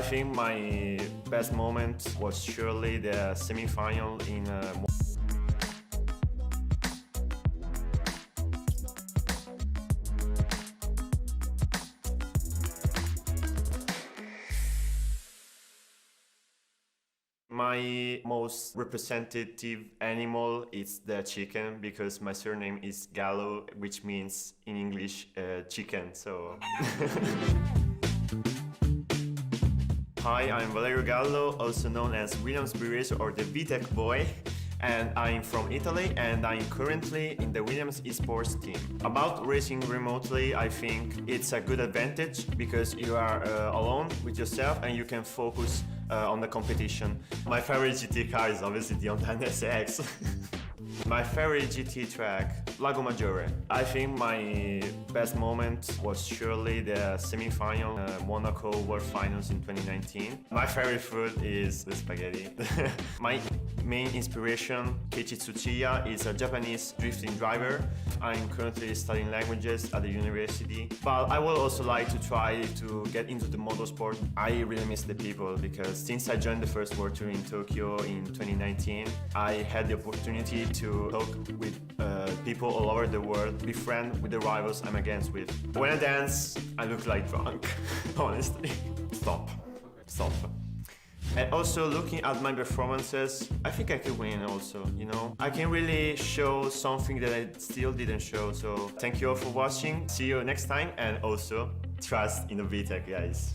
think my best moment was surely the semi-final in My most representative animal is the chicken, because my surname is Gallo, which means in English chicken. So Hi, I'm Valerio Gallo, also known as Williams Biracer or the VTEC boy, and I'm from Italy, and I'm currently in the Williams esports team. About racing remotely, I think it's a good advantage because you are alone with yourself and you can focus on the competition. My favorite GT car is obviously the Anthem SX. My favorite GT track, Lago Maggiore. I think my best moment was surely the semi-final Monaco World Finals in 2019. My favorite food is the spaghetti. My main inspiration, Keiichi Tsuchiya, is a Japanese drifting driver. I'm currently studying languages at the university, but I would also like to try to get into the motorsport. I really miss the people because since I joined the first World Tour in Tokyo in 2019, I had the opportunity to talk with people all over the world, be friends with the rivals I'm against with. When I dance, I look like drunk, honestly. Stop. And also looking at my performances, I think I could win also, you know? I can really show something that I still didn't show, so thank you all for watching, see you next time, and also trust in the VTEC, guys.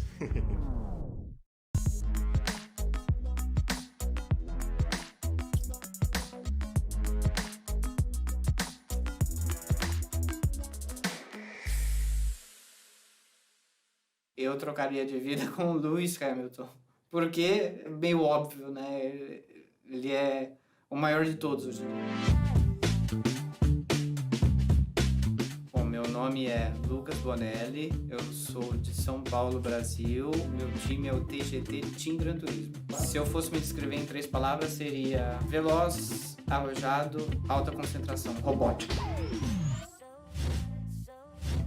Eu trocaria de vida com o Lewis Hamilton, porque é meio óbvio, né? Ele é o maior de todos hoje. Bom, meu nome é Lucas Bonelli, eu sou de São Paulo, Brasil, meu time é o TGT Team Gran Turismo. Se eu fosse me descrever em 3 palavras, seria veloz, arrojado, alta concentração, robótico.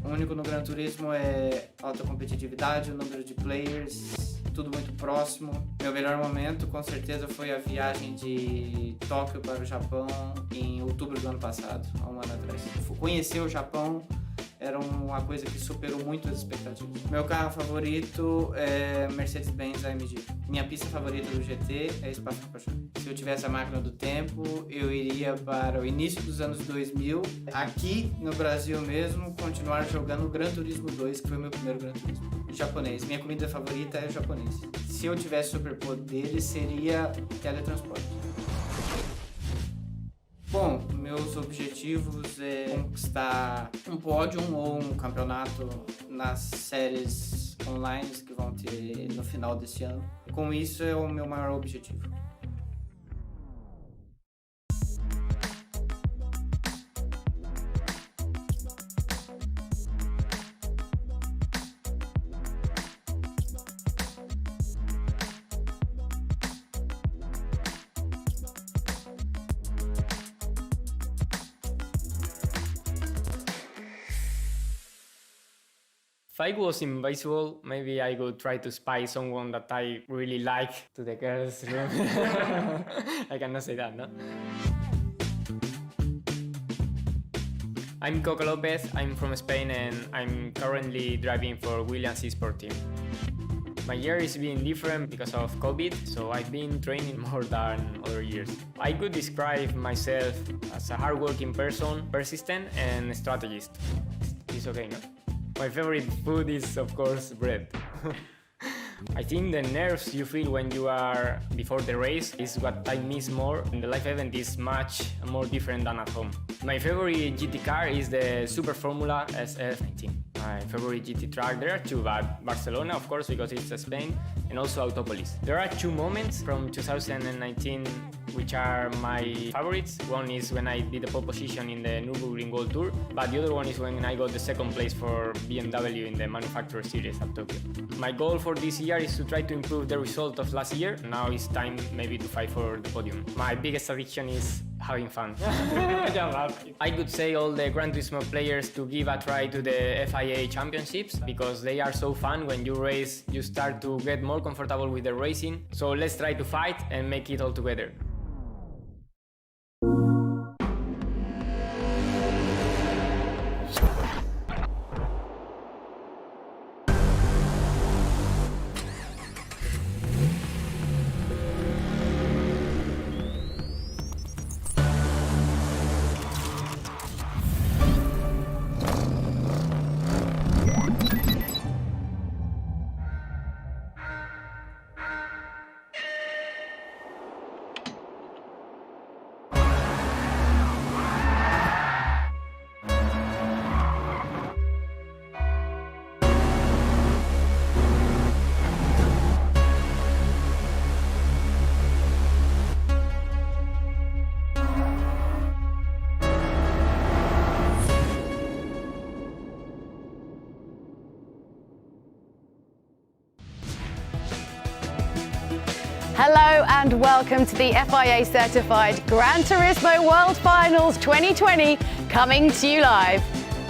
O único no Gran Turismo é alta competitividade, o número de players, tudo muito próximo. Meu melhor momento, com certeza, foi a viagem de Tóquio para o Japão em outubro do ano passado, há um ano atrás. Conhecer o Japão era uma coisa que superou muito as expectativas. Meu carro favorito é Mercedes-Benz AMG. Minha pista favorita do GT é Spa-Francorchamps. Se eu tivesse a máquina do tempo, eu iria para o início dos anos 2000, aqui no Brasil mesmo, continuar jogando o Gran Turismo 2, que foi meu primeiro Gran Turismo. Japonês. Minha comida favorita é japonês. Se eu tivesse superpoderes, seria teletransporte. Bom, meus objetivos é conquistar um pódio ou um campeonato nas séries online que vão ter no final desse ano. Com isso é o meu maior objetivo. If I was in baseball, maybe I would try to spy someone that I really like to the girls' room. I cannot say that, no? I'm Koke Lopez, I'm from Spain and I'm currently driving for Williams eSport team. My year is being different because of COVID, so I've been training more than other years. I could describe myself as a hardworking person, persistent and strategist. It's okay, no? My favorite food is, of course, bread. I think the nerves you feel when you are before the race is what I miss more. The live event is much more different than at home. My favorite GT car is the Super Formula SF19. My favorite GT track, there are 2, but Barcelona, of course, because it's Spain, and also Autopolis. There are 2 moments from 2019 which are my favorites. One is when I did the pole position in the Nürburgring World Tour, but the other one is when I got the 2nd place for BMW in the Manufacturer Series at Tokyo. My goal for this year is to try to improve the result of last year. Now it's time maybe to fight for the podium. My biggest addiction is having fun. I could say all the Gran Turismo players to give a try to the FIA championships because they are so fun. When you race, you start to get more comfortable with the racing. So let's try to fight and make it all together. Hello and welcome to the FIA certified Gran Turismo World Finals 2020 coming to you live.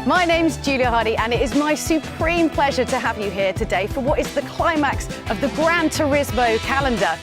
My name's Julia Hardy and it is my supreme pleasure to have you here today for what is the climax of the Gran Turismo calendar.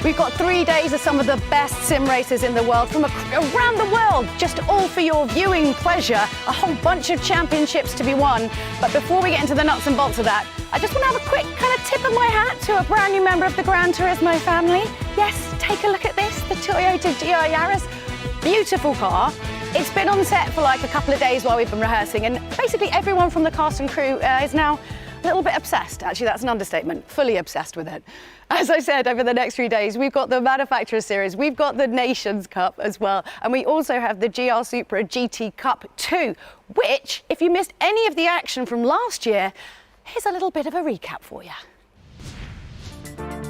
We've got 3 days of some of the best sim racers in the world from around the world, just all for your viewing pleasure, a whole bunch of championships to be won. But before we get into the nuts and bolts of that, I just want to have a quick kind of tip of my hat to a brand new member of the Gran Turismo family. Yes, take a look at this, the Toyota GR Yaris. Beautiful car. It's been on set for like a couple of days while we've been rehearsing, and basically everyone from the cast and crew is now a little bit obsessed. Actually, that's an understatement. Fully obsessed with it. As I said, over the next 3 days, we've got the Manufacturer Series, we've got the Nations Cup as well, and we also have the GR Supra GT Cup 2, which, if you missed any of the action from last year, here's a little bit of a recap for you.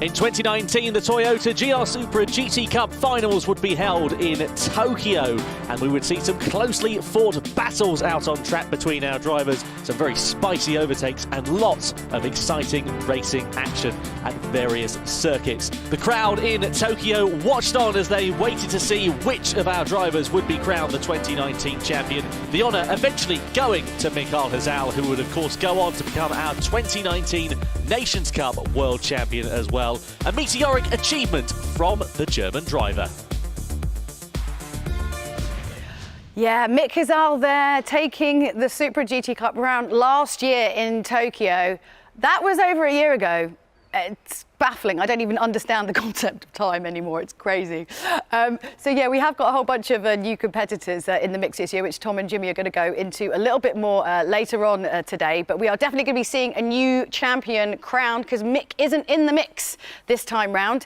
In 2019, the Toyota GR Supra GT Cup finals would be held in Tokyo, and we would see some closely fought battles out on track between our drivers, some very spicy overtakes and lots of exciting racing action at various circuits. The crowd in Tokyo watched on as they waited to see which of our drivers would be crowned the 2019 champion. The honour eventually going to Michael Hazal, who would of course go on to become our 2019 Nations Cup World Champion as well. A meteoric achievement from the German driver. Yeah, Mick Hazal there taking the Supra GT Cup round last year in Tokyo. That was over a year ago. It's baffling. I don't even understand the concept of time anymore. It's crazy. So yeah, we have got a whole bunch of new competitors in the mix this year, which Tom and Jimmy are going to go into a little bit more later on today. But we are definitely going to be seeing a new champion crowned because Mick isn't in the mix this time round.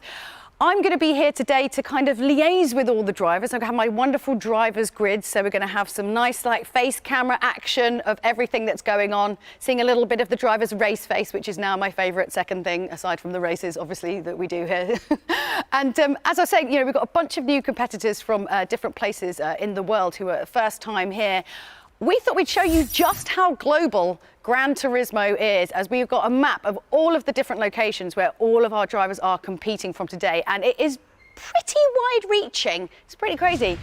I'm going to be here today to kind of liaise with all the drivers. I'm going to have my wonderful drivers grid, so we're going to have some nice like face camera action of everything that's going on, seeing a little bit of the driver's race face, which is now my favourite second thing, aside from the races, obviously, that we do here. And as I was saying, you know, we've got a bunch of new competitors from different places in the world who are first time here. We thought we'd show you just how global Gran Turismo is, as we've got a map of all of the different locations where all of our drivers are competing from today, and it is pretty wide-reaching. It's pretty crazy.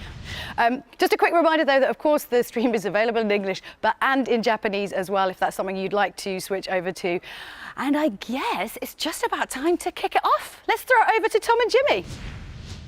Just a quick reminder, though, that of course the stream is available in English, and in Japanese as well, if that's something you'd like to switch over to. And I guess it's just about time to kick it off. Let's throw it over to Tom and Jimmy.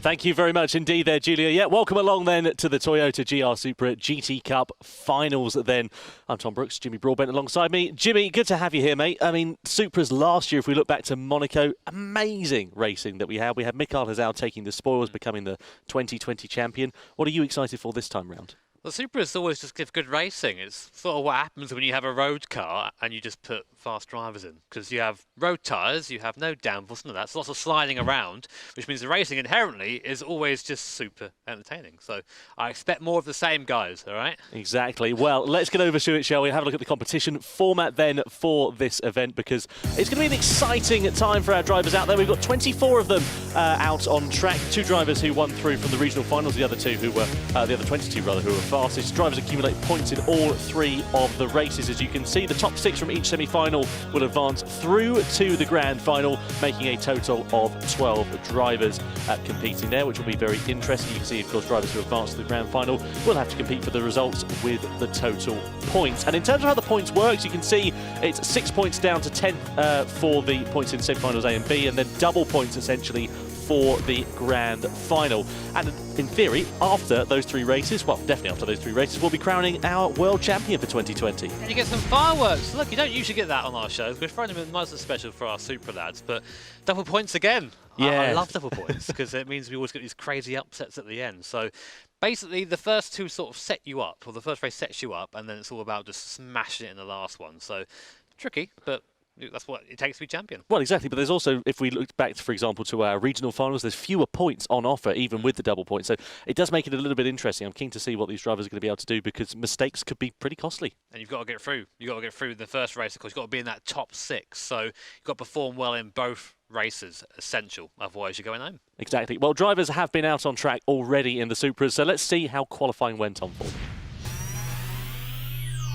Thank you very much indeed there, Julia. Yeah, welcome along then to the Toyota GR Supra GT Cup finals then. I'm Tom Brooks, Jimmy Broadbent alongside me. Jimmy, good to have you here, mate. I mean, Supras last year, if we look back to Monaco, amazing racing that we had. We had Michael Hazal taking the spoils, becoming the 2020 champion. What are you excited for this time round? Well, Supras always just give good racing. It's sort of what happens when you have a road car and you just put fast drivers in. Because you have road tyres, you have no downforce, none of that. It's lots of sliding around, which means the racing inherently is always just super entertaining. So I expect more of the same guys, all right? Exactly. Well, let's get over to it, shall we? Have a look at the competition format then for this event, because it's going to be an exciting time for our drivers out there. We've got 24 of them out on track. 2 drivers who won through from the regional finals, the other 2 who were, the other 22 rather, who were fastest. Drivers accumulate points in all 3 of the races. As you can see, the top 6 from each semi-final will advance through to the grand final, making a total of 12 drivers competing there, which will be very interesting. You can see, of course, drivers who advance to the grand final will have to compete for the results with the total points. And in terms of how the points works, you can see it's 6 points down to 10 for the points in semi-finals A and B, and then double points essentially for the grand final. And in theory, after those 3 races, well, definitely after those 3 races, we'll be crowning our world champion for 2020. And you get some fireworks. Look, you don't usually get that on our shows. We're throwing them in nice and special for our Supra lads, but double points again. Yeah. I love double points because it means we always get these crazy upsets at the end. So basically, the first 2 sort of set you up, or the first race sets you up, and then it's all about just smashing it in the last one. So tricky, but that's what it takes to be champion. Well, exactly, but there's also, if we look back, for example, to our regional finals, there's fewer points on offer, even with the double points. So it does make it a little bit interesting. I'm keen to see what these drivers are going to be able to do, because mistakes could be pretty costly. And you've got to get through. You've got to get through the first race, of course. You've got to be in that top 6. So you've got to perform well in both races, essential. Otherwise, you're going home. Exactly. Well, drivers have been out on track already in the Supras, so let's see how qualifying went on for them.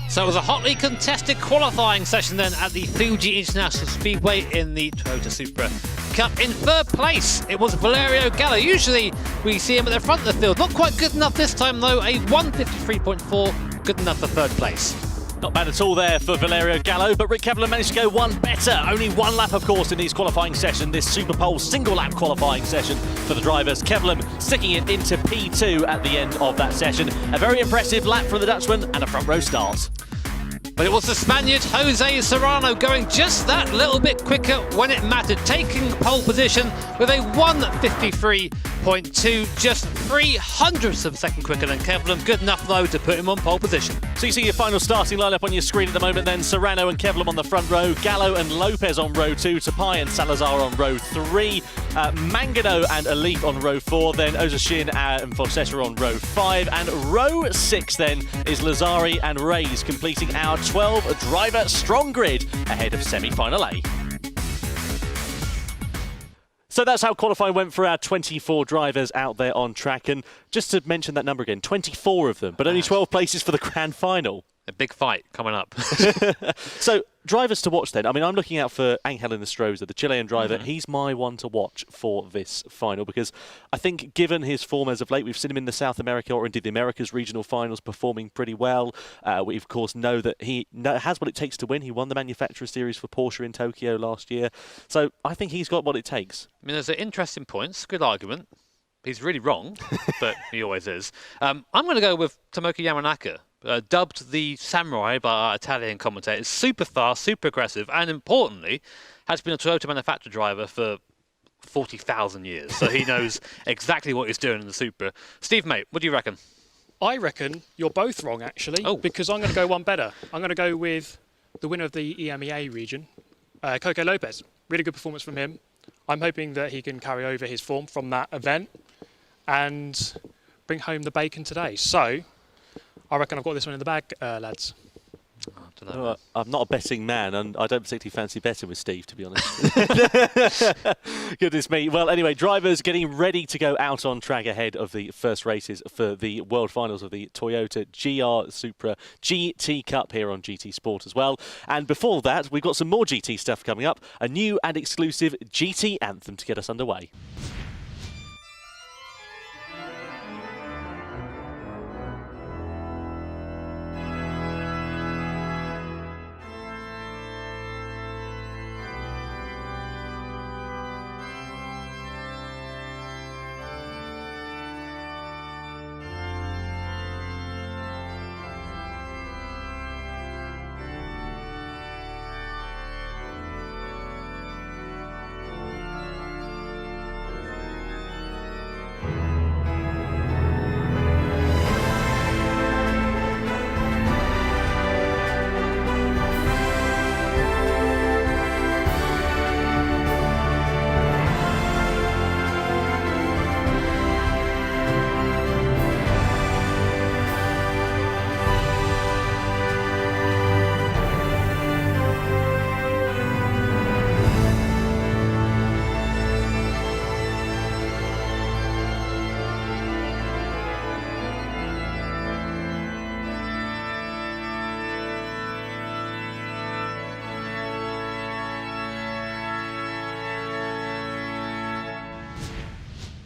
So it was a hotly contested qualifying session then at the Fuji International Speedway in the Toyota Supra Cup. In 3rd place, it was Valerio Gallo. Usually we see him at the front of the field. Not quite good enough this time though. A 1:53.4, good enough for 3rd place. Not bad at all there for Valerio Gallo, but Rick Kevlar managed to go one better. Only 1 lap, of course, in these qualifying session, this Super Pole single-lap qualifying session for the drivers. Kevlar sticking it into P2 at the end of that session. A very impressive lap from the Dutchman and a front row start. But it was the Spaniard Jose Serrano going just that little bit quicker when it mattered, taking pole position with a 1:53.2, just 0.03 of a second quicker than Kevlar. Good enough though to put him on pole position. So you see your final starting lineup on your screen at the moment then. Serrano and Kevlar on the front row, Gallo and Lopez on row 2, Tapai and Salazar on row 3, Mangano and Alif on row 4, then Ozashin and Fossetta on row 5, and row 6 then is Lazari and Reyes completing our 12 driver strong grid ahead of semi-final A. So that's how qualifying went for our 24 drivers out there on track. And just to mention that number again, 24 of them, but only 12 places for the grand final. A big fight coming up. So, drivers to watch then. I mean, I'm looking out for Angel Enestrosa, the Chilean driver. He's my one to watch for this final, because I think given his form as of late, we've seen him in the South America, or indeed the Americas regional finals, performing pretty well. We, of course, know that he has what it takes to win. He won the Manufacturer Series for Porsche in Tokyo last year. So, I think he's got what it takes. I mean, there's interesting points. Good argument. He's really wrong, but he always is. I'm going to go with Tomoki Yamanaka. Dubbed the Samurai by our Italian commentators. Super fast, super aggressive, and importantly, has been a Toyota manufacturer driver for 40,000 years. So he knows exactly what he's doing in the Supra. Steve, mate, what do you reckon? I reckon you're both wrong, actually, because I'm going to go one better. I'm going to go with the winner of the EMEA region, Koke Lopez. Really good performance from him. I'm hoping that he can carry over his form from that event and bring home the bacon today. So I reckon I've got this one in the bag, lads. I don't know. I'm not a betting man, and I don't particularly fancy betting with Steve, to be honest. Goodness me. Well, anyway, drivers getting ready to go out on track ahead of the first races for the World Finals of the Toyota GR Supra GT Cup here on GT Sport as well. And before that, we've got some more GT stuff coming up, a new and exclusive GT Anthem to get us underway.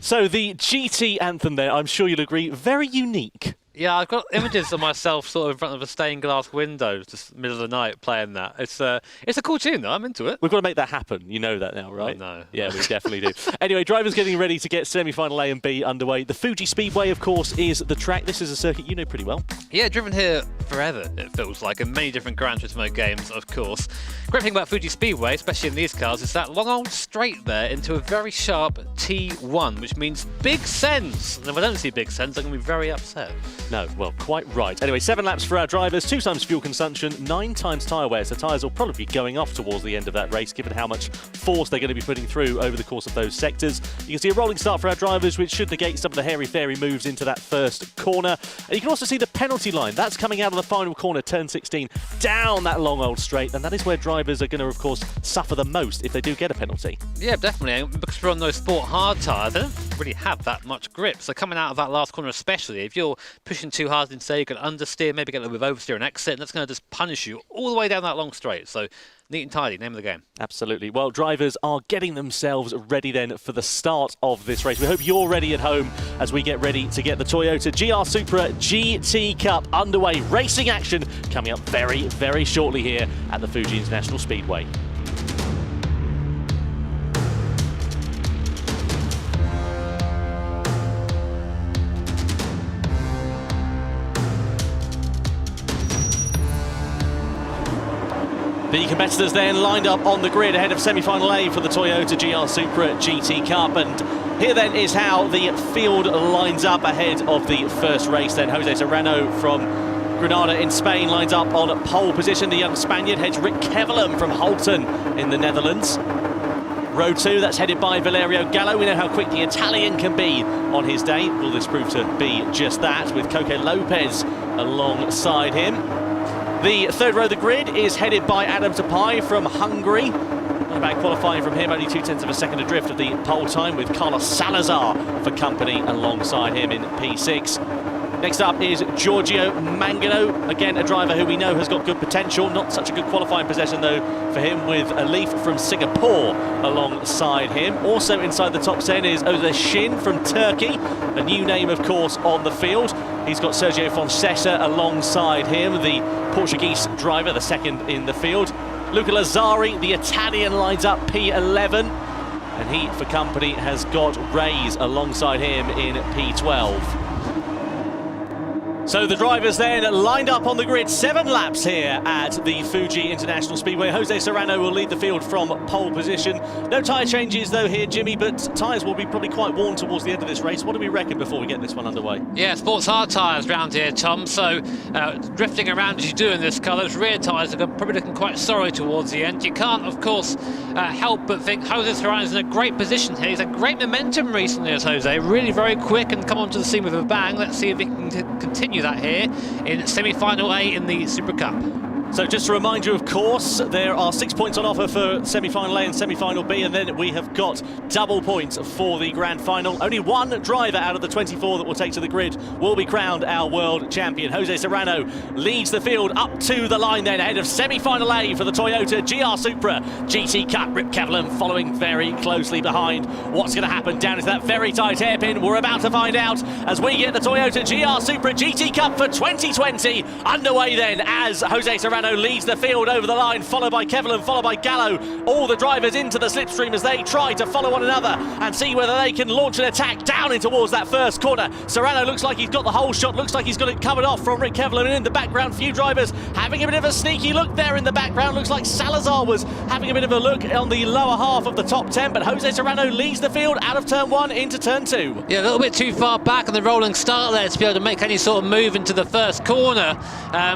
So the GT Anthem there, I'm sure you'll agree, very unique. Yeah, I've got images of myself sort of in front of a stained glass window, just middle of the night playing that. It's a cool tune though, I'm into it. We've got to make that happen, you know that now, right? Oh, no. Yeah, we definitely do. Anyway, drivers getting ready to get semi-final A and B underway. The Fuji Speedway, of course, is the track. This is a circuit you know pretty well. Yeah, driven here forever, it feels like, in many different Gran Turismo games, of course. Great thing about Fuji Speedway, especially in these cars, is that long old straight there into a very sharp T1, which means big sends. And if I don't see big sends, I'm going to be very upset. No, well, quite right. Anyway, 7 laps for our drivers, 2 times fuel consumption, 9 times tyre wear. So tyres will probably be going off towards the end of that race, given how much force they're going to be putting through over the course of those sectors. You can see a rolling start for our drivers, which should negate some of the hairy-fairy moves into that first corner. And you can also see the penalty line. That's coming out of the final corner, turn 16, down that long old straight. And that is where drivers are going to, of course, suffer the most if they do get a penalty. Yeah, definitely. Because we're on those sport hard tyres, they don't really have that much grip. So coming out of that last corner especially, if you're pushing too hard and say you can understeer, maybe get a little bit of oversteer and exit, and that's going to just punish you all the way down that long straight. So neat and tidy, name of the game. Absolutely. Well, drivers are getting themselves ready then for the start of this race. We hope you're ready at home as we get ready to get the Toyota GR Supra GT Cup underway. Racing action coming up very, very shortly here at the Fuji International Speedway. The competitors then lined up on the grid ahead of semi-final A for the Toyota GR Supra GT Cup, and here then is how the field lines up ahead of the first race. Then Jose Serrano from Granada in Spain lines up on pole position. The young Spaniard heads Rick Kevlar from Holton in the Netherlands. Row 2, that's headed by Valerio Gallo. We know how quick the Italian can be on his day. Will this prove to be just that, with Koke Lopez alongside him? The third row of the grid is headed by Adam Tapai from Hungary. Not about qualifying from him, only 0.2 of a second adrift of the pole time, with Carlos Salazar for company alongside him in P6. Next up is Giorgio Mangano, again a driver who we know has got good potential. Not such a good qualifying possession though for him, with a Leaf from Singapore alongside him. Also inside the top 10 is Özer Şin from Turkey, a new name of course on the field. He's got Sergio Fonseca alongside him, the Portuguese driver, the second in the field. Luca Lazzari, the Italian, lines up P11, and he for company has got Reyes alongside him in P12. So the drivers then lined up on the grid, 7 laps here at the Fuji International Speedway. Jose Serrano will lead the field from pole position. No tyre changes though here, Jimmy, but tyres will be probably quite worn towards the end of this race. What do we reckon before we get this one underway? Yeah, sports hard tyres round here, Tom. So drifting around as you do in this car, those rear tyres are probably looking quite sorry towards the end. You can't, of course, help but think Jose Serrano's in a great position here. He's had great momentum recently as Jose, really very quick and come onto the scene with a bang. Let's see if he can continue that here in semi-final A in the Super Cup. So just to remind you, of course, there are 6 points on offer for semi-final A and semi-final B, and then we have got double points for the grand final. Only one driver out of the 24 that will take to the grid will be crowned our world champion. Jose Serrano leads the field up to the line then ahead of semi-final A for the Toyota GR Supra GT Cup. Rip Kevlar following very closely behind. What's going to happen down into that very tight hairpin? We're about to find out as we get the Toyota GR Supra GT Cup for 2020 underway then, as Jose Serrano leads the field over the line, followed by Kevlar, followed by Gallo. All the drivers into the slipstream as they try to follow one another and see whether they can launch an attack down in towards that first corner. Serrano looks like he's got the whole shot, looks like he's got it covered off from Rick Kevlar, and in the background, few drivers having a bit of a sneaky look there in the background. Looks like Salazar was having a bit of a look on the lower half of the top 10, but Jose Serrano leads the field out of turn 1 into turn 2. Yeah, a little bit too far back on the rolling start there to be able to make any sort of move into the first corner.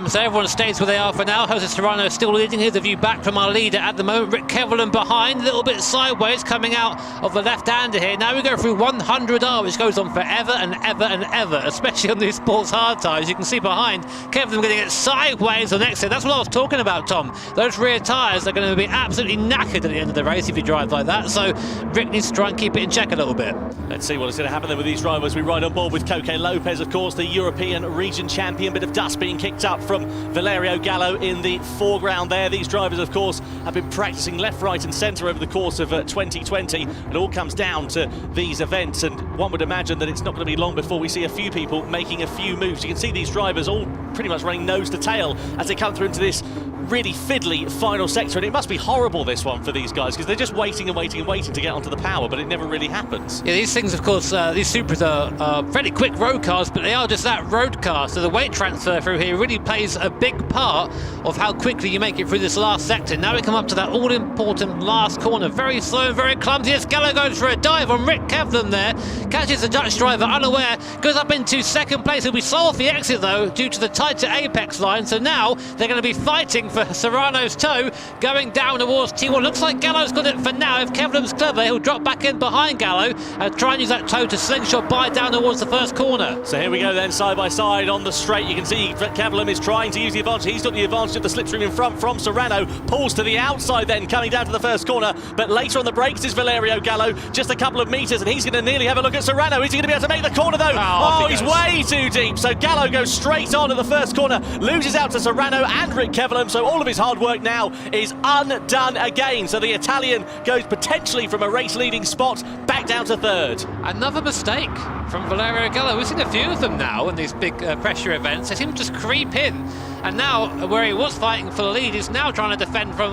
So everyone stays where they are for now. Jose Serrano still leading here, the view back from our leader at the moment. Rick Kevlar behind, a little bit sideways coming out of the left-hander here. Now we go through 100R, which goes on forever and ever and ever, especially on these sports hard tyres. You can see behind Kevlar getting it sideways on exit. That's what I was talking about, Tom. Those rear tyres are going to be absolutely knackered at the end of the race if you drive like that. So Rick needs to try and keep it in check a little bit. Let's see what is going to happen then with these drivers. We ride on board with Koke Lopez, of course, the European region champion. Bit of dust being kicked up from Valerio Gallo in the foreground there. These drivers, of course, have been practicing left, right and centre over the course of 2020. It all comes down to these events, and one would imagine that it's not going to be long before we see a few people making a few moves. You can see these drivers all pretty much running nose to tail as they come through into this really fiddly final sector, and it must be horrible, this one, for these guys, because they're just waiting and waiting and waiting to get onto the power, but it never really happens. Yeah, these things, of course, these Supras are fairly quick road cars, but they are just that, road cars. So the weight transfer through here really plays a big part of how quickly you make it through this last sector. Now we come up to that all-important last corner. Very slow and very clumsy. As Gallo goes for a dive on Rick Kevlar there. Catches the Dutch driver unaware. Goes up into second place. He'll be slow off the exit, though, due to the tighter apex line. So now they're going to be fighting for Serrano's toe, going down towards T1. Looks like Gallo's got it for now. If Kevlar's clever, he'll drop back in behind Gallo and try and use that toe to slingshot by down towards the first corner. So here we go then, side by side on the straight. You can see Kevlar is trying to use the advantage. He's got the advantage of the slipstream in front from Serrano. Pulls to the outside then, coming down to the first corner. But later on the brakes is Valerio Gallo, just a couple of metres, and he's going to nearly have a look at Serrano. Is he going to be able to make the corner though? Oh, he's way too deep. So Gallo goes straight on at the first corner, loses out to Serrano and Rick Kevlar. So all of his hard work now is undone again. So the Italian goes potentially from a race-leading spot back down to third. Another mistake from Valerio Gallo. We've seen a few of them now in these big pressure events. They seem to just creep in. And now, where he was fighting for the lead, he's now trying to defend from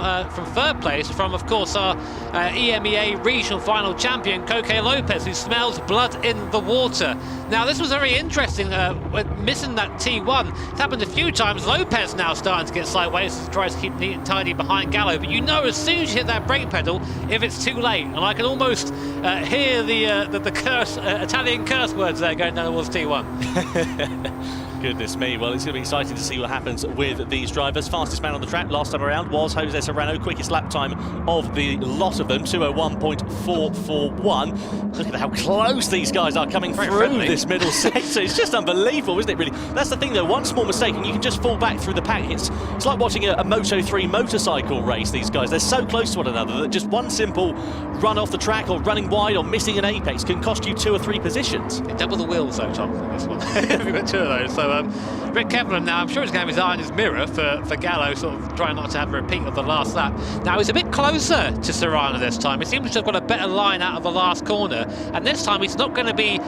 third place from, of course, our EMEA regional final champion, Koke Lopez, who smells blood in the water. Now, this was very interesting, missing that T1. It's happened a few times. Lopez now starting to get sideways, tries to keep neat and tidy behind Gallo. But you know, as soon as you hit that brake pedal, if it's too late. And I can almost hear the curse, Italian curse words there going down towards T1. Goodness me, well, it's going to be exciting to see what happens with these drivers. Fastest man on the track last time around was Jose Serrano, quickest lap time of the lot of them, 2:01.441. Look at how close these guys are coming through this middle sector. It's just unbelievable, isn't it, really? That's the thing, though, one small mistake and you can just fall back through the pack. It's like watching a Moto3 motorcycle race, these guys. They're so close to one another that just one simple run off the track or running wide or missing an apex can cost you 2 or 3 positions. Double the wheels, though, Tom, on this one. We've got 2 of those, so Rick Kevlar now, I'm sure he's going to have his eye on his mirror for Gallo, sort of trying not to have a repeat of the last lap. Now he's a bit closer to Serrano this time. He seems to have got a better line out of the last corner, and this time he's not going to be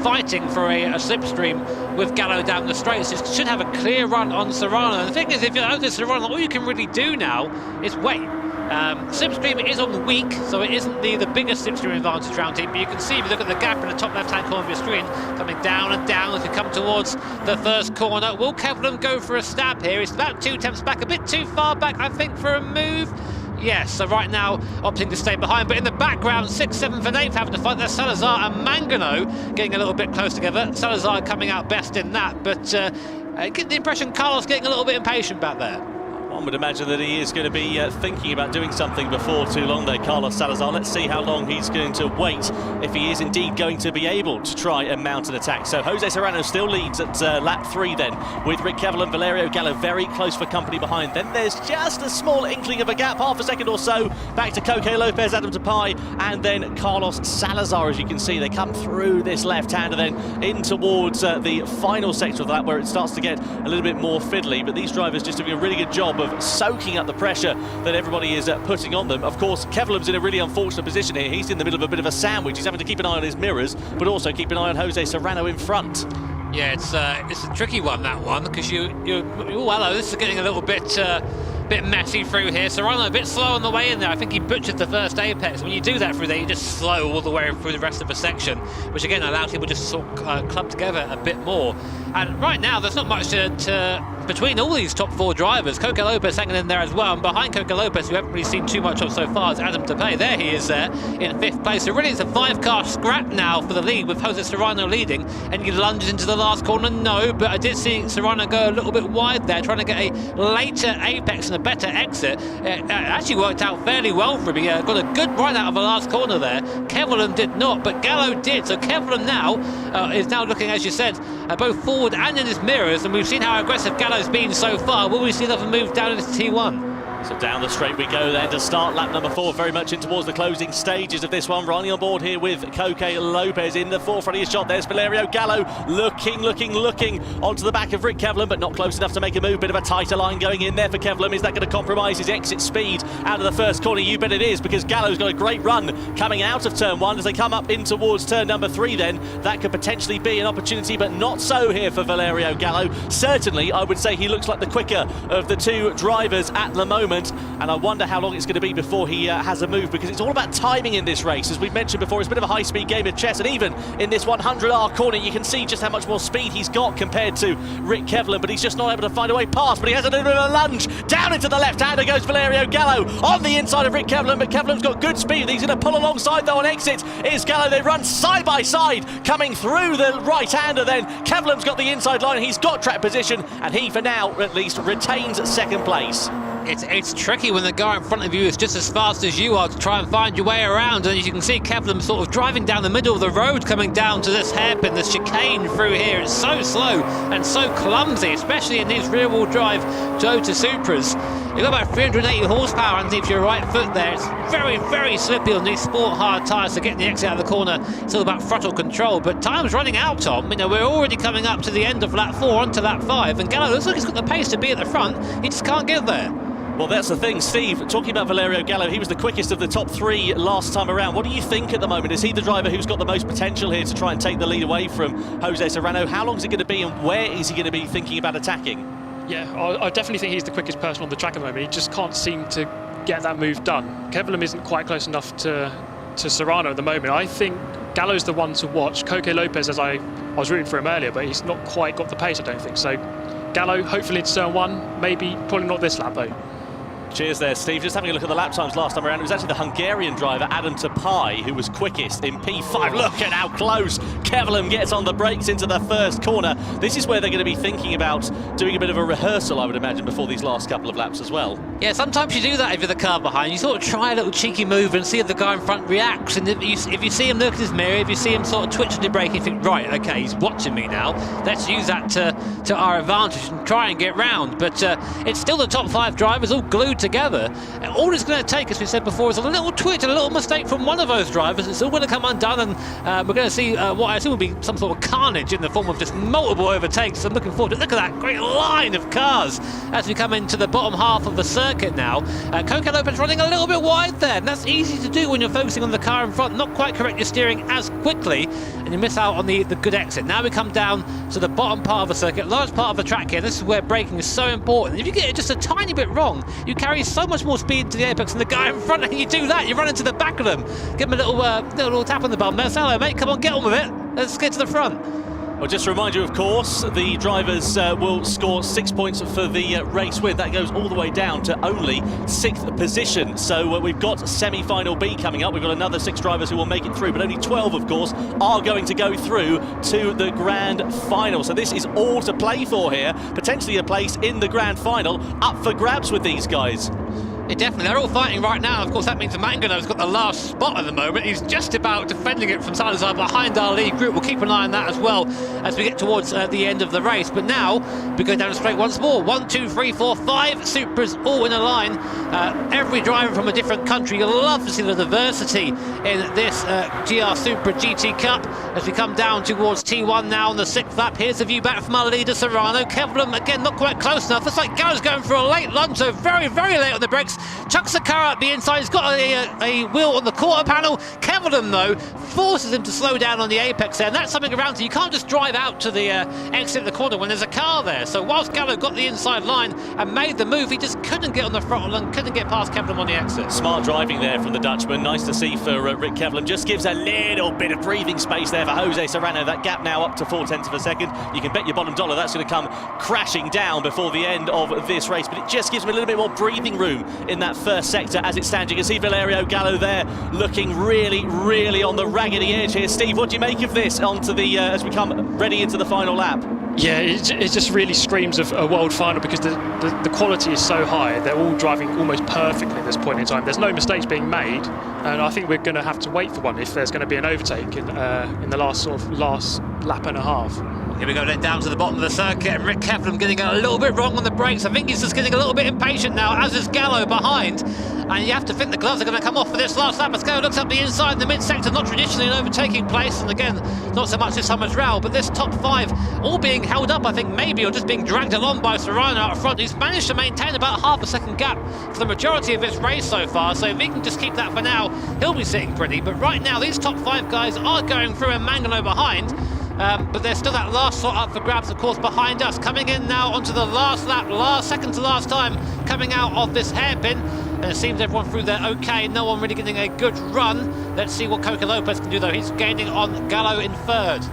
fighting for a slipstream with Gallo down the straight. So he should have a clear run on Serrano. And the thing is, if you're out to Serrano, all you can really do now is wait. Slipstream is on the weak, so it isn't the biggest slipstream advantage round here, but you can see if you look at the gap in the top left hand corner of your screen, coming down and down as you come towards the first corner. Will Kevlar go for a stab here? It's about 2 tenths back, a bit too far back, I think, for a move. Yes, so right now opting to stay behind, but in the background 6th, 7th and 8th having to fight. That's Salazar and Mangano getting a little bit close together. Salazar coming out best in that, but I get the impression Carlos getting a little bit impatient back there. One would imagine that he is going to be thinking about doing something before too long there, Carlos Salazar. Let's see how long he's going to wait, if he is indeed going to be able to try and mount an attack. So Jose Serrano still leads at lap 3 then, with Rick Kevlar and Valerio Gallo very close for company behind. Then there's just a small inkling of a gap, half a second or so, back to Koke Lopez, Adam Tapai, and then Carlos Salazar. As you can see, they come through this left-hand and then in towards the final sector of that, where it starts to get a little bit more fiddly. But these drivers just doing a really good job of soaking up the pressure that everybody is putting on them. Of course, Kevlar's in a really unfortunate position here. He's in the middle of a bit of a sandwich. He's having to keep an eye on his mirrors, but also keep an eye on Jose Serrano in front. Yeah, it's a tricky one, that one, because oh, hello, this is getting a little bit messy through here. Serrano a bit slow on the way in there. I think he butchered the first apex. When you do that through there, you just slow all the way through the rest of the section, which again allows people to sort of club together a bit more. And right now, there's not much between all these top 4 drivers. Koke Lopez hanging in there as well, and behind Koke Lopez, who haven't really seen too much of so far, is Adam Tapai. There he is there in 5th place. So really it's a 5-car scrap now for the lead, with Jose Serrano leading, and he lunges into the last corner. No, but I did see Serrano go a little bit wide there, trying to get a later apex and a better exit. It actually worked out fairly well for him. He got a good run out of the last corner there. Kevlar did not, but Gallo did. So Kevlar now is now looking, as you said, both forward and in his mirrors, and we've seen how aggressive Gallo's been so far. Will we see another move down into T1? So down the straight we go then to start lap number 4, very much in towards the closing stages of this one. Ronnie on board here with Koke Lopez in the forefront of his shot. There's Valerio Gallo looking onto the back of Rick Kevlar, but not close enough to make a move. Bit of a tighter line going in there for Kevlar. Is that going to compromise his exit speed out of the first corner? You bet it is, because Gallo's got a great run coming out of turn 1. As they come up in towards turn number 3 then, that could potentially be an opportunity, but not so here for Valerio Gallo. Certainly, I would say he looks like the quicker of the 2 drivers at the moment. And I wonder how long it's going to be before he has a move, because it's all about timing in this race. As we've mentioned before, it's a bit of a high-speed game of chess, and even in this 100R corner, you can see just how much more speed he's got compared to Rick Kevlar, but he's just not able to find a way past. But he has a little bit of a lunge down into the left-hander goes Valerio Gallo on the inside of Rick Kevlar, but Kevlar's got good speed. He's going to pull alongside though on exit is Gallo. They run side by side coming through the right-hander then. Kevlar's got the inside line, he's got track position, and he for now at least retains second place. It's tricky when the guy in front of you is just as fast as you are to try and find your way around, and as you can see, Kevlar sort of driving down the middle of the road coming down to this hairpin, this chicane through here. It's so slow and so clumsy, especially in these rear-wheel drive Toyota Supras. You've got about 380 horsepower underneath your right foot there. It's very, very slippy on these sport hard tyres, so getting the exit out of the corner, it's all about throttle control. But time's running out, Tom. You know, we're already coming up to the end of lap 4 onto lap 5, and Gallo looks like he's got the pace to be at the front. He just can't get there. Well, that's the thing, Steve, talking about Valerio Gallo, he was the quickest of the top 3 last time around. What do you think at the moment? Is he the driver who's got the most potential here to try and take the lead away from Jose Serrano? How long is it going to be, and where is he going to be thinking about attacking? Yeah, I definitely think he's the quickest person on the track at the moment. He just can't seem to get that move done. Kevlar isn't quite close enough to Serrano at the moment. I think Gallo's the one to watch. Koke Lopez, as I was rooting for him earlier, but he's not quite got the pace, I don't think. So Gallo, hopefully into turn 1, maybe, probably not this lap though. Cheers there, Steve. Just having a look at the lap times last time around, it was actually the Hungarian driver, Adam Tapai, who was quickest in P5. Look at how close Kevlar gets on the brakes into the first corner. This is where they're going to be thinking about doing a bit of a rehearsal, I would imagine, before these last couple of laps as well. Yeah, sometimes you do that if you're the car behind. You sort of try a little cheeky move and see if the guy in front reacts. And if you see him look at his mirror, if you see him sort of twitching the brake, you think, right, okay, he's watching me now. Let's use that to our advantage and try and get round. But it's still the top 5 drivers all glued together. And all it's going to take, as we said before, is a little twitch, a little mistake from one of those drivers. It's all going to come undone, and we're going to see what I assume will be some sort of carnage in the form of just multiple overtakes. I'm looking forward to it. Look at that great line of cars as we come into the bottom half of the circuit now. Koke Lopez running a little bit wide there, and that's easy to do when you're focusing on the car in front, not quite correct your steering as quickly, and you miss out on the good exit. Now we come down to the bottom part of the circuit, large part of the track here. This is where braking is so important. If you get it just a tiny bit wrong, you carry so much more speed to the apex than the guy in front, and you do that, you run into the back of them. Give him a little tap on the bum there. Hello, mate, come on, get on with it. Let's get to the front. Well, just to remind you, of course, the drivers will score 6 points for the race win. That goes all the way down to only 6th position. So we've got semi-final B coming up. We've got another 6 drivers who will make it through, but only 12, of course, are going to go through to the grand final. So this is all to play for here. Potentially a place in the grand final up for grabs with these guys. Yeah, definitely. They're all fighting right now. Of course, that means Mangano's got the last spot at the moment. He's just about defending it from side to side behind our lead group. We'll keep an eye on that as well as we get towards the end of the race. But now, we go down the straight once more. 1, 2, 3, 4, 5 Supras all in a line. Every driver from a different country. You'll love to see the diversity in this GR Supra GT Cup as we come down towards T1 now on the 6th lap. Here's the view back from our leader, Serrano. Kevlar, again, not quite close enough. Looks like Gallo's going for a late lunge, so very, very late on the brakes. Chucks the car out the inside. He's got a wheel on the quarter panel. Kevlar, though, forces him to slow down on the apex there, and that's something around. So you can't just drive out to the exit of the corner when there's a car there. So whilst Gallo got the inside line and made the move, he just couldn't get on the throttle and couldn't get past Kevlar on the exit. Smart driving there from the Dutchman. Nice to see for Rick Kevlar. Just gives a little bit of breathing space there for Jose Serrano. That gap now up to 0.4 of a second. You can bet your bottom dollar that's going to come crashing down before the end of this race, but it just gives him a little bit more breathing room in that first sector as it stands. You can see Valerio Gallo there looking really, really on the raggedy edge here. Steve, what do you make of this onto the as we come ready into the final lap? Yeah, it just really screams of a world final because the quality is so high. They're all driving almost perfectly at this point in time. There's no mistakes being made, and I think we're going to have to wait for one if there's going to be an overtake in the last lap and a half. Here we go then down to the bottom of the circuit, and Rick Kevlar getting a little bit wrong on the brakes. I think he's just getting a little bit impatient now, as is Gallo behind. And you have to think the gloves are going to come off for this last lap. Let's go, looks up the inside in the mid-sector, not traditionally an overtaking place. And again, not so much this time as Raul, but this top 5 all being held up, I think, maybe, or just being dragged along by Serrano out front. He's managed to maintain about half a second gap for the majority of his race so far. So if he can just keep that for now, he'll be sitting pretty. But right now, these top 5 guys are going through, and Mangano behind. But there's still that last slot up for grabs, of course, behind us. Coming in now onto the last lap, second to last time coming out of this hairpin. And it seems everyone through there okay, no one really getting a good run. Let's see what Koke Lopez can do, though. He's gaining on Gallo in 3rd.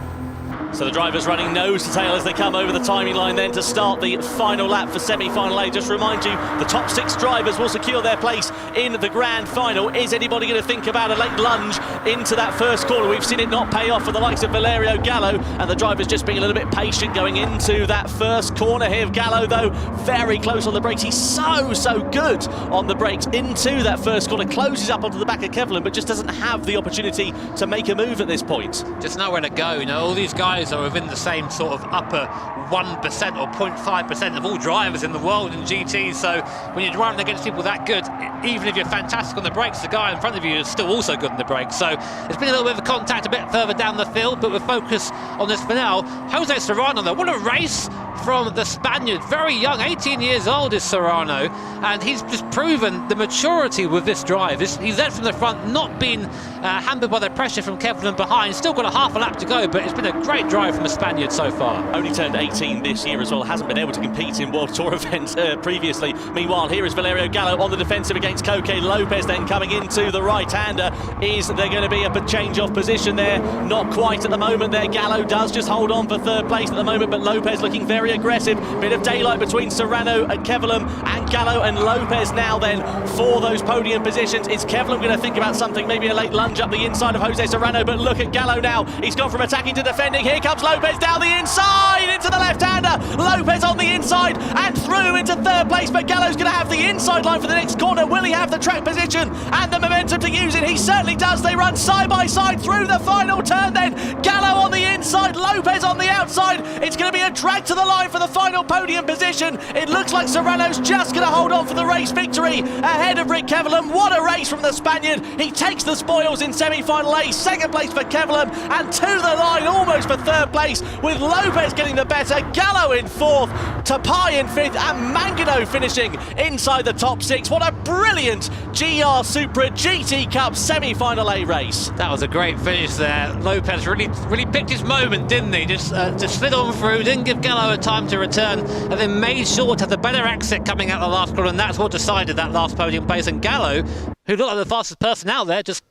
So the drivers running nose to tail as they come over the timing line then to start the final lap for semi-final A. Just to remind you, the top 6 drivers will secure their place in the grand final. Is anybody going to think about a late lunge into that first corner? We've seen it not pay off for the likes of Valerio Gallo, and the drivers just being a little bit patient going into that first corner here. Gallo, though, very close on the brakes. He's so good on the brakes into that first corner. Closes up onto the back of Kevlar, but just doesn't have the opportunity to make a move at this point. Just nowhere to go, you know, all these guys are within the same sort of upper 1% or 0.5% of all drivers in the world in GT. So when you're driving against people that good, even if you're fantastic on the brakes, the guy in front of you is still also good on the brakes. So it's been a little bit of contact a bit further down the field, but we'll focus on this for now. Jose Serrano, though, what a race from the Spaniard. Very young, 18 years old is Serrano, and he's just proven the maturity with this drive. He's led from the front, not been hampered by the pressure from Kevlar behind. Still got a half a lap to go, but it's been a great drive from the Spaniard so far. Only turned 18 this year as well, hasn't been able to compete in World Tour events previously. Meanwhile, here is Valerio Gallo on the defensive against Koke Lopez, then coming into the right-hander. Is there going to be a change of position there? Not quite at the moment there. Gallo does just hold on for 3rd place at the moment, but Lopez looking very aggressive. Bit of daylight between Serrano and Kevlar, and Gallo and Lopez now then for those podium positions. Is Kevlar going to think about something, maybe a late lunge up the inside of Jose Serrano? But look at Gallo now. He's gone from attacking to defending. Here comes Lopez down the inside into the left-hander. Lopez on the inside and through into 3rd place, but Gallo's going to have the inside line for the next corner. Will he have the track position and the momentum to use it? He certainly does. They run side by side through the final turn then. Gallo on the inside, Lopez on the outside. It's going to be a drag to the line for the final podium position. It looks like Serrano's just going to hold on for the race victory ahead of Rick Kevlar. What a race from the Spaniard. He takes the spoils in semi-final A. 2nd place for Kevlar, and to the line almost for 3rd place, with Lopez getting the better. Gallo in 4th, Tapai in 5th, and Mangano finishing inside the top 6. What a brilliant GR Supra GT Cup semi-final A race. That was a great finish there. Lopez really picked his moment, didn't he? Just slid on through, didn't give Gallo a time to return, and then made sure to have the better exit coming out the last corner, and that's what decided that last podium place. And Gallo, who looked like the fastest person out there, just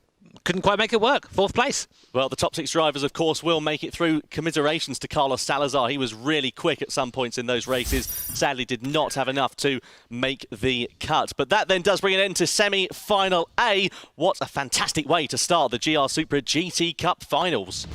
couldn't quite make it work. 4th place. Well, the top 6 drivers, of course, will make it through. Commiserations to Carlos Salazar. He was really quick at some points in those races. Sadly, did not have enough to make the cut. But that then does bring an end to semi-final A. What a fantastic way to start the GR Supra GT Cup finals.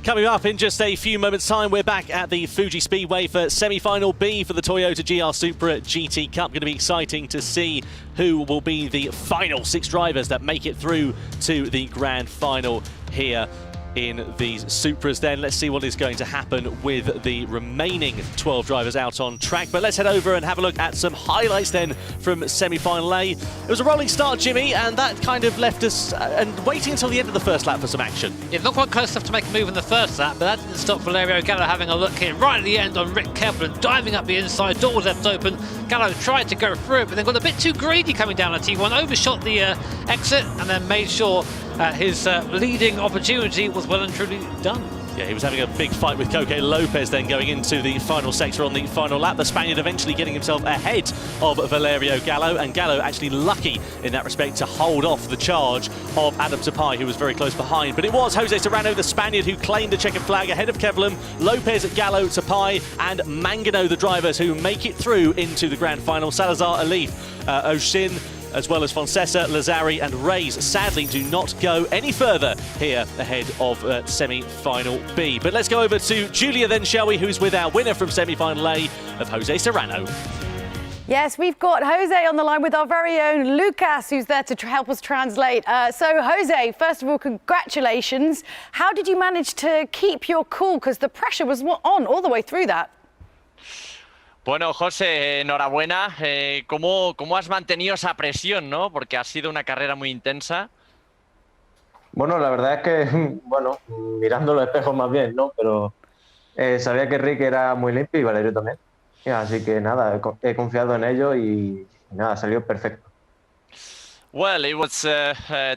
Coming up in just a few moments' time, we're back at the Fuji Speedway for semi-final B for the Toyota GR Supra GT Cup. Going to be exciting to see who will be the final 6 drivers that make it through to the grand final here in these Supras. Then let's see what is going to happen with the remaining 12 drivers out on track. But let's head over and have a look at some highlights then from semi-final A. It was a rolling start, Jimmy, and that kind of left us and waiting until the end of the first lap for some action. Yeah, not quite close enough to make a move in the first lap, but that didn't stop Valerio Gallo having a look in right at the end on Rick Kevlar, diving up the inside, door was left open. Gallo tried to go through it, but then got a bit too greedy coming down at T1, overshot the exit, and then made sure his leading opportunity was well and truly done. Yeah, he was having a big fight with Koke Lopez then going into the final sector on the final lap. The Spaniard eventually getting himself ahead of Valerio Gallo, and Gallo actually lucky in that respect to hold off the charge of Adam Tapai, who was very close behind. But it was Jose Serrano, the Spaniard, who claimed the checkered flag ahead of Kevlar, Lopez, Gallo, Tapai, and Mangano, the drivers who make it through into the grand final. Salazar, Alif, Oshin, as well as Foncesa, Lazari and Reyes, sadly do not go any further here ahead of semi-final B. But let's go over to Julia then, shall we, who's with our winner from semi-final A of Jose Serrano. Yes, we've got Jose on the line with our very own Lucas, who's there to help us translate. So, Jose, first of all, congratulations. How did you manage to keep your cool? Because the pressure was on all the way through that. Bueno, José, enhorabuena. ¿Cómo has mantenido esa presión, no? Porque ha sido una carrera muy intensa. Bueno, la verdad es que, bueno, mirando los espejos más bien, ¿no? Pero sabía que Rick era muy limpio y Valerio también. Así que nada, he confiado en ellos y nada, salió perfecto. Well, it was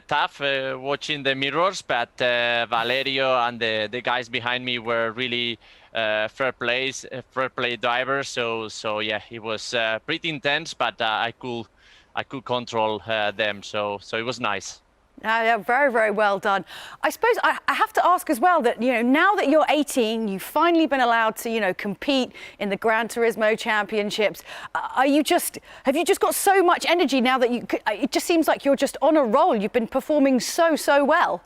tough watching the mirrors, but Valerio and the guys behind me were really fair play drivers. So yeah, it was pretty intense, but I could control them. So it was nice. Yeah, very, very well done. I suppose I have to ask as well that, you know, now that you're 18, you've finally been allowed to, you know, compete in the Gran Turismo Championships. Have you just got so much energy now that it just seems like you're just on a roll? You've been performing so well.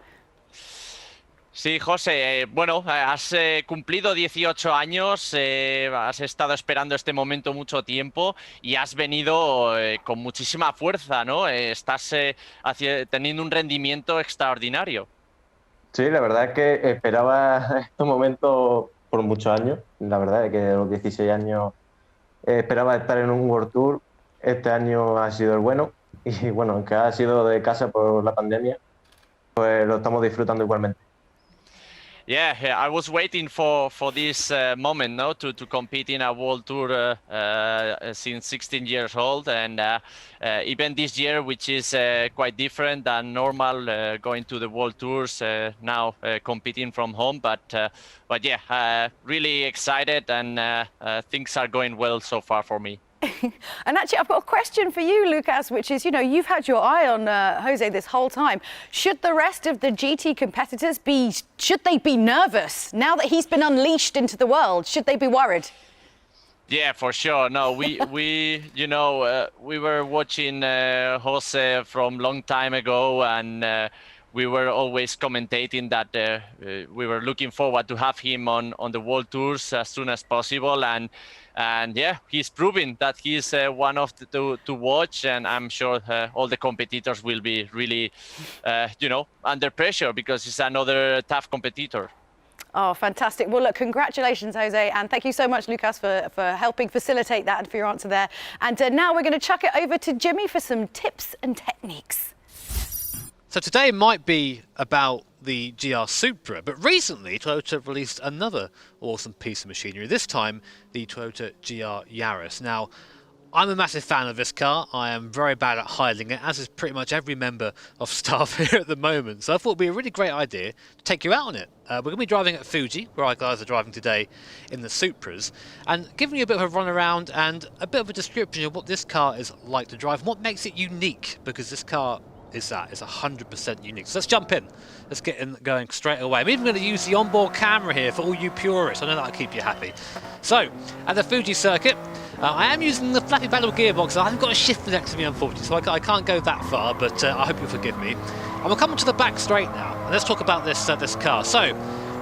Sí, José, bueno, has cumplido 18 años, has estado esperando este momento mucho tiempo y has venido con muchísima fuerza, ¿no? Estás teniendo un rendimiento extraordinario. Sí, la verdad es que esperaba este momento por muchos años. La verdad es que de los 16 años esperaba estar en un World Tour. Este año ha sido el bueno y bueno, aunque ha sido de casa por la pandemia, pues lo estamos disfrutando igualmente. Yeah, I was waiting for this moment, no, to compete in a World Tour since 16 years old, and even this year, which is quite different than normal, going to the World Tours now, competing from home. But yeah, really excited, and things are going well so far for me. And actually, I've got a question for you, Lucas, which is, you know, you've had your eye on Jose this whole time. Should the rest of the GT competitors should they be nervous now that he's been unleashed into the world? Should they be worried? Yeah, for sure. No, we you know, we were watching Jose from long time ago, and we were always commentating that we were looking forward to have him on the World Tours as soon as possible, and yeah, he's proving that he's one of the to watch, and I'm sure all the competitors will be really, you know, under pressure because he's another tough competitor. Oh, fantastic. Well, look, congratulations, Jose, and thank you so much, Lucas, for helping facilitate that and for your answer there. And now we're going to chuck it over to Jimmy for some tips and techniques. So today might be about the GR Supra, but recently Toyota released another awesome piece of machinery, this time the Toyota GR Yaris. Now, I'm a massive fan of this car. I am very bad at hiding it, as is pretty much every member of staff here at the moment. So I thought it would be a really great idea to take you out on it. We're going to be driving at Fuji, where our guys are driving today in the Supras, and giving you a bit of a run around and a bit of a description of what this car is like to drive and what makes it unique, because this car is 100% unique. So let's jump in. Let's get in going straight away. I'm even going to use the onboard camera here for all you purists. I know that'll keep you happy. So, at the Fuji circuit, I am using the flappy paddle gearbox. I haven't got a shifter next to me, unfortunately, so I can't go that far, but I hope you'll forgive me. And we'll come to the back straight now, and let's talk about this car. So,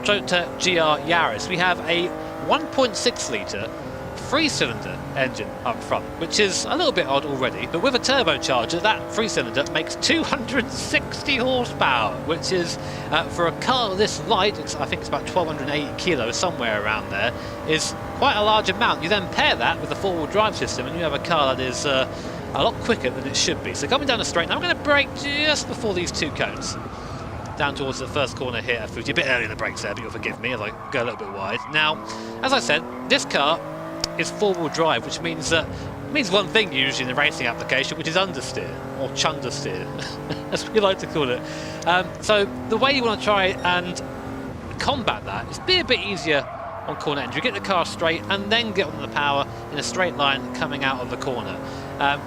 Toyota GR Yaris. We have a 1.6 litre 3-cylinder engine up front, which is a little bit odd already, but with a turbocharger, that 3-cylinder makes 260 horsepower, which is, for a car this light, I think it's about 1,280 kilos, somewhere around there, is quite a large amount. You then pair that with a four-wheel drive system, and you have a car that is a lot quicker than it should be. So coming down the straight, now I'm going to brake just before these two cones. Down towards the first corner here at Fuji. A bit early in the brakes there, but you'll forgive me as I go a little bit wide. Now, as I said, this car is four-wheel drive, which means one thing usually in the racing application, which is understeer, or chundersteer, as we like to call it. So the way you want to try and combat that is be a bit easier on corner entry. Get the car straight and then get on the power in a straight line coming out of the corner.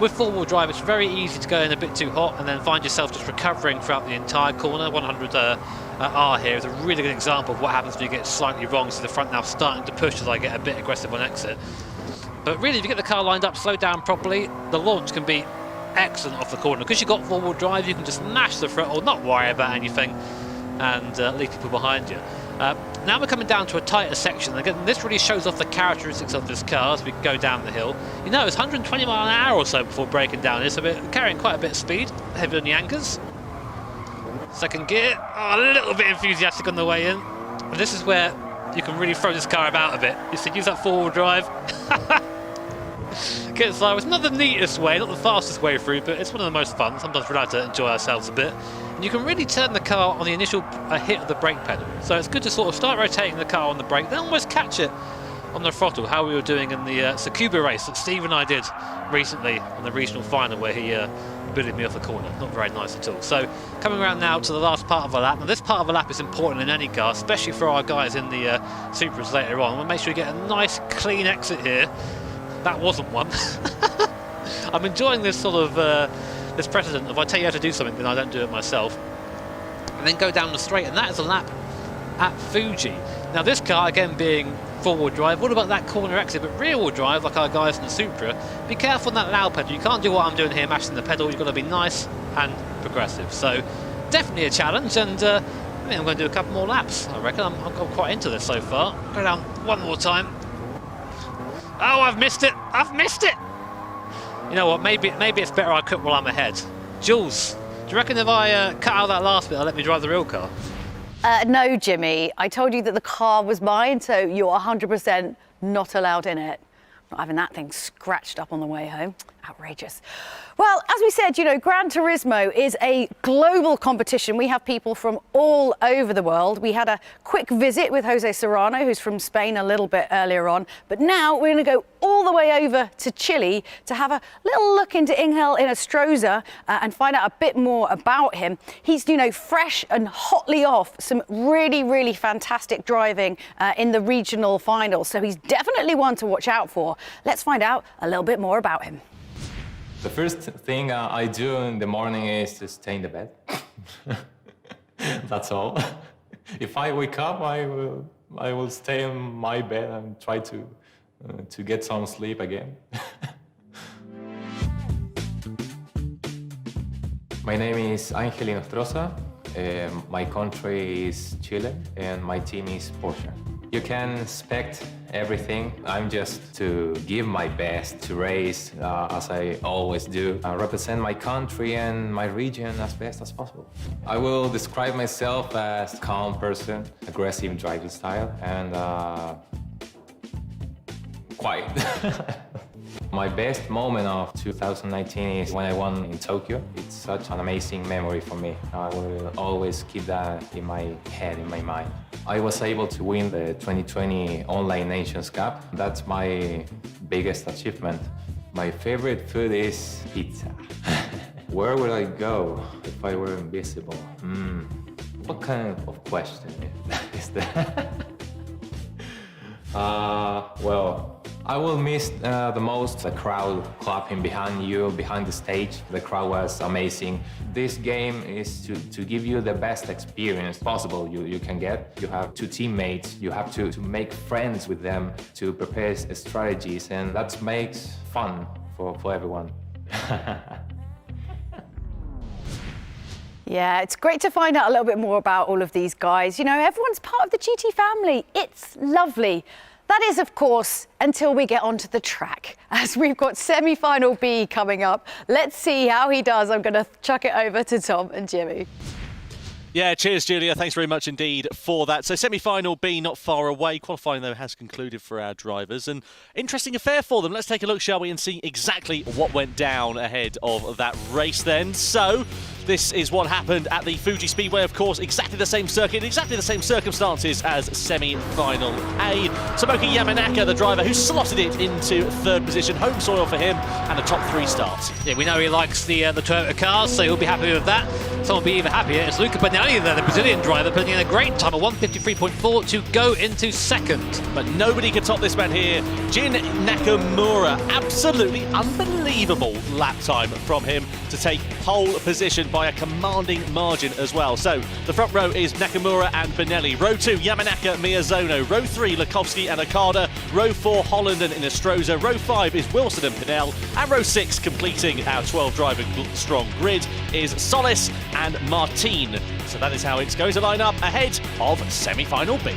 With four-wheel drive, it's very easy to go in a bit too hot and then find yourself just recovering throughout the entire corner. 100R here is a really good example of what happens when you get slightly wrong. So the front now starting to push as I get a bit aggressive on exit. But really, if you get the car lined up, slow down properly, the launch can be excellent off the corner. Because you've got four-wheel drive, you can just mash the throttle, not worry about anything, and leave people behind you. Now we're coming down to a tighter section. Again, this really shows off the characteristics of this car as we go down the hill. You know, it's 120 mile an hour or so before breaking down here, so we're carrying quite a bit of speed, heavy on the anchors. Second gear, a little bit enthusiastic on the way in. And this is where you can really throw this car about a bit. You should use that four-wheel drive. Get slow. It's not the neatest way, not the fastest way through, but it's one of the most fun. Sometimes we like to enjoy ourselves a bit. And you can really turn the car on the initial hit of the brake pedal. So it's good to sort of start rotating the car on the brake, then almost catch it on the throttle, how we were doing in the Tsukuba race that Steve and I did recently on the regional final, where he booted me off the corner. Not very nice at all. So coming around now to the last part of a lap. Now this part of a lap is important in any car, especially for our guys in the Supras later on. We'll make sure we get a nice clean exit here. That wasn't one. I'm enjoying this sort of this precedent. If I tell you how to do something, then I don't do it myself. And then go down the straight, and that is a lap at Fuji. Now this car, again being four-wheel drive, what about that corner exit? But rear-wheel drive, like our guys in the Supra, be careful on that loud pedal. You can't do what I'm doing here, mashing the pedal. You've got to be nice and progressive. So definitely a challenge, and I think I'm going to do a couple more laps. I reckon I'm quite into this so far. Go down one more time. Oh, I've missed it! I've missed it! You know what, maybe it's better I quit while I'm ahead. Jules, do you reckon if I cut out that last bit, I'll let me drive the real car? No, Jimmy. I told you that the car was mine, so you're 100% not allowed in it. Not having that thing scratched up on the way home. Outrageous. Well, as we said, you know, Gran Turismo is a global competition. We have people from all over the world. We had a quick visit with Jose Serrano, who's from Spain, a little bit earlier on. But now we're going to go all the way over to Chile to have a little look into Ingel Inostroza and find out a bit more about him. He's, you know, fresh and hotly off some really, really fantastic driving in the regional finals. So he's definitely one to watch out for. Let's find out a little bit more about him. The first thing I do in the morning is to stay in the bed. That's all. If I wake up, I will stay in my bed and try to get some sleep again. My name is Angel Inostroza. My country is Chile, and my team is Porsche. You can expect everything. I'm just to give my best to race, as I always do, represent my country and my region as best as possible. I will describe myself as a calm person, aggressive driving style, and quiet. My best moment of 2019 is when I won in Tokyo. It's such an amazing memory for me. I will always keep that in my head, in my mind. I was able to win the 2020 Online Nations Cup. That's my biggest achievement. My favorite food is pizza. Where would I go if I were invisible? What kind of question is that? Well, I will miss the most the crowd clapping behind you, behind the stage. The crowd was amazing. This game is to give you the best experience possible you can get. You have two teammates, you have to make friends with them, to prepare strategies, and that makes fun for everyone. Yeah, it's great to find out a little bit more about all of these guys. You know, everyone's part of the GT family. It's lovely. That is, of course, until we get onto the track, as we've got semi-final B coming up. Let's see how he does. I'm going to chuck it over to Tom and Jimmy. Yeah, cheers, Julia. Thanks very much indeed for that. So semi-final B not far away. Qualifying, though, has concluded for our drivers. An interesting affair for them. Let's take a look, shall we, and see exactly what went down ahead of that race then. So this is what happened at the Fuji Speedway, of course. Exactly the same circuit, exactly the same circumstances as semi-final A. Tomoki Yamanaka, the driver, who slotted it into third position. Home soil for him and a top 3 start. Yeah, we know he likes the Toyota cars, so he'll be happy with that. Someone will be even happier. It's Luca Benelli there, the Brazilian driver, putting in a great time of 1:53.4 to go into second. But nobody can top this man here. Jin Nakamura, absolutely unbelievable lap time from him to take pole position by a commanding margin as well. So the front row is Nakamura and Benelli. Row 2, Yamanaka, Miyazono. Row 3, Lukovsky and Okada. Row 4, Holland and Inostroza. Row 5 is Wilson and Pinel. And row 6, completing our 12 driver strong grid, is Solis and Martin. So that is how it's going to line up ahead of semi-final B.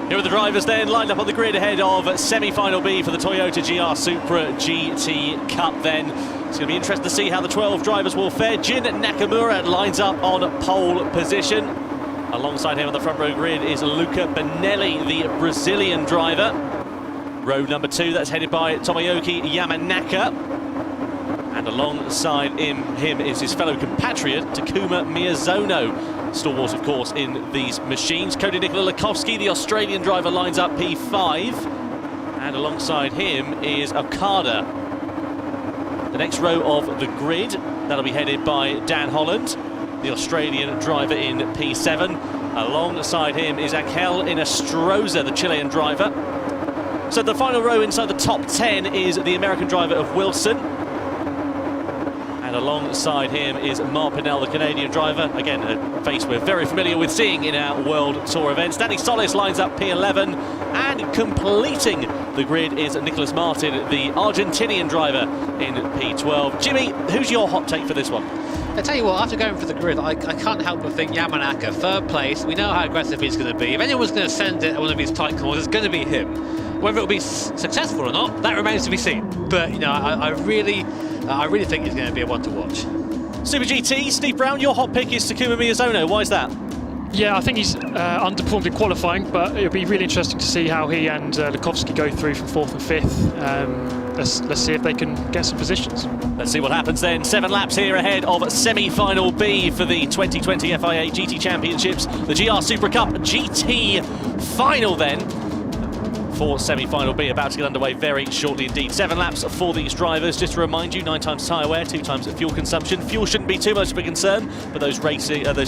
Here are the drivers then, lined up on the grid ahead of semi-final B for the Toyota GR Supra GT Cup then. It's going to be interesting to see how the 12 drivers will fare. Jin Nakamura lines up on pole position. Alongside him on the front row grid is Luca Benelli, the Brazilian driver. Row number 2, that's headed by Tomoyuki Yamanaka. And alongside him is his fellow compatriot, Takuma Miyazono. Stalwart, of course, in these machines. Cody Lukovsky, the Australian driver, lines up P5. And alongside him is Okada. The next row of the grid, that'll be headed by Dan Holland, the Australian driver in P7. Alongside him is Angel Inestrosa, the Chilean driver. So the final row inside the top 10 is the American driver of Wilson. And alongside him is Mark Pinnell, the Canadian driver. Again, a face we're very familiar with seeing in our World Tour events. Danny Solis lines up P11, and completing the grid is Nicholas Martin, the Argentinian driver in P12. Jimmy, who's your hot take for this one? I tell you what, after going for the grid, I can't help but think Yamanaka, third place. We know how aggressive he's going to be. If anyone's going to send it at one of his tight corners, it's going to be him. Whether it'll be successful or not, that remains to be seen. But you know, I really think it's going to be a one to watch. Super GT, Steve Brown, your hot pick is Takuma Miyazono. Why is that? Yeah, I think he's underperformed in qualifying, but it'll be really interesting to see how he and Lukovsky go through from 4th and 5th. Let's see if they can get some positions. Let's see what happens then. 7 laps here ahead of semi-final B for the 2020 FIA GT Championships. The GR Supra Cup GT final then for semi-final B, about to get underway very shortly indeed. 7 laps for these drivers. Just to remind you, 9 times tyre wear, 2 times fuel consumption. Fuel shouldn't be too much of a concern, but those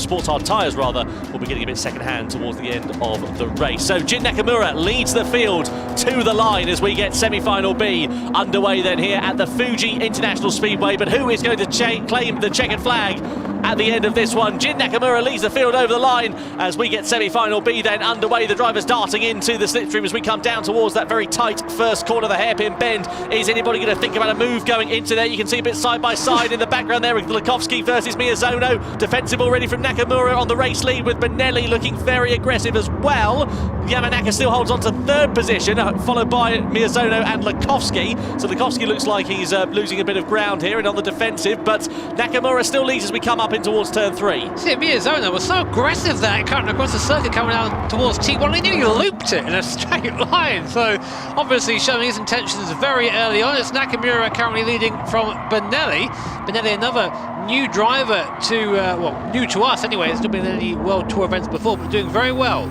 sports hard tyres rather will be getting a bit second-hand towards the end of the race. So Jin Nakamura leads the field to the line as we get semi-final B underway then here at the Fuji International Speedway. But who is going to claim the checkered flag at the end of this one? Jin Nakamura leads the field over the line as we get semi-final B then underway. The drivers darting into the slipstream as we come down towards that very tight first corner, the hairpin bend. Is anybody going to think about a move going into there? You can see a bit side by side in the background there with Lukovsky versus Miyazono. Defensive already from Nakamura on the race lead, with Benelli looking very aggressive as well. Yamanaka still holds on to 3rd position, followed by Miyazono and Lukovsky. So Lukovsky looks like he's losing a bit of ground here and on the defensive, but Nakamura still leads as we come up in towards turn 3. See, Miyazono was so aggressive there, cutting across the circuit, coming down towards T1. He nearly looped it in a straight line. So obviously showing his intentions very early on. It's Nakamura currently leading from Benelli. Benelli, another new driver to, well, new to us anyway. He's still been in any World Tour events before, but doing very well.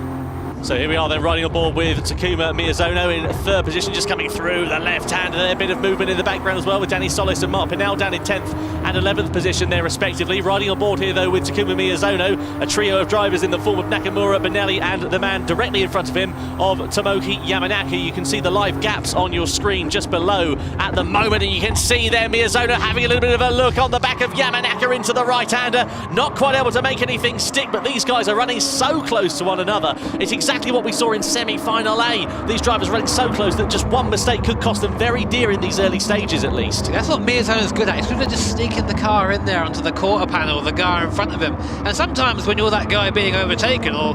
So here we are then riding on board with Takuma Miyazono in 3rd position, just coming through the left hand, and a bit of movement in the background as well with Danny Solis and Mark Pinnell down in 10th and 11th position there respectively. Riding on board here though with Takuma Miyazono, a trio of drivers in the form of Nakamura, Benelli and the man directly in front of him of Tomoki Yamanaka. You can see the live gaps on your screen just below at the moment, and you can see there Miyazono having a little bit of a look on the back of Yamanaka into the right-hander. Not quite able to make anything stick, but these guys are running so close to one another. It's exactly what we saw in semi-final A. These drivers running so close that just one mistake could cost them very dear in these early stages at least. That's what Miyazono's good at. He's good at just sneaking the car in there onto the quarter panel of the guy in front of him. And sometimes when you're that guy being overtaken or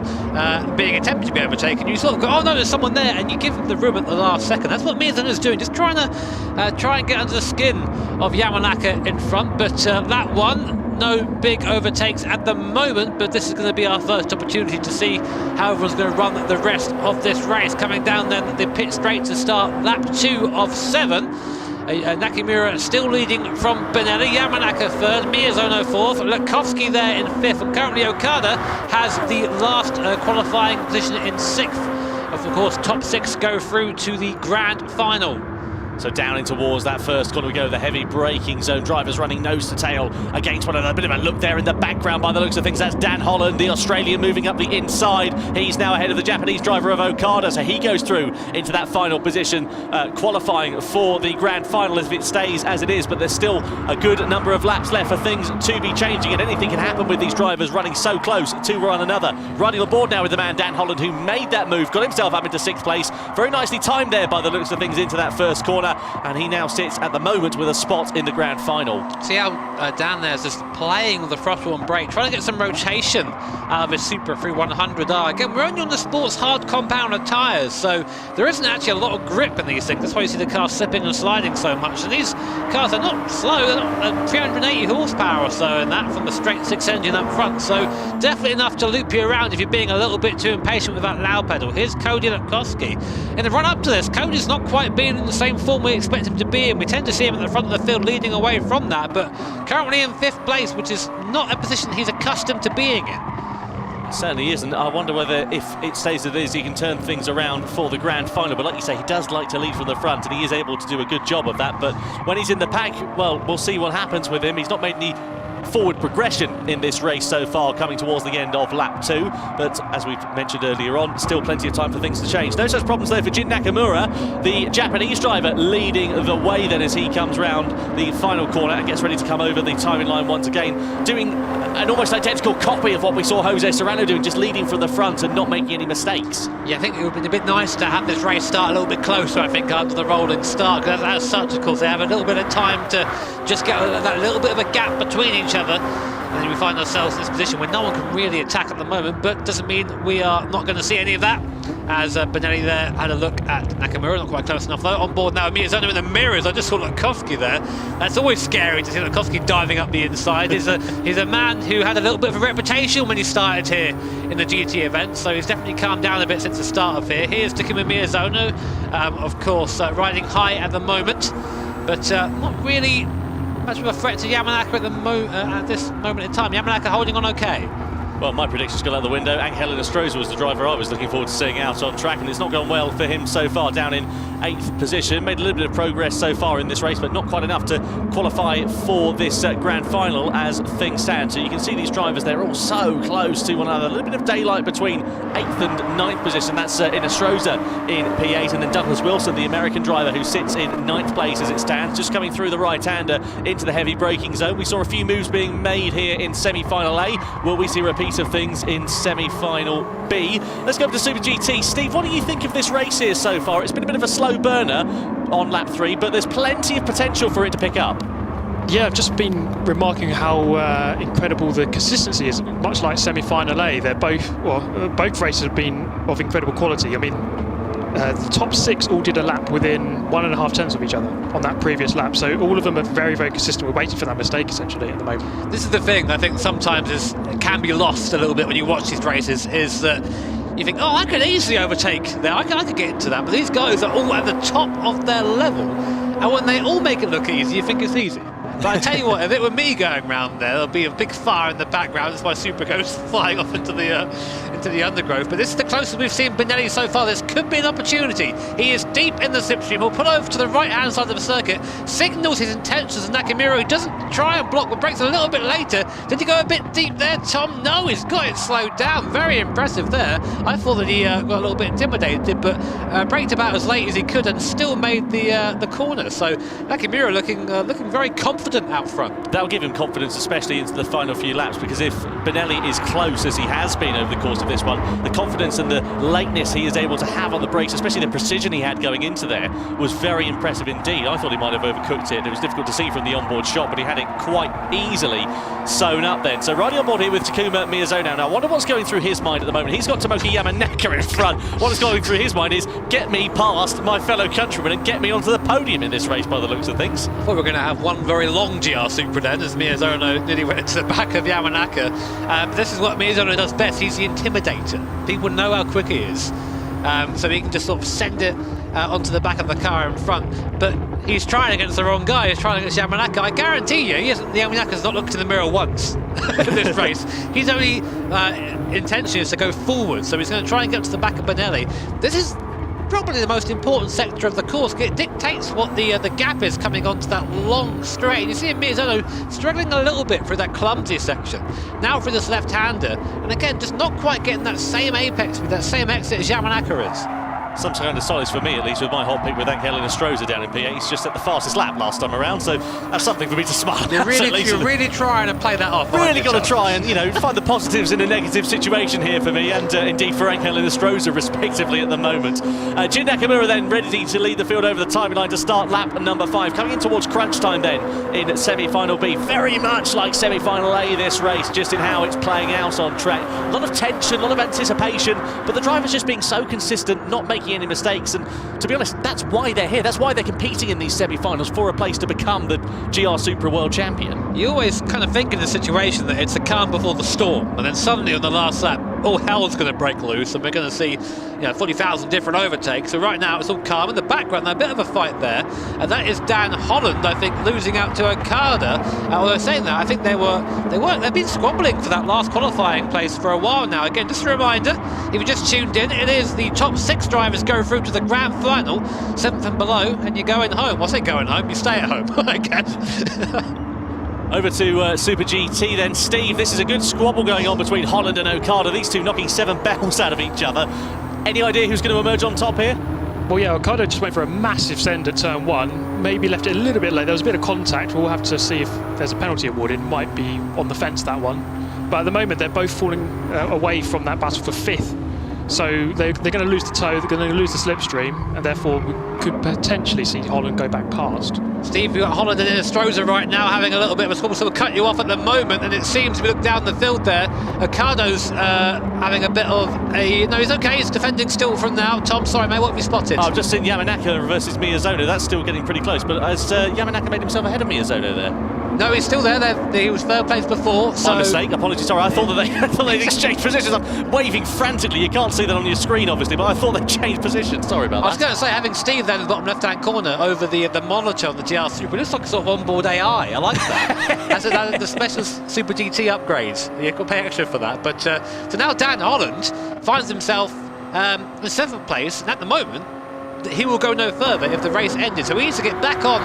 being attempted to be overtaken, you sort of go, oh no, there's someone there, and you give him the room at the last second. That's what Miyazono's doing, just trying to try and get under the skin of Yamanaka in front. But that one, no big overtakes at the moment, but this is going to be our first opportunity to see how everyone's going to run the rest of this race. Coming down then the pit straight to start lap 2 of 7. Nakamura still leading from Benelli, Yamanaka 3rd, Miyazono 4th, Lukovsky there in 5th, and currently Okada has the last qualifying position in 6th. Of course, top 6 go through to the grand final. So down in towards that first corner we go, the heavy braking zone. Drivers running nose to tail against one another. A bit of a look there in the background by the looks of things. That's Dan Holland, the Australian, moving up the inside. He's now ahead of the Japanese driver of Okada, so he goes through into that final position, qualifying for the grand final if it stays as it is. But there's still a good number of laps left for things to be changing, and anything can happen with these drivers running so close to one another. Riding on board now with the man Dan Holland, who made that move, got himself up into 6th place. Very nicely timed there by the looks of things into that first corner, and he now sits at the moment with a spot in the grand final. See how Dan there's just playing with the throttle and brake, trying to get some rotation out of his Supra 100R. Again, we're only on the sports hard compounder tyres, so there isn't actually a lot of grip in these things. That's why you see the car slipping and sliding so much. And these cars are not slow, they're not 380 horsepower or so in that from the straight 6 engine up front, so definitely enough to loop you around if you're being a little bit too impatient with that loud pedal. Here's Cody Lukovsky. In the run up to this, Cody's not quite being in the same form we expect him to be in. We tend to see him at the front of the field leading away from that, but currently in 5th place, which is not a position he's accustomed to being in. It certainly isn't. I wonder whether if it stays as it is, he can turn things around for the grand final. But like you say, he does like to lead from the front, and he is able to do a good job of that. But when he's in the pack, well, we'll see what happens with him. He's not made any forward progression in this race so far, coming towards the end of lap 2, but as we've mentioned earlier on, still plenty of time for things to change. No such problems though for Jin Nakamura, the Japanese driver, leading the way then as he comes round the final corner and gets ready to come over the timing line once again, doing an almost identical copy of what we saw Jose Serrano doing, just leading from the front and not making any mistakes. Yeah, I think it would have been a bit nice to have this race start a little bit closer, I think, after the rolling start, because as such, of course, they have a little bit of time to just get that little bit of a gap between each other, and then we find ourselves in this position where no one can really attack at the moment, but doesn't mean we are not going to see any of that, as Benelli there had a look at Nakamura, not quite close enough though. On board now, Miyazano in the mirrors. I just saw Lukovsky there. That's always scary to see Lukovsky diving up the inside. He's a man who had a little bit of a reputation when he started here in the GT event, so he's definitely calmed down a bit since the start of here. Here's Takuma Miyazono, of course, riding high at the moment, but not really much of a threat to Yamanaka at this moment in time. Yamanaka holding on okay. Well, my prediction's gone out the window. Angel Nostroza was the driver I was looking forward to seeing out on track, and it's not gone well for him so far, down in 8th position. Made a little bit of progress so far in this race, but not quite enough to qualify for this grand final as things stand. So you can see these drivers, they're all so close to one another. A little bit of daylight between 8th and 9th position. That's Nostroza in P8, and then Douglas Wilson, the American driver, who sits in 9th place as it stands, just coming through the right-hander into the heavy braking zone. We saw a few moves being made here in semi-final A. Will we see a repeat of things in semi-final B? Let's go over to Super GT. Steve, what do you think of this race here so far? It's been a bit of a slow burner on lap 3, but there's plenty of potential for it to pick up. Yeah, I've just been remarking how incredible the consistency is. Much like semi-final A, they're both races have been of incredible quality. I mean, the top 6 all did a lap within 1.5 tenths of each other on that previous lap, so all of them are very, very consistent. We're waiting for that mistake essentially at the moment. This is the thing I think sometimes it can be lost a little bit when you watch these races, is that you think, oh, I could easily overtake there, I could get into that, but these guys are all at the top of their level, and when they all make it look easy, you think it's easy. But I tell you what, if it were me going round there, there'll be a big fire in the background as my Supra goes flying off into the undergrowth. But this is the closest we've seen Benelli so far. This could be an opportunity. He is deep in the slipstream. He'll pull over to the right-hand side of the circuit, signals his intentions to Nakamura, who doesn't try and block, but breaks a little bit later. Did he go a bit deep there, Tom? No, he's got it slowed down. Very impressive there. I thought that he got a little bit intimidated, but braked about as late as he could and still made the corner. So Nakamura looking very confident out front. That'll give him confidence, especially into the final few laps, because if Benelli is close, as he has been over the course of this one, the confidence and the lateness he is able to have on the brakes, especially the precision he had going into there, was very impressive indeed. I thought he might have overcooked it. It was difficult to see from the onboard shot, but he had it quite easily sewn up then. So riding on board here with Takuma Miyazono. Now, I wonder what's going through his mind at the moment. He's got Tomoki Yamanaka in front. What is going through his mind is, get me past my fellow countrymen and get me onto the podium in this race by the looks of things. I thought we were going to have one very long GR Supra then, as Miyazono nearly went into the back of Yamanaka. This is what Miyazono does best. He's the intimidator. People know how quick he is, so he can just sort of send it onto the back of the car in front. But he's trying against the wrong guy. He's trying against Yamanaka. I guarantee you, Yamanaka's not looked in the mirror once in this race. His only intention is to go forward, so he's going to try and get to the back of Benelli. This is probably the most important sector of the course. It dictates what the gap is coming onto that long straight. You see Mierzano struggling a little bit through that clumsy section. Now through this left-hander, and again, just not quite getting that same apex with that same exit as Yamanaka is. Some kind of solace for me, at least, with my hot pick with Angelina Stroza down in P8. He's just at the fastest lap last time around, so that's something for me to smile at. You're really trying to play that off. Really got to try and, you know, find the positives in a negative situation here for me, and indeed for Angelina Stroza, respectively, at the moment. Jin Nakamura then ready to lead the field over the timing line to start lap number 5, coming in towards crunch time then in semi-final B. Very much like semi-final A, this race, just in how it's playing out on track. A lot of tension, a lot of anticipation, but the driver's just being so consistent, not making any mistakes, and to be honest, that's why they're here. That's why they're competing in these semi-finals, for a place to become the GR Supra World Champion. You always kind of think in the situation that it's the calm before the storm, and then suddenly on the last lap, all hell's going to break loose, and we're going to see 40,000 different overtakes. So right now it's all calm. In the background, a bit of a fight there, and that is Dan Holland, I think, losing out to Okada. Although saying that, I think they've been squabbling for that last qualifying place for a while now. Again, just a reminder, if you just tuned in, it is the top 6 drivers go through to the grand final, 7th and below, and you're going home. Well, I say going home, you stay at home, I guess. Over to Super GT then. Steve, this is a good squabble going on between Holland and Okada, these two knocking 7 bells out of each other. Any idea who's going to emerge on top here? Well, yeah, Okada just went for a massive send at turn 1, maybe left it a little bit late. There was a bit of contact. We'll have to see if there's a penalty awarded. Might be on the fence, that one. But at the moment, they're both falling away from that battle for 5th. So they're going to lose the toe, they're going to lose the slipstream, and therefore we could potentially see Holland go back past. Steve, you've got Holland and Stroza right now having a little bit of a squabble, so we'll cut you off at the moment, and it seems, if we look down the field there, Okado's having a bit of a... No, he's okay, he's defending still from now. Tom, sorry mate, what have you spotted? I've just seen Yamanaka versus Miyazono. That's still getting pretty close, but has Yamanaka made himself ahead of Miyazono there? No, he's still there. He was third place before. So... My mistake, apologies. Sorry, I thought that they'd exchanged positions. I'm waving frantically. You can't see that on your screen, obviously, but I thought they'd changed positions. Sorry about that. I was going to say, having Steve there in the bottom left-hand corner over the monitor on the GR Supra, it looks like a sort of onboard AI. I like that. That's the special Super GT upgrades. You can pay extra for that. But so now Dan Holland finds himself in 7th place, and at the moment, he will go no further if the race ended. So he needs to get back on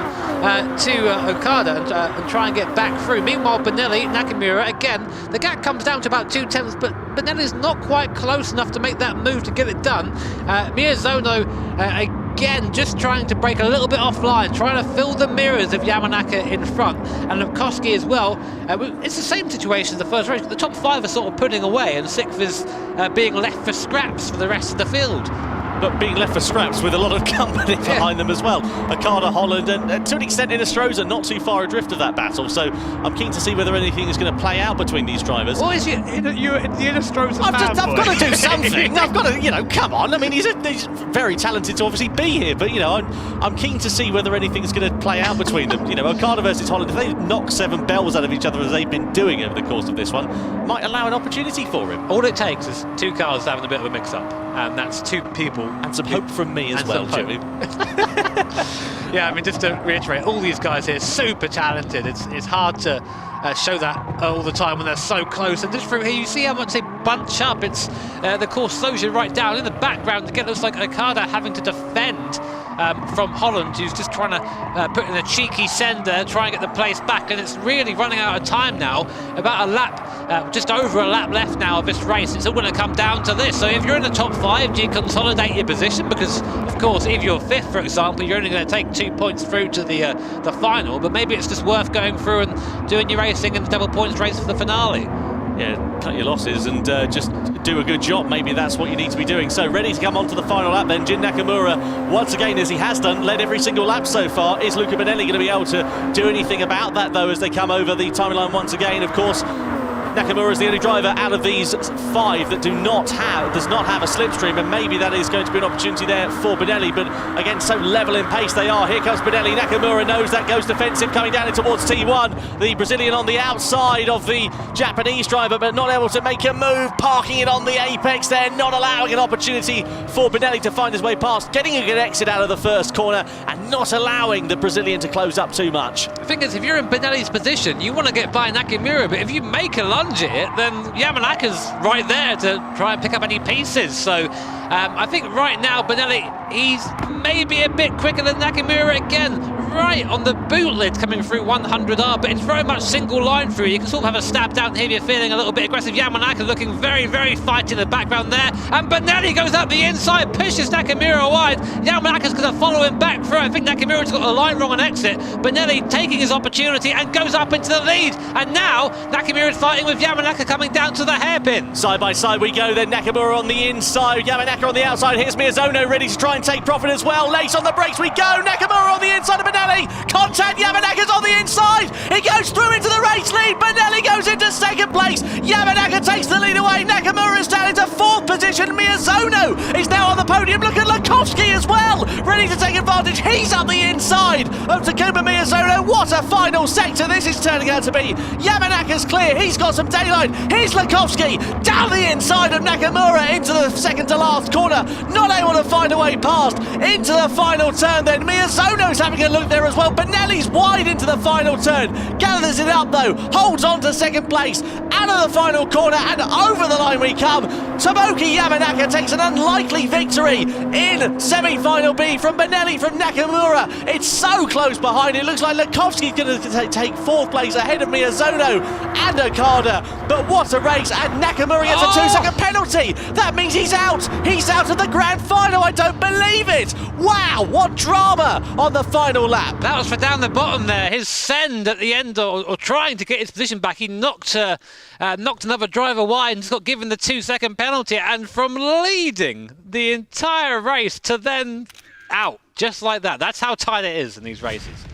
to Okada and try and get back through. Meanwhile, Benelli, Nakamura, again, the gap comes down to about 2/10, but Benelli's not quite close enough to make that move to get it done. Miyazono, again, just trying to break a little bit offline, trying to fill the mirrors of Yamanaka in front, and Lukovsky as well. It's the same situation as the first race. The top 5 are sort of putting away, and 6th is being left for scraps for the rest of the field. But being left for scraps with a lot of company behind them as well. Okada, Holland, and to an extent Stroza not too far adrift of that battle. So I'm keen to see whether anything is going to play out between these drivers. Or is you're the Stroza I've got to do something. I've got to, come on. I mean, he's very talented to obviously be here, but I'm keen to see whether anything's going to play out between them. Okada versus Holland, if they knock 7 bells out of each other as they've been doing over the course of this one, might allow an opportunity for him. All it takes is 2 cars having a bit of a mix-up, and that's 2 people. And some hope from me as well, Jimmy. Yeah, I mean, just to reiterate, all these guys here super talented. It's hard to show that all the time when they're so close. And just from here, you see how much they bunch up. It's the course slows you right down. In the background, again, it looks like Okada having to defend from Holland, who's just trying to put in a cheeky sender, try and get the place back, and it's really running out of time now. About a lap, just over a lap left now of this race. It's all going to come down to this. So if you're in the top 5, do you consolidate your position? Because, of course, if you're 5th, for example, you're only going to take 2 points through to the final, but maybe it's just worth going through and doing your racing in the double points race for the finale. Yeah, cut your losses and just do a good job. Maybe that's what you need to be doing. So ready to come on to the final lap then. Jin Nakamura, once again, as he has done, led every single lap so far. Is Luca Benelli going to be able to do anything about that, though, as they come over the timeline once again? Of course, Nakamura is the only driver out of these 5 that does not have a slipstream, and maybe that is going to be an opportunity there for Benelli. But again, so level in pace they are. Here comes Benelli. Nakamura knows that, goes defensive, coming down in towards T1. The Brazilian on the outside of the Japanese driver, but not able to make a move, parking it on the apex there, not allowing an opportunity for Benelli to find his way past, getting a good exit out of the first corner, and not allowing the Brazilian to close up too much. The thing is, if you're in Benelli's position, you want to get by Nakamura, but if you make a lunge sponge it, then Yamanaka's right there to try and pick up any pieces. So I think right now Benelli, he's maybe a bit quicker than Nakamura again, right on the boot lid coming through 100R, but it's very much single line through. You can sort of have a stab down here if you're feeling a little bit aggressive. Yamanaka looking very, very fighty in the background there, and Benelli goes up the inside, pushes Nakamura wide. Yamanaka's going to follow him back through. I think Nakamura's got the line wrong on exit. Benelli taking his opportunity and goes up into the lead, and now Nakamura's fighting with Yamanaka coming down to the hairpin. Side by side we go, then Nakamura on the inside, Yamanaka on the outside. Here's Miyazono ready to try and take profit as well. Lace on the brakes we go, Nakamura on the inside of Benelli. Contact, Yamanaka's on the inside. He goes through into the race lead. Benelli goes into second place. Yamanaka takes the lead away. Nakamura is down into fourth position. Miyazono is now on the podium. Look at Lukovsky as well, ready to take advantage. He's up the inside of Takuma Miyazono. What a final sector this is turning out to be. Yamanaka's clear. He's got some daylight. Here's Lukovsky down the inside of Nakamura into the second to last corner. Not able to find a way past into the final turn then. Miyazono's having a look there as well. Benelli's wide into the final turn. Gathers it up though. Holds on to second place. Out of the final corner and over the line we come. Tomoki Yamanaka takes an unlikely victory in semi-final B from Benelli from Nakamura. It's so close behind. It looks like Lukovsky's going to take fourth place ahead of Miyazono and Okada. But what a race, and Nakamura gets a 2-second penalty. That means he's out. He's out of the grand final. I don't believe it. Wow, what drama on the final lap. That was for down the bottom there. His send at the end, or trying to get his position back, he knocked another driver wide and just got given the 2-second penalty. And from leading the entire race to then out, just like that. That's how tight it is in these races.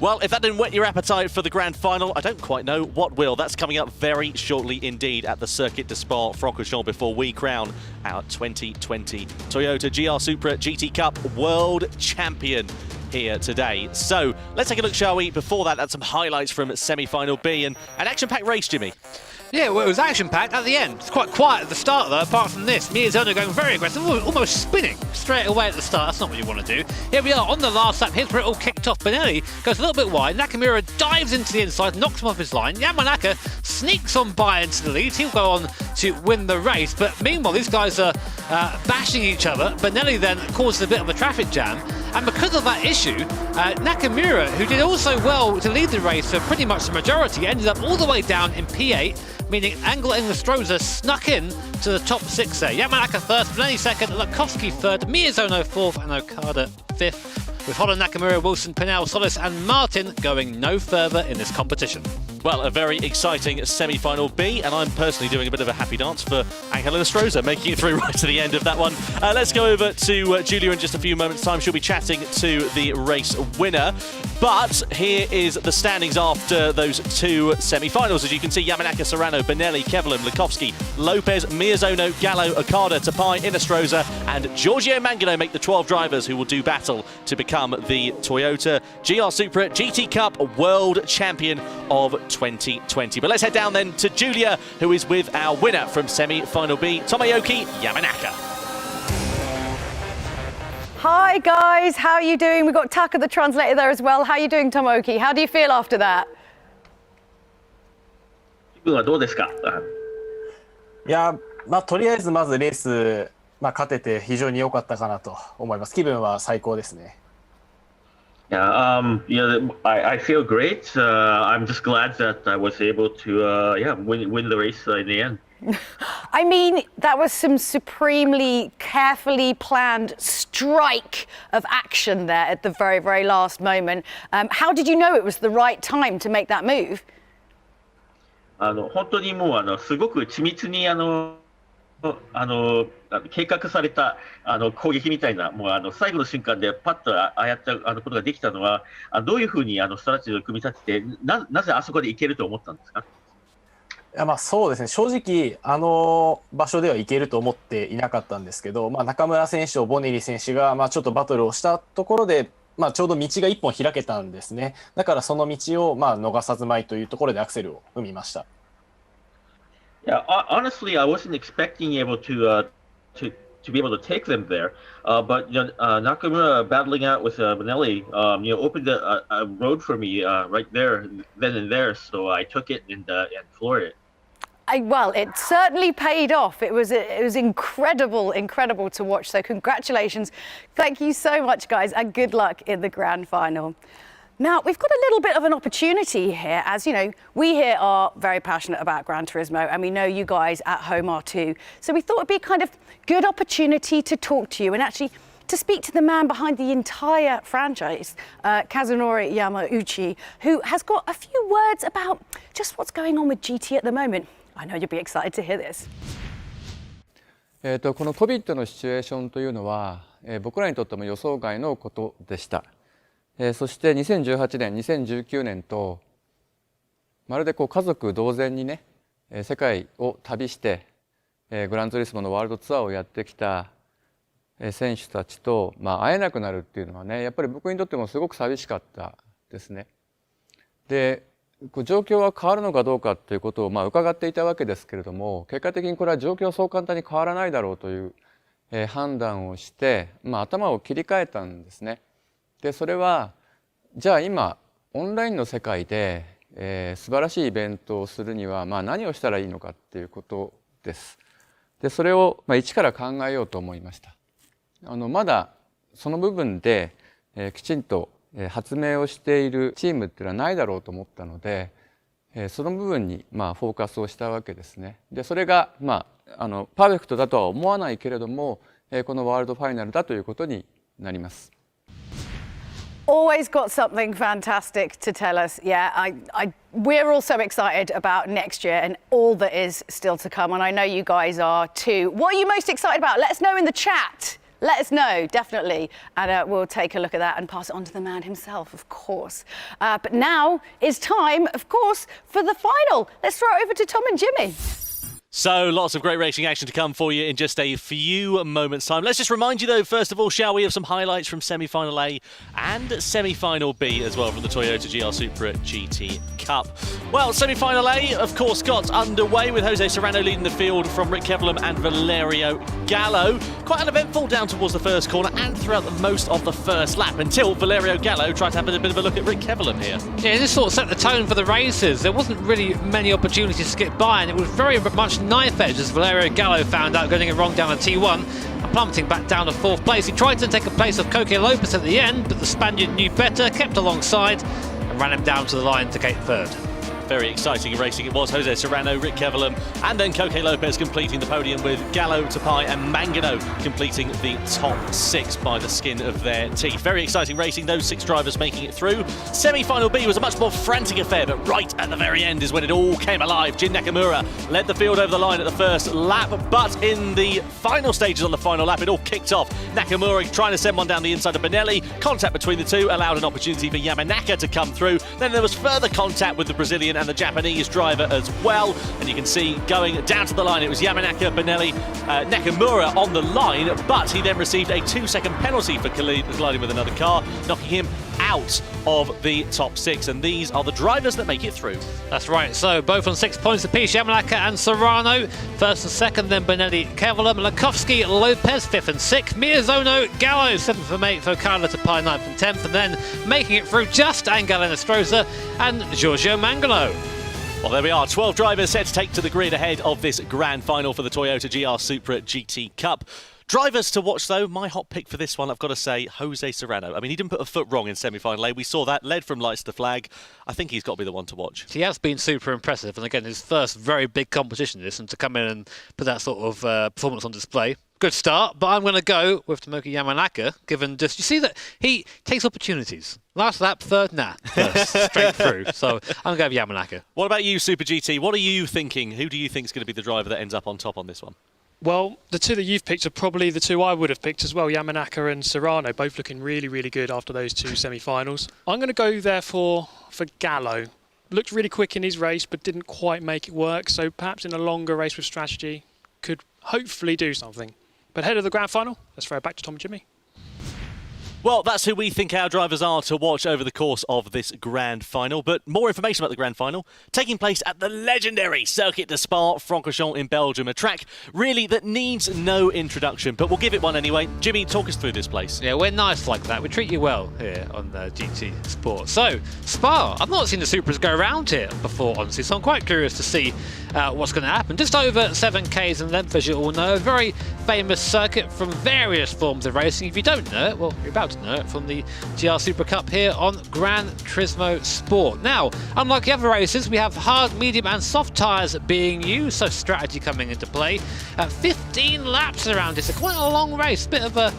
Well, if that didn't whet your appetite for the grand final, I don't quite know what will. That's coming up very shortly indeed at the Circuit de Spa-Francorchamps before we crown our 2020 Toyota GR Supra GT Cup World Champion here today. So let's take a look, shall we, before that at some highlights from semi-final B and an action-packed race, Jimmy. Yeah, well, it was action-packed at the end. It's quite quiet at the start, though, apart from this. Miyazono going very aggressive, almost spinning straight away at the start. That's not what you want to do. Here we are on the last lap. Here's where it all kicked off. Benelli goes a little bit wide. Nakamura dives into the inside, knocks him off his line. Yamanaka sneaks on by into the lead. He'll go on to win the race. But meanwhile, these guys are bashing each other. Benelli then causes a bit of a traffic jam. And because of that issue, Nakamura, who did also well to lead the race for pretty much the majority, ended up all the way down in P8, meaning Angel and Nostroza snuck in to the top 6 there. Yamanaka first, Benelli second, Lukovsky third, Miyazono fourth, and Okada fifth, with Holland, Nakamura, Wilson, Pinel, Solis and Martin going no further in this competition. Well, a very exciting semi-final B, and I'm personally doing a bit of a happy dance for Angel Nostroza, making it through right to the end of that one. Let's go over to Julia in just a few moments' time. She'll be chatting to the race winner. But here is the standings after those two semi-finals. As you can see, Yamanaka, Serrano, Benelli, Kevlar, Lukovsky, Lopez, Miyazono, Gallo, Okada, Tapai, Nostroza, and Giorgio Mangano make the 12 drivers who will do battle to become the Toyota GR Supra GT Cup World Champion of 2020. But let's head down then to Julia, who is with our winner from semi-final B, Tomoyuki Yamanaka. Hi guys, how are you doing? We've got Taka the translator there as well. How are you doing, Tomoki? How do you feel after that? 気分はどうですか？いや、とりあえずまずレース、勝てて非常に良かったかなと思います。気分は最高ですね。Yeah, I feel great. I'm just glad that I was able to win the race in the end. I mean, that was some supremely carefully planned strike of action there at the very, very last moment. How did you know it was the right time to make that move? 本当にもうすごく緻密に計画された攻撃みたいな、もう最後の瞬間でパッとああやったことができたのは、どういうふうにストラテジーを組み立てて、なぜあそこでいけると思ったんですか？いやそうですね、正直場所ではいけると思っていなかったんですけど、中村選手とボネリ選手がちょっとバトルをしたところで、ちょうど道が一本開けたんですね。だからその道を逃さずまいというところでアクセルを踏みました。Yeah, honestly, I wasn't expecting able to be able to take them there, but Nakamura battling out with Benelli, opened a road for me right there, then and there. So I took it and floored it. Well, it certainly paid off. It was incredible to watch. So congratulations. Thank you so much, guys, and good luck in the grand final. Now, we've got a little bit of an opportunity here. As you know, we here are very passionate about Gran Turismo, and we know you guys at home are too. So we thought it'd be a kind of good opportunity to talk to you and actually to speak to the man behind the entire franchise, Kazunori Yamauchi, who has got a few words about just what's going on with GT at the moment. I know you'll be excited to hear this. この COVID のシチュエーションというのは、僕らにとっても予想外のことでした。そして2018年、2019年とまるでこう家族同然にね、世界を旅して、グランツーリスモのワールドツアーをやってきた選手たちと、会えなくなるっていうのはね、やっぱり僕にとってもすごく寂しかったですね。で、状況は変わるのかどうかということを伺っていたわけですけれども、結果的にこれは状況はそう簡単に変わらないだろうという、判断をして、頭を切り替えたんですね。でそれはじゃあ今オンラインの世界で、素晴らしいイベントをするには、何をしたらいいのかっていうことです。でそれを、一から考えようと思いました。まだその部分で、きちんと発明をしているチームっていうのはないだろうと思ったので、その部分にフォーカスをしたわけですね。でそれが、パーフェクトだとは思わないけれども、このワールドファイナルだということになります。Always got something fantastic to tell us. Yeah, we're all so excited about next year and all that is still to come. And I know you guys are too. What are you most excited about? Let us know in the chat. Let us know, definitely. And we'll take a look at that and pass it on to the man himself, of course. But now is time, of course, for the final. Let's throw it over to Tom and Jimmy. So lots of great racing action to come for you in just a few moments' time. Let's just remind you though, first of all, shall we, of some highlights from semi-final A and semi-final B as well from the Toyota GR Supra GT Cup. Well, semi-final A, of course, got underway with Jose Serrano leading the field from Rick Kevlar and Valerio Gallo. Quite uneventful down towards the first corner and throughout most of the first lap until Valerio Gallo tried to have a bit of a look at Rick Kevlar here. Yeah, this sort of set the tone for the races. There wasn't really many opportunities to get by, and it was very much knife edge as Valerio Gallo found out, getting it wrong down at T1 and plummeting back down to 4th place. He tried to take a place of Koke Lopez at the end, but the Spaniard knew better, kept alongside and ran him down to the line to get 3rd. Very exciting racing it was. Jose Serrano, Rick Kevlar and then Koke Lopez completing the podium with Gallo, Tapai and Mangano completing the top 6 by the skin of their teeth. Very exciting racing, those 6 drivers making it through. Semi-final B was a much more frantic affair, but right at the very end is when it all came alive. Jin Nakamura led the field over the line at the first lap, but in the final stages on the final lap it all kicked off. Nakamura trying to send one down the inside of Benelli. Contact between the two allowed an opportunity for Yamanaka to come through. Then there was further contact with the Brazilian and the Japanese driver as well, and you can see going down to the line it was Yamanaka, Benelli, Nakamura on the line, but he then received a 2-second penalty for colliding with another car, knocking him out of the top 6, and these are the drivers that make it through. That's right, so both on 6 points apiece, Yamanaka and Serrano, 1st and 2nd, then Benelli, Kevlar, Lukovsky, Lopez, 5th and 6th, Miyazono, Gallo, 7th and 8th, Okada to Pai, 9th and 10th, and then making it through just Angel Enestrosa and Giorgio Mangano. Well, there we are, 12 drivers set to take to the grid ahead of this grand final for the Toyota GR Supra GT Cup. Drivers to watch, though, my hot pick for this one, I've got to say, Jose Serrano. I mean, he didn't put a foot wrong in semi-final A. We saw that, led from lights to flag. I think he's got to be the one to watch. He has been super impressive, and again, his first very big competition this, and to come in and put that sort of performance on display. Good start, but I'm going to go with Tomoki Yamanaka, given just, you see that he takes opportunities. Last lap, 3rd, first, straight through. So I'm going to go with Yamanaka. What about you, Super GT? What are you thinking? Who do you think is going to be the driver that ends up on top on this one? Well, the 2 that you've picked are probably the 2 I would have picked as well, Yamanaka and Serrano, both looking really, really good after those 2 semi-finals. I'm going to go therefore for Gallo. Looked really quick in his race, but didn't quite make it work, so perhaps in a longer race with strategy, could hopefully do something. But ahead of the grand final, let's throw it back to Tom and Jimmy. Well, that's who we think our drivers are to watch over the course of this grand final. But more information about the grand final taking place at the legendary Circuit de Spa-Francorchamps in Belgium, a track really that needs no introduction, but we'll give it one anyway. Jimmy, talk us through this place. Yeah, we're nice like that. We treat you well here on GT Sport. So, Spa, I've not seen the Supras go around here before, honestly, so I'm quite curious to see what's going to happen. Just over 7 Ks in length, as you all know, a very famous circuit from various forms of racing. If you don't know it, well, you're about to know it from the GR Supra Cup here on Gran Turismo Sport. Now, unlike the other races, we have hard, medium and soft tyres being used, so strategy coming into play. 15 laps around this, quite a long race, bit of a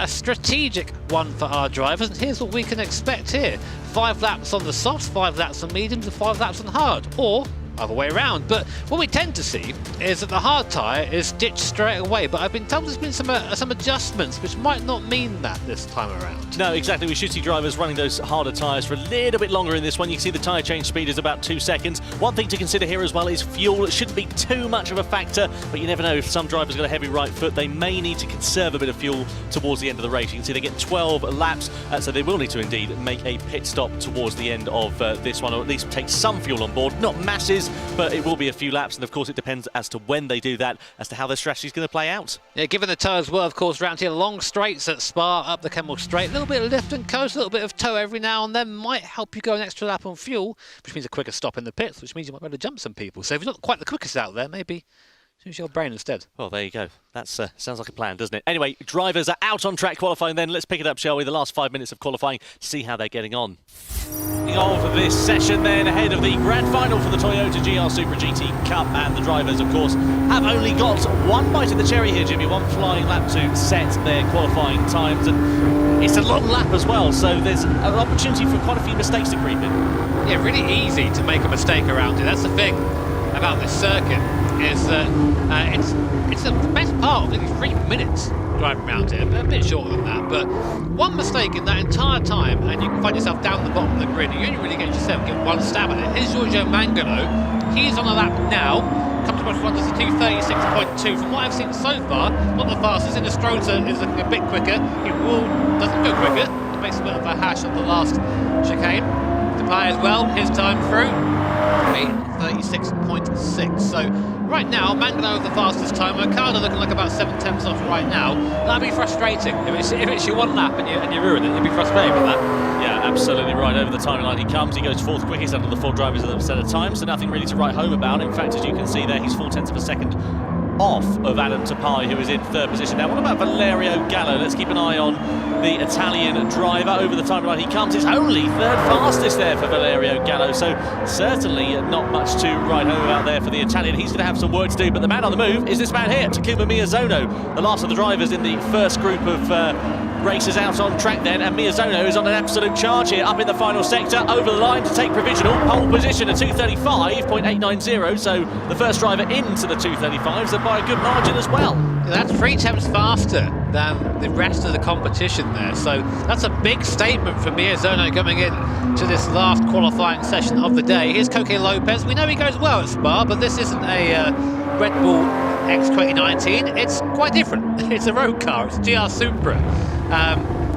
strategic one for our drivers, and here's what we can expect here. 5 laps on the softs, 5 laps on mediums and 5 laps on hard, or other way around. But what we tend to see is that the hard tyre is ditched straight away, but I've been told there's been some adjustments which might not mean that this time around. No, exactly. We should see drivers running those harder tyres for a little bit longer in this one. You can see the tyre change speed is about 2 seconds. One thing to consider here as well is fuel. It shouldn't be too much of a factor, but you never know, if some drivers got a heavy right foot, they may need to conserve a bit of fuel towards the end of the race. You can see they get 12 laps, so they will need to indeed make a pit stop towards the end of this one, or at least take some fuel on board. Not masses, but it will be a few laps, and of course it depends as to when they do that, as to how their strategy is going to play out. Yeah, given the tow as well, of course, around here, long straights at Spa, up the Kemmel Straight, a little bit of lift and coast, a little bit of tow every now and then might help you go an extra lap on fuel, which means a quicker stop in the pits, which means you might be able to jump some people. So if you're not quite the quickest out there, maybe use your brain instead. Well, there you go. That sounds like a plan, doesn't it? Anyway, drivers are out on track qualifying then. Let's pick it up, shall we? The last 5 minutes of qualifying, see how they're getting on. Of this session then, ahead of the grand final for the Toyota GR Supra GT Cup, and the drivers, of course, have only got one bite of the cherry here, Jimmy. One flying lap to set their qualifying times, and it's a long lap as well, so there's an opportunity for quite a few mistakes to creep in. Yeah, really easy to make a mistake around it. That's the thing about this circuit, is that it's the best part of nearly 3 minutes driving around here, a bit shorter than that, but one mistake in that entire time and you can find yourself down the bottom of the grid, and you only really get one stab at it. Here's Giorgio Mangano, he's on a lap now, comes across front as a 2:36.2. From what I've seen so far, not the fastest. In the Strota is looking a bit quicker, doesn't go quicker, it makes a bit of a hash of the last chicane. Depay as well, his time through, 36.6. So right now, Mangano the fastest time. Okada looking like about 7/10 off right now. That'd be frustrating. If it's your one lap and you ruin it, you'd be frustrated with that. Yeah, absolutely right. Over the timeline he comes. He goes 4th quickest under the 4 drivers at the set of time, so nothing really to write home about. In fact, as you can see there, he's 0.4 of a second off of Adam Tapai, who is in 3rd position. Now, what about Valerio Gallo? Let's keep an eye on the Italian driver. Over the timeline he comes. It's only 3rd fastest there for Valerio Gallo, so certainly not much to write home about there for the Italian. He's going to have some work to do, but the man on the move is this man here, Takuma Miyazono, the last of the drivers in the first group of racers out on track then, and Miyazono is on an absolute charge here, up in the final sector, over the line to take provisional. Pole position at 2:35.890, so the first driver into the 2:35s, and by a good margin as well. That's 3 tenths faster than the rest of the competition there, so that's a big statement for Miyazono coming in to this last qualifying session of the day. Here's Koke Lopez. We know he goes well at Spa, but this isn't a Red Bull X2019, it's quite different. It's a road car, it's GR Supra.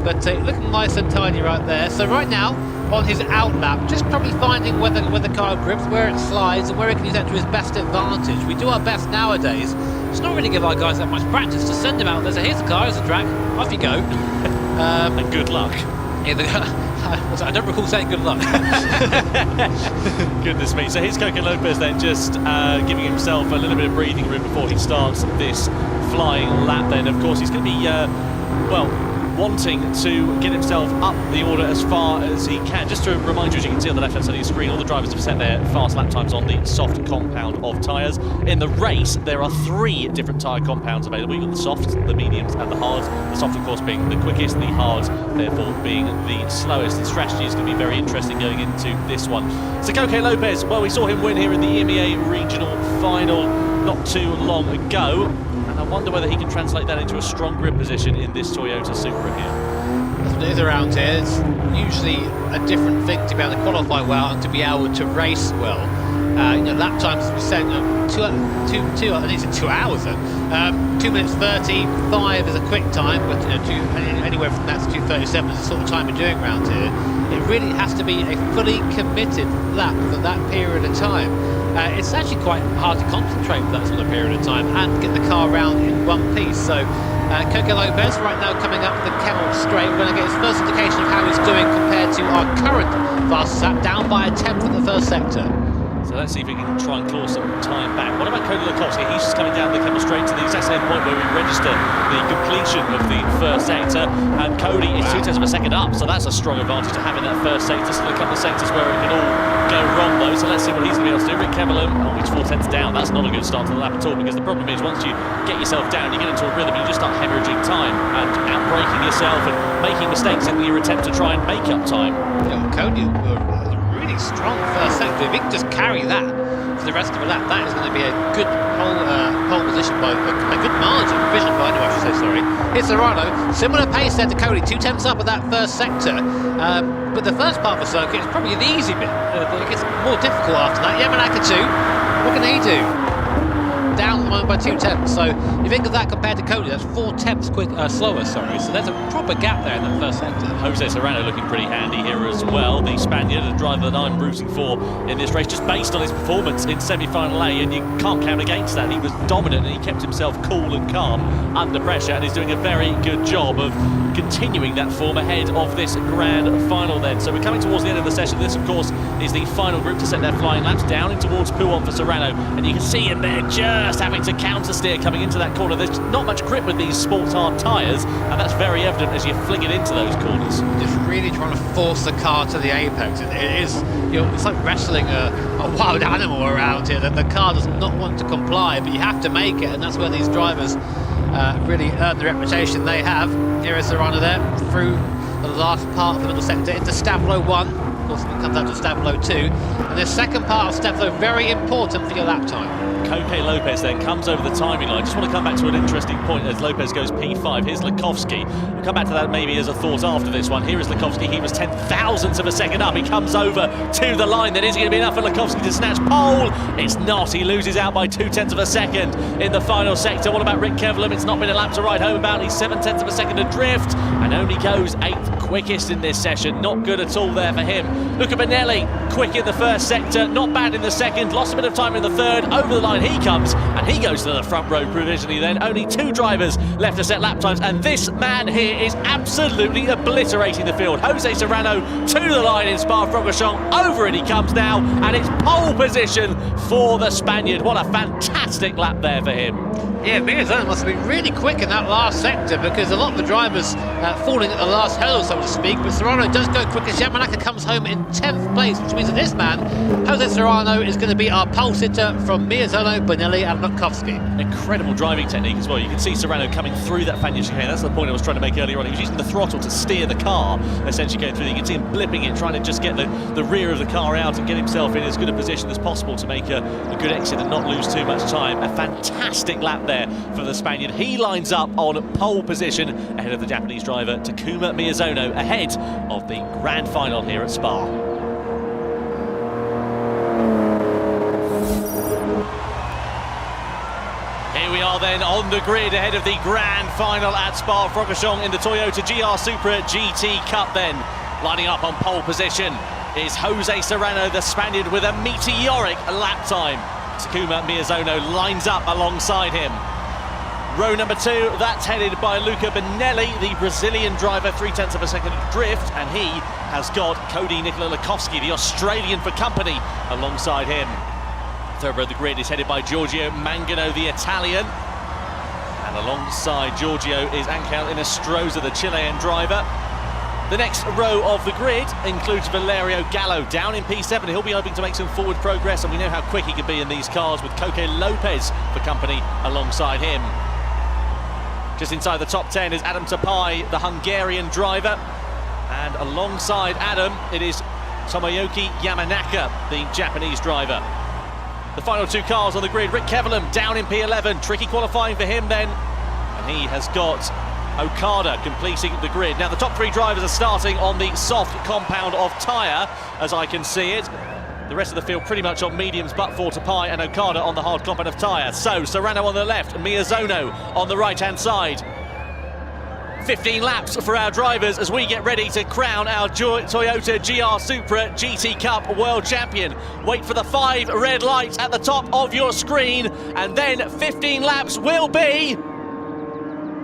But looking nice and tidy right there. So right now, on his out lap, just probably finding where the car grips, where it slides, and where he can use that to his best advantage. We do our best nowadays. It's not really give our guys that much practice to send him out there. So here's the car, here's the track, off you go. And good luck. I don't recall saying good luck. Goodness me. So here's Koke Lopez then, just giving himself a little bit of breathing room before he starts this flying lap then. Of course, he's going to be, wanting to get himself up the order as far as he can. Just to remind you, as you can see on the left-hand side of your screen, all the drivers have set their fast lap times on the soft compound of tyres. In the race, there are 3 different tyre compounds available. You've got the softs, the mediums and the hards. The soft, of course, being the quickest, the hards, therefore, being the slowest. The strategy is going to be very interesting going into this one. So Koke Lopez, well, we saw him win here in the EMEA regional final not too long ago. And I wonder whether he can translate that into a strong grip position in this Toyota Supra here. That's what it is around here. It's usually a different thing to be able to qualify well and to be able to race well. lap times we said, I think it's 2 hours then. 2 minutes 35 is a quick time, but anywhere from that to 2:37 is the sort of time we're doing around here. It really has to be a fully committed lap for that period of time. It's actually quite hard to concentrate for that sort of period of time and get the car around in one piece. So Koke Lopez right now coming up the Kevlar straight. We're going to get his first indication of how he's doing compared to our current fastest lap, down by a 10th in the first sector. So let's see if we can try and claw some time back. What about Cody Lukovsky? He's just coming down the Kevlar straight to the exact same point where we register the completion of the first sector, and Cody is 0.2 of a second up, so that's a strong advantage to having that first sector. Still a couple of sectors where it can all go wrong though, so let's see what he's going to be able to do. Rick Kevlar, he's 4/10 down. That's not a good start to the lap at all, because the problem is once you get yourself down, you get into a rhythm, you just start hemorrhaging time and outbraking yourself and making mistakes in your attempt to try and make up time. Cody, really strong first sector. If he can just carry that for the rest of the lap, that is going to be a good pole position by a good margin. Vision by, I should say, sorry. Here's Serrano, similar pace there to Cody, 2/10 up at that first sector. But the first part of the circuit is probably the easy bit. It gets more difficult after that. Yamanaka too. What can he do? Down at the moment by 2/10. So you think of that compared to Cody, that's 4/10 slower, sorry. So there's a proper gap there in that first sector. Jose Serrano looking pretty handy here as well. The Spaniard, the driver that I'm rooting for in this race, just based on his performance in semi-final A, and you can't count against that. He was dominant and he kept himself cool and calm under pressure, and he's doing a very good job of continuing that form ahead of this grand final then. So we're coming towards the end of the session. This, of course, is the final group to set their flying laps down in towards Pouhon for Serrano, and you can see him there just having to counter steer coming into that corner. There's not much grip with these sports hard tyres, and that's very evident as you fling it into those corners. Just really trying to force the car to the apex. It is, it's like wrestling a wild animal around here. That the car does not want to comply, but you have to make it, and that's where these drivers really earn the reputation they have. Here is Serrano there through the last part of the middle sector into Stavlo 1. Of course, it comes out to Stavlo 2, and the second part of Stavlo very important for your lap time. Koke Lopez then comes over the timing line. Just want to come back to an interesting point as Lopez goes P5. Here's Lukovsky. We'll come back to that maybe as a thought after this one. Here is Lukovsky. He was 10,000ths of a second up. He comes over to the line. Then is it going to be enough for Lukovsky to snatch pole? It's not. He loses out by 0.2 of a second in the final sector. What about Rick Kevlar? It's not been a lap to ride home about. He's 0.7 of a second adrift and only goes 8th quickest in this session. Not good at all there for him. Luca Benelli, quick in the first sector, not bad in the second, lost a bit of time in the third. Over the line he comes, and he goes to the front row provisionally then. Only 2 drivers left to set lap times, and this man here is absolutely obliterating the field. Jose Serrano to the line in Spa-Francorchamps. Over it he comes now, and it's pole position for the Spaniard. What a fantastic lap there for him. Yeah, Miyazaki must have been really quick in that last sector, because a lot of the drivers falling at the last hurdle, so to speak, but Serrano does go quick as Yamanaka comes home in 10th place, which means that this man, Jose Serrano, is going to be our pole sitter from Miyazaki, Bonelli and Lukovsky. Incredible driving technique as well. You can see Serrano coming through that Fagnes chicane. That's the point I was trying to make earlier on. He was using the throttle to steer the car, essentially going through. You can see him blipping it, trying to just get the rear of the car out and get himself in as good a position as possible to make a good exit and not lose too much time. A fantastic lap there for the Spaniard. He lines up on pole position ahead of the Japanese driver Takuma Miyazono, ahead of the grand final here at Spa. Here we are then on the grid ahead of the grand final at Spa-Francorchamps in the Toyota GR Supra GT Cup then. Lining up on pole position is Jose Serrano, the Spaniard, with a meteoric lap time. Takuma Miyazono lines up alongside him. Row number 2, that's headed by Luca Benelli, the Brazilian driver, 0.3 of a second drift, and he has got Cody Lukovsky, the Australian, for company alongside him. Third row of the grid is headed by Giorgio Mangano, the Italian, and alongside Giorgio is Angel Inestrosa, the Chilean driver. The next row of the grid includes Valerio Gallo down in P7. He'll be hoping to make some forward progress, and we know how quick he can be in these cars, with Koke Lopez for company alongside him. Just inside the top 10 is Adam Tapai, the Hungarian driver, and alongside Adam it is Tomoyuki Yamanaka, the Japanese driver. The final 2 cars on the grid, Rick Kevlar down in P11, tricky qualifying for him then, and he has got Okada completing the grid. Now the top 3 drivers are starting on the soft compound of tyre, as I can see it. The rest of the field pretty much on mediums, but for Tapai and Okada on the hard compound of tyre. So Serrano on the left, Miyazono on the right-hand side. 15 laps for our drivers as we get ready to crown our Toyota GR Supra GT Cup World Champion. Wait for the 5 red lights at the top of your screen, and then 15 laps will be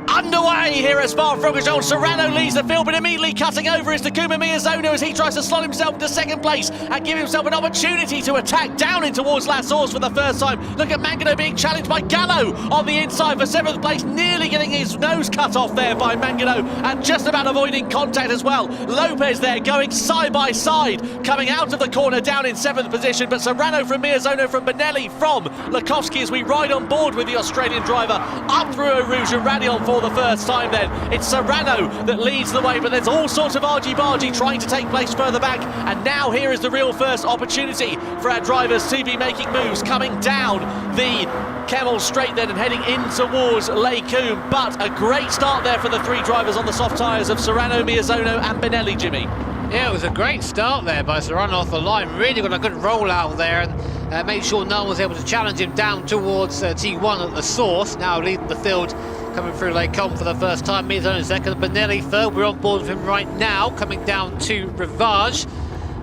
underway here at Spa-Francorchamps. Serrano leads the field, but immediately cutting over is Takuma Miyazono as he tries to slot himself into second place and give himself an opportunity to attack down in towards La Source for the first time. Look at Mangano being challenged by Gallo on the inside for 7th place, nearly getting his nose cut off there by Mangano and just about avoiding contact as well. Lopez there going side by side, coming out of the corner down in 7th position, but Serrano from Miyazono from Benelli from Lukovsky as we ride on board with the Australian driver up through Eau Rouge and Radion for the first time then. It's Serrano that leads the way, but there's all sorts of argy-bargy trying to take place further back, and now here is the real first opportunity for our drivers to be making moves, coming down the Kemmel Straight then and heading in towards Lake Coombe, but a great start there for the 3 drivers on the soft tyres of Serrano, Miyazono and Benelli, Jimmy. Yeah, it was a great start there by Serrano off the line. Really got a good rollout there and made sure no one was able to challenge him down towards T1 at the source. Now leading the field, coming through Lake Coombe for the first time. Miyazono second, Benelli third. We're on board with him right now, coming down to Rivage.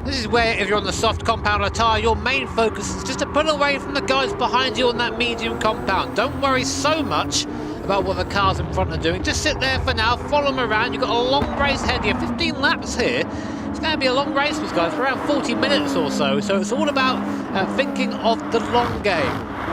This is where, if you're on the soft compound tyre, your main focus is just to pull away from the guys behind you on that medium compound. Don't worry so much about what the cars in front are doing. Just sit there for now, follow them around. You've got a long race ahead here, 15 laps here. It's going to be a long race for these guys, for around 40 minutes or so. So it's all about thinking of the long game.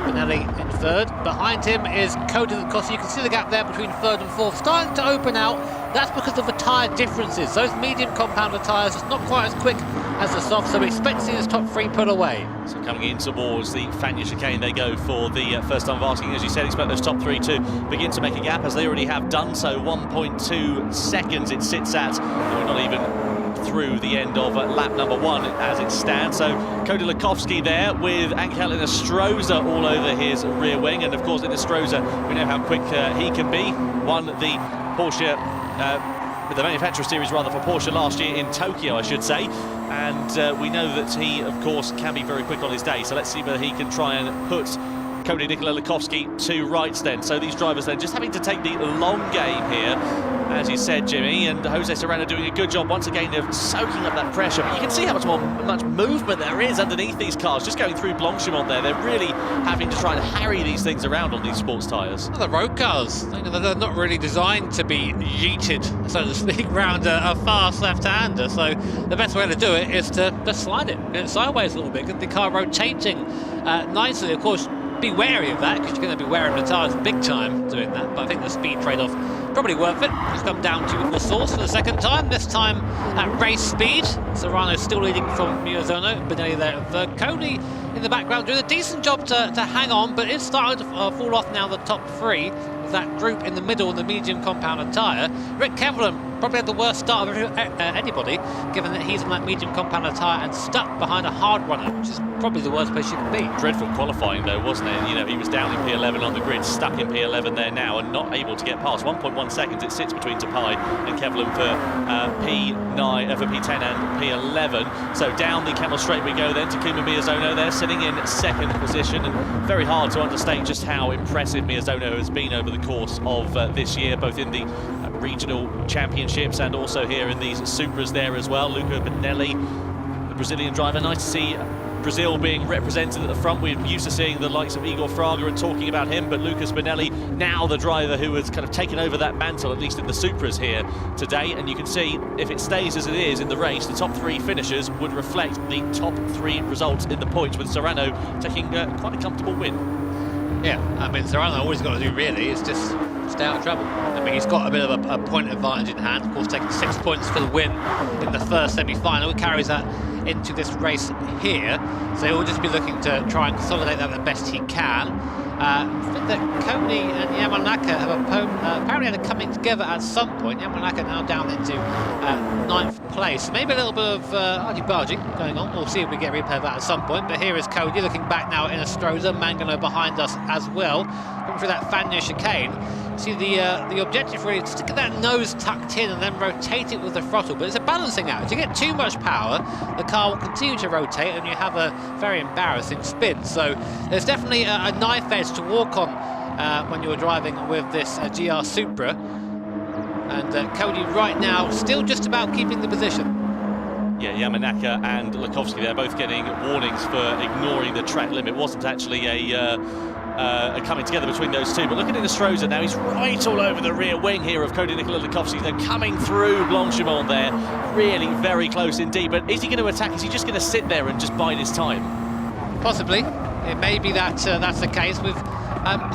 Benelli in third. Behind him is Cody Lukovsky. You can see the gap there between third and fourth starting to open out. That's because of the tyre differences. Those medium compounder tyres are not quite as quick as the soft, so we expect to see this top 3 pull away. So coming in towards the Fania chicane, they go for the first time of asking. As you said, expect those top 3 to begin to make a gap, as they already have done so. 1.2 seconds it sits at. We're not even through the end of lap number 1 as it stands. So Cody Lukovsky there with Angel Inestrosa all over his rear wing, and of course Inestrosa, we know how quick he can be. Won the Porsche the manufacturer series rather for Porsche last year in Tokyo, I should say, and we know that he of course can be very quick on his day. So let's see whether he can try and put Cody Lukovsky to rights then. So these drivers then just having to take the long game here, as you said, Jimmy, and Jose Serrano doing a good job once again of soaking up that pressure. But you can see how much movement there is underneath these cars, just going through Blanchimont there. They're really having to try and harry these things around on these sports tyres. Well, the road cars, they're not really designed to be yeeted, so to speak, round a fast left-hander. So the best way to do it is to just slide it, get it sideways a little bit, get the car rotating nicely. Of course, be wary of that, because you're going to be wearing the tyres big time doing that, but I think the speed trade-off probably worth it. It's come down to the source for the second time, this time at race speed. Serrano still leading from Miyazono, Benelli there at third. Cody in the background doing a decent job to hang on, but it's starting to fall off now, the top 3 of that group in the middle in the medium compounded tyre. Rick Kevlar probably had the worst start of anybody, given that he's on that medium compounded tyre and stuck behind a hard runner, which is probably the worst place you can be. Dreadful qualifying though, wasn't it? You know, he was down in P11 on the grid, stuck in P11 there now and not able to get past. 1.1 seconds it sits between Tapai and Kevlar for P9, for P10 and P11. So down the Kemmel Straight we go then. Takuma Miyazono there sitting in second position, and very hard to understate just how impressive Miyazono has been over the course of this year, both in the regional championships and also here in these Supras there as well. Luca Benelli, the Brazilian driver. Nice to see Brazil being represented at the front. We're used to seeing the likes of Igor Fraga and talking about him, but Lucas Benelli now the driver who has kind of taken over that mantle, at least in the Supras here today. And you can see if it stays as it is in the race, the top 3 finishers would reflect the top 3 results in the points, with Serrano taking quite a comfortable win. Yeah, I mean, Serrano, all he's got to do really is just stay out of trouble. I mean, he's got a bit of a point advantage in hand, of course, taking 6 points for the win in the first semi-final. He carries that into this race here, so he'll just be looking to try and consolidate that the best he can. I think that Cody and Yamanaka have apparently had a coming together at some point. Yamanaka now down into 9th place. Maybe a little bit of argy-bargy going on. We'll see if we get a replay of that at some point. But here is Cody looking back now in Inestrosa. Mangano behind us as well. Coming through that Fania chicane. See, the objective really is to get that nose tucked in and then rotate it with the throttle, but it's a balancing act. If you get too much power, the car will continue to rotate and you have a very embarrassing spin. So there's definitely a knife edge to walk on when you're driving with this GR Supra. And Cody right now still just about keeping the position. Yeah, Yamanaka and Lukovsky, they're both getting warnings for ignoring the track limit. It wasn't actually a coming together between those two. But look at Inestrosa now, he's right all over the rear wing here of Cody Lukovsky. They're coming through Blanchimont there, really very close indeed. But is he going to attack? Is he just going to sit there and just bide his time? Possibly. It may be that that's the case with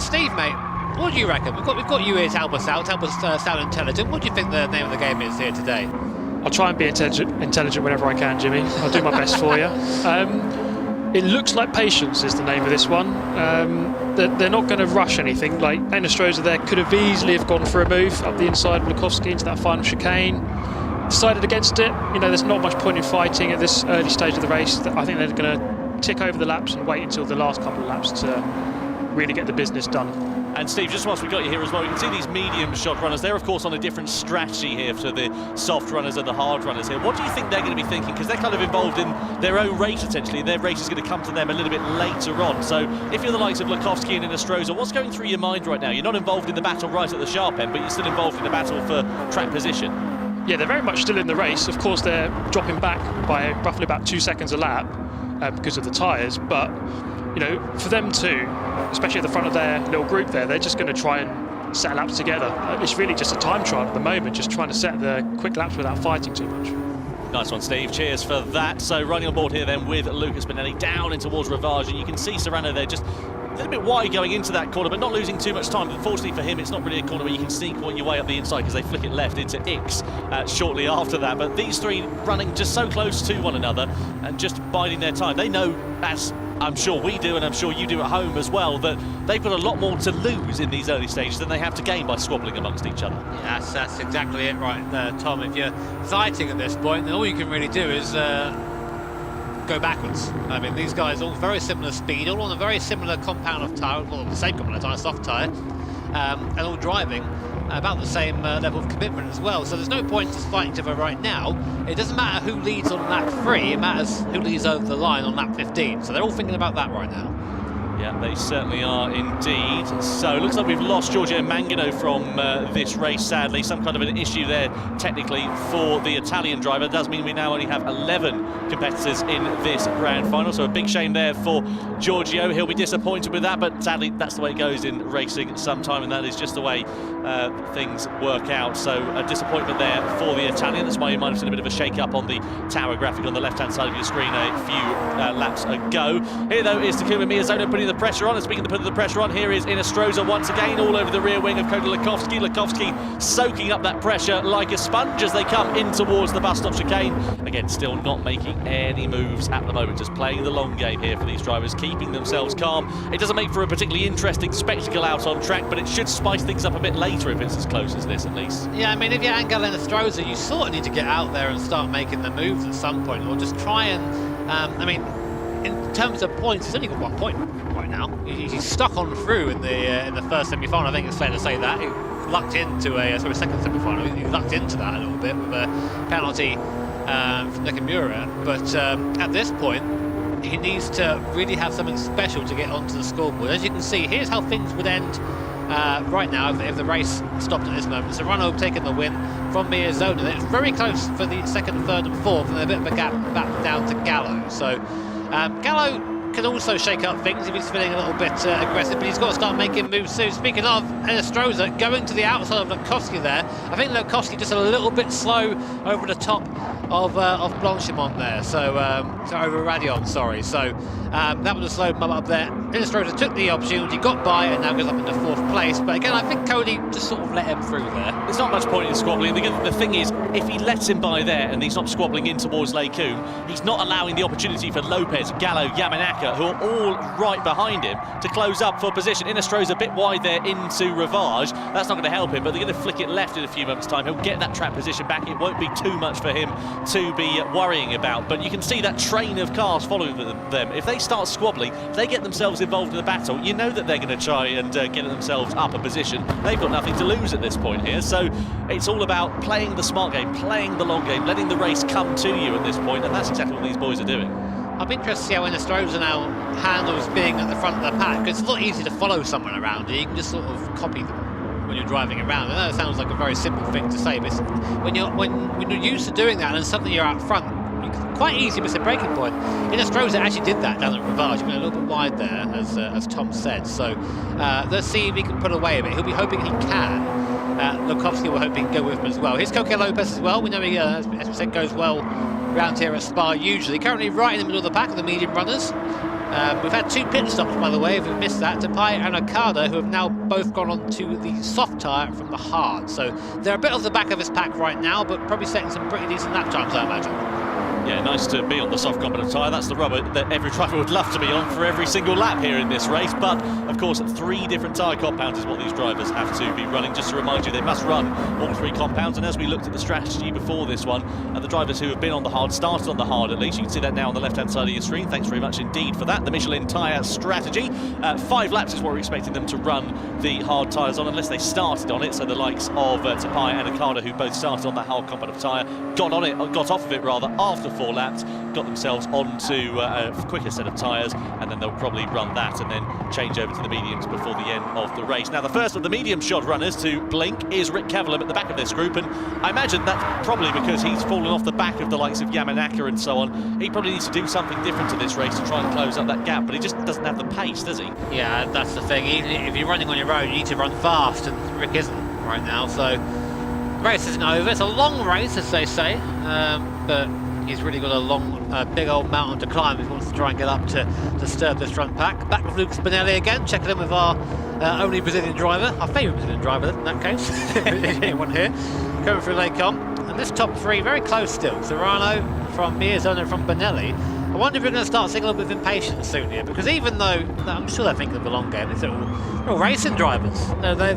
Steve, mate. What do you reckon? We've got you here to help us out, help us sound intelligent. What do you think the name of the game is here today? I'll try and be intelligent whenever I can, Jimmy. I'll do my best for you. It looks like Patience is the name of this one. They're not going to rush anything. Like Inestrosa there could have easily have gone for a move up the inside of Lukovsky into that final chicane. Decided against it. You know, there's not much point in fighting at this early stage of the race. I think they're going to tick over the laps and wait until the last couple of laps to really get the business done. And Steve, just whilst we got you here as well, you can see these medium shot runners. They're of course on a different strategy here to the soft runners and the hard runners here. What do you think they're going to be thinking? Because they're kind of involved in their own race essentially. Their race is going to come to them a little bit later on. So if you're the likes of Lukovsky and Inestrosa, what's going through your mind right now? You're not involved in the battle right at the sharp end, but you're still involved in the battle for track position. Yeah, they're very much still in the race. Of course, they're dropping back by roughly about 2 seconds a lap because of the tyres, but you know, for them too, especially at the front of their little group there, they're just going to try and set laps together. It's really just a time trial at the moment, just trying to set the quick laps without fighting too much. Nice one, Steve. Cheers for that. So running on board here then with Lucas Benelli down in towards Rivage, and you can see Serrano there just a little bit wide going into that corner, but not losing too much time. Unfortunately for him, it's not really a corner where you can sneak your way up the inside because they flick it left into Ix shortly after that. But these three running just so close to one another and just biding their time. They know, as I'm sure we do and I'm sure you do at home as well, that they've got a lot more to lose in these early stages than they have to gain by squabbling amongst each other. Yeah, that's exactly it right there, Tom. If you're fighting at this point, then all you can really do is go backwards. I mean, these guys all very similar speed, all on a very similar compound of tyre, well, the same compound of tyre, soft tyre, and all driving about the same level of commitment as well. So there's no point just fighting each other right now. It doesn't matter who leads on lap 3, it matters who leads over the line on lap 15. So they're all thinking about that right now. Yeah, they certainly are indeed. So it looks like we've lost Giorgio Mangano from this race, sadly. Some kind of an issue there, technically, for the Italian driver. It does mean we now only have 11 competitors in this grand final. So a big shame there for Giorgio. He'll be disappointed with that, but sadly, that's the way it goes in racing sometime, and that is just the way things work out. So a disappointment there for the Italian. That's why you might have seen a bit of a shake-up on the tower graphic on the left-hand side of your screen a few laps ago. Here, though, is Takuma Miyazono putting the pressure on, and speaking of putting the pressure on, here is Inestrosa once again all over the rear wing of Koke Lopez. Lukovsky soaking up that pressure like a sponge as they come in towards the bus stop chicane. Again, still not making any moves at the moment, just playing the long game here for these drivers, keeping themselves calm. It doesn't make for a particularly interesting spectacle out on track, but it should spice things up a bit later if it's as close as this, at least. Yeah, I mean, if you're Angel Inestrosa, you sort of need to get out there and start making the moves at some point, or just try and, I mean, in terms of points, he's only got 1 point right now. He's stuck on through in the first semi-final. I think it's fair to say that. He lucked into second semi-final. He lucked into that a little bit with a penalty from Nakamura. But at this point, he needs to really have something special to get onto the scoreboard. As you can see, here's how things would end right now if the race stopped at this moment. Serrano taking the win from Miyazono. It's very close for the second, third and fourth, and a bit of a gap back down to Gallo. So Gallo can also shake up things if he's feeling a little bit aggressive, but he's got to start making moves soon. Speaking of Inestrosa, going to the outside of Lukovsky there. I think Lukovsky just a little bit slow over the top of Blanchimont there, so over Radion, sorry. So that was a slow bump up there. Inestrosa took the opportunity, got by, and now goes up into 4th place. But again, I think Cody just sort of let him through there. There's not much point in squabbling. The thing is, if he lets him by there and he's not squabbling in towards Lei Koon, he's not allowing the opportunity for Lopez, Gallo, Yamanaka, who are all right behind him, to close up for position. Inestrosa a bit wide there into Rivage. That's not going to help him, but they're going to flick it left in a few moments' time. He'll get that track position back. It won't be too much for him to be worrying about. But you can see that train of cars following them. If they start squabbling, if they get themselves involved in the battle, you know that they're going to try and get themselves up a position. They've got nothing to lose at this point here, so it's all about playing the smart game, playing the long game, letting the race come to you at this point, and that's exactly what these boys are doing. I'm interested to see how Enestrosa now handles being at the front of the pack. It's a lot easier to follow someone around here. You can just sort of copy them when you're driving around. I know it sounds like a very simple thing to say, but when you're used to doing that and suddenly you're out front, you can quite easily miss a braking point. Enestrosa actually did that down at Rivage. He went a little bit wide there, as Tom said. So let's see if he can put away a bit. He'll be hoping he can. Lukovsky will hoping go with him as well. Here's Koke Lopez as well. We know he, as we said, goes well around here at Spa usually. Currently right in the middle of the pack of the medium runners. We've had 2 pit stops, by the way, if we've missed that. Tapai and Okada, who have now both gone on to the soft tyre from the hard. So they're a bit off the back of his pack right now, but probably setting some pretty decent lap times, I imagine. Yeah, nice to be on the soft competent tyre. That's the rubber that every driver would love to be on for every single lap here in this race. But, of course, 3 different tyre compounds is what these drivers have to be running. Just to remind you, they must run all 3 compounds. And as we looked at the strategy before this one, the drivers who have been on the hard, started on the hard at least. You can see that now on the left-hand side of your screen. Thanks very much indeed for that. The Michelin tyre strategy. 5 laps is what we're expecting them to run the hard tyres on, unless they started on it. So the likes of Tapai and Okada, who both started on the hard competent tyre, got off of it rather after 4 laps, got themselves onto a quicker set of tyres, and then they'll probably run that and then change over to the mediums before the end of the race. Now, the first of the medium shod runners to blink is Rick Kevlar at the back of this group, and I imagine that's probably because he's fallen off the back of the likes of Yamanaka and so on. He probably needs to do something different to this race to try and close up that gap, but he just doesn't have the pace, does he? Yeah, that's the thing. Even if you're running on your own, you need to run fast, and Rick isn't right now, so the race isn't over. It's a long race, as they say, but he's really got a long, big old mountain to climb if he wants to try and get up to disturb this front pack. Back with Lucas Spinelli again, checking in with our only Brazilian driver, our favourite Brazilian driver in that case, anyone here, going through Lacon. And this top 3, very close still. Serrano from Miyazono from Benelli. I wonder if we're going to start seeing a little bit of impatience soon here, because even though, I'm sure they're thinking of the long game, they're all racing drivers.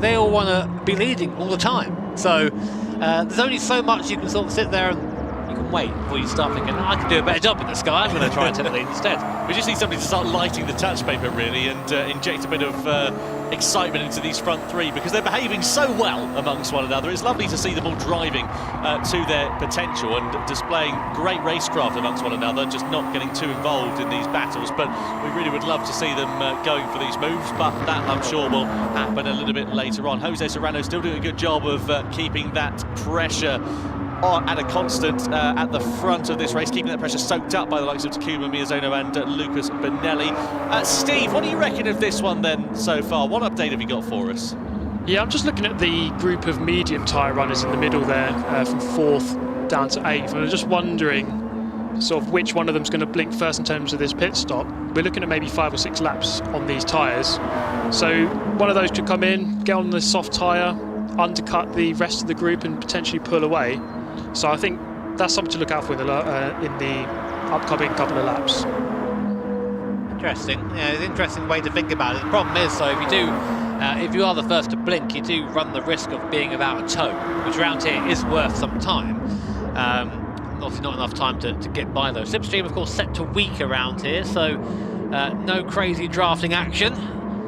They all want to be leading all the time. So there's only so much you can sort of sit there and you can wait before you start thinking, I can do a better job in the sky, I'm going to try and take the lead instead. We just need somebody to start lighting the touch paper, really, and inject a bit of excitement into these front 3, because they're behaving so well amongst one another. It's lovely to see them all driving to their potential and displaying great racecraft amongst one another, just not getting too involved in these battles. But we really would love to see them going for these moves, but that, I'm sure, will happen a little bit later on. Jose Serrano still doing a good job of keeping that pressure at a constant at the front of this race, keeping that pressure soaked up by the likes of Takuma Miyazono and Lucas Benelli. Steve, what do you reckon of this one then so far? What update have you got for us? Yeah, I'm just looking at the group of medium tyre runners in the middle there, from 4th down to 8th, and I'm just wondering sort of which one of them's going to blink first in terms of this pit stop. We're looking at maybe 5 or 6 laps on these tyres, so one of those could come in, get on the soft tyre, undercut the rest of the group and potentially pull away. So I think that's something to look out for in the upcoming couple of laps. Interesting. Yeah, it's an interesting way to think about it. The problem is, though, if you are the first to blink, you do run the risk of being without a tow, which around here is worth some time. Obviously not enough time to get by though. Slipstream, of course, set to weak around here, so no crazy drafting action.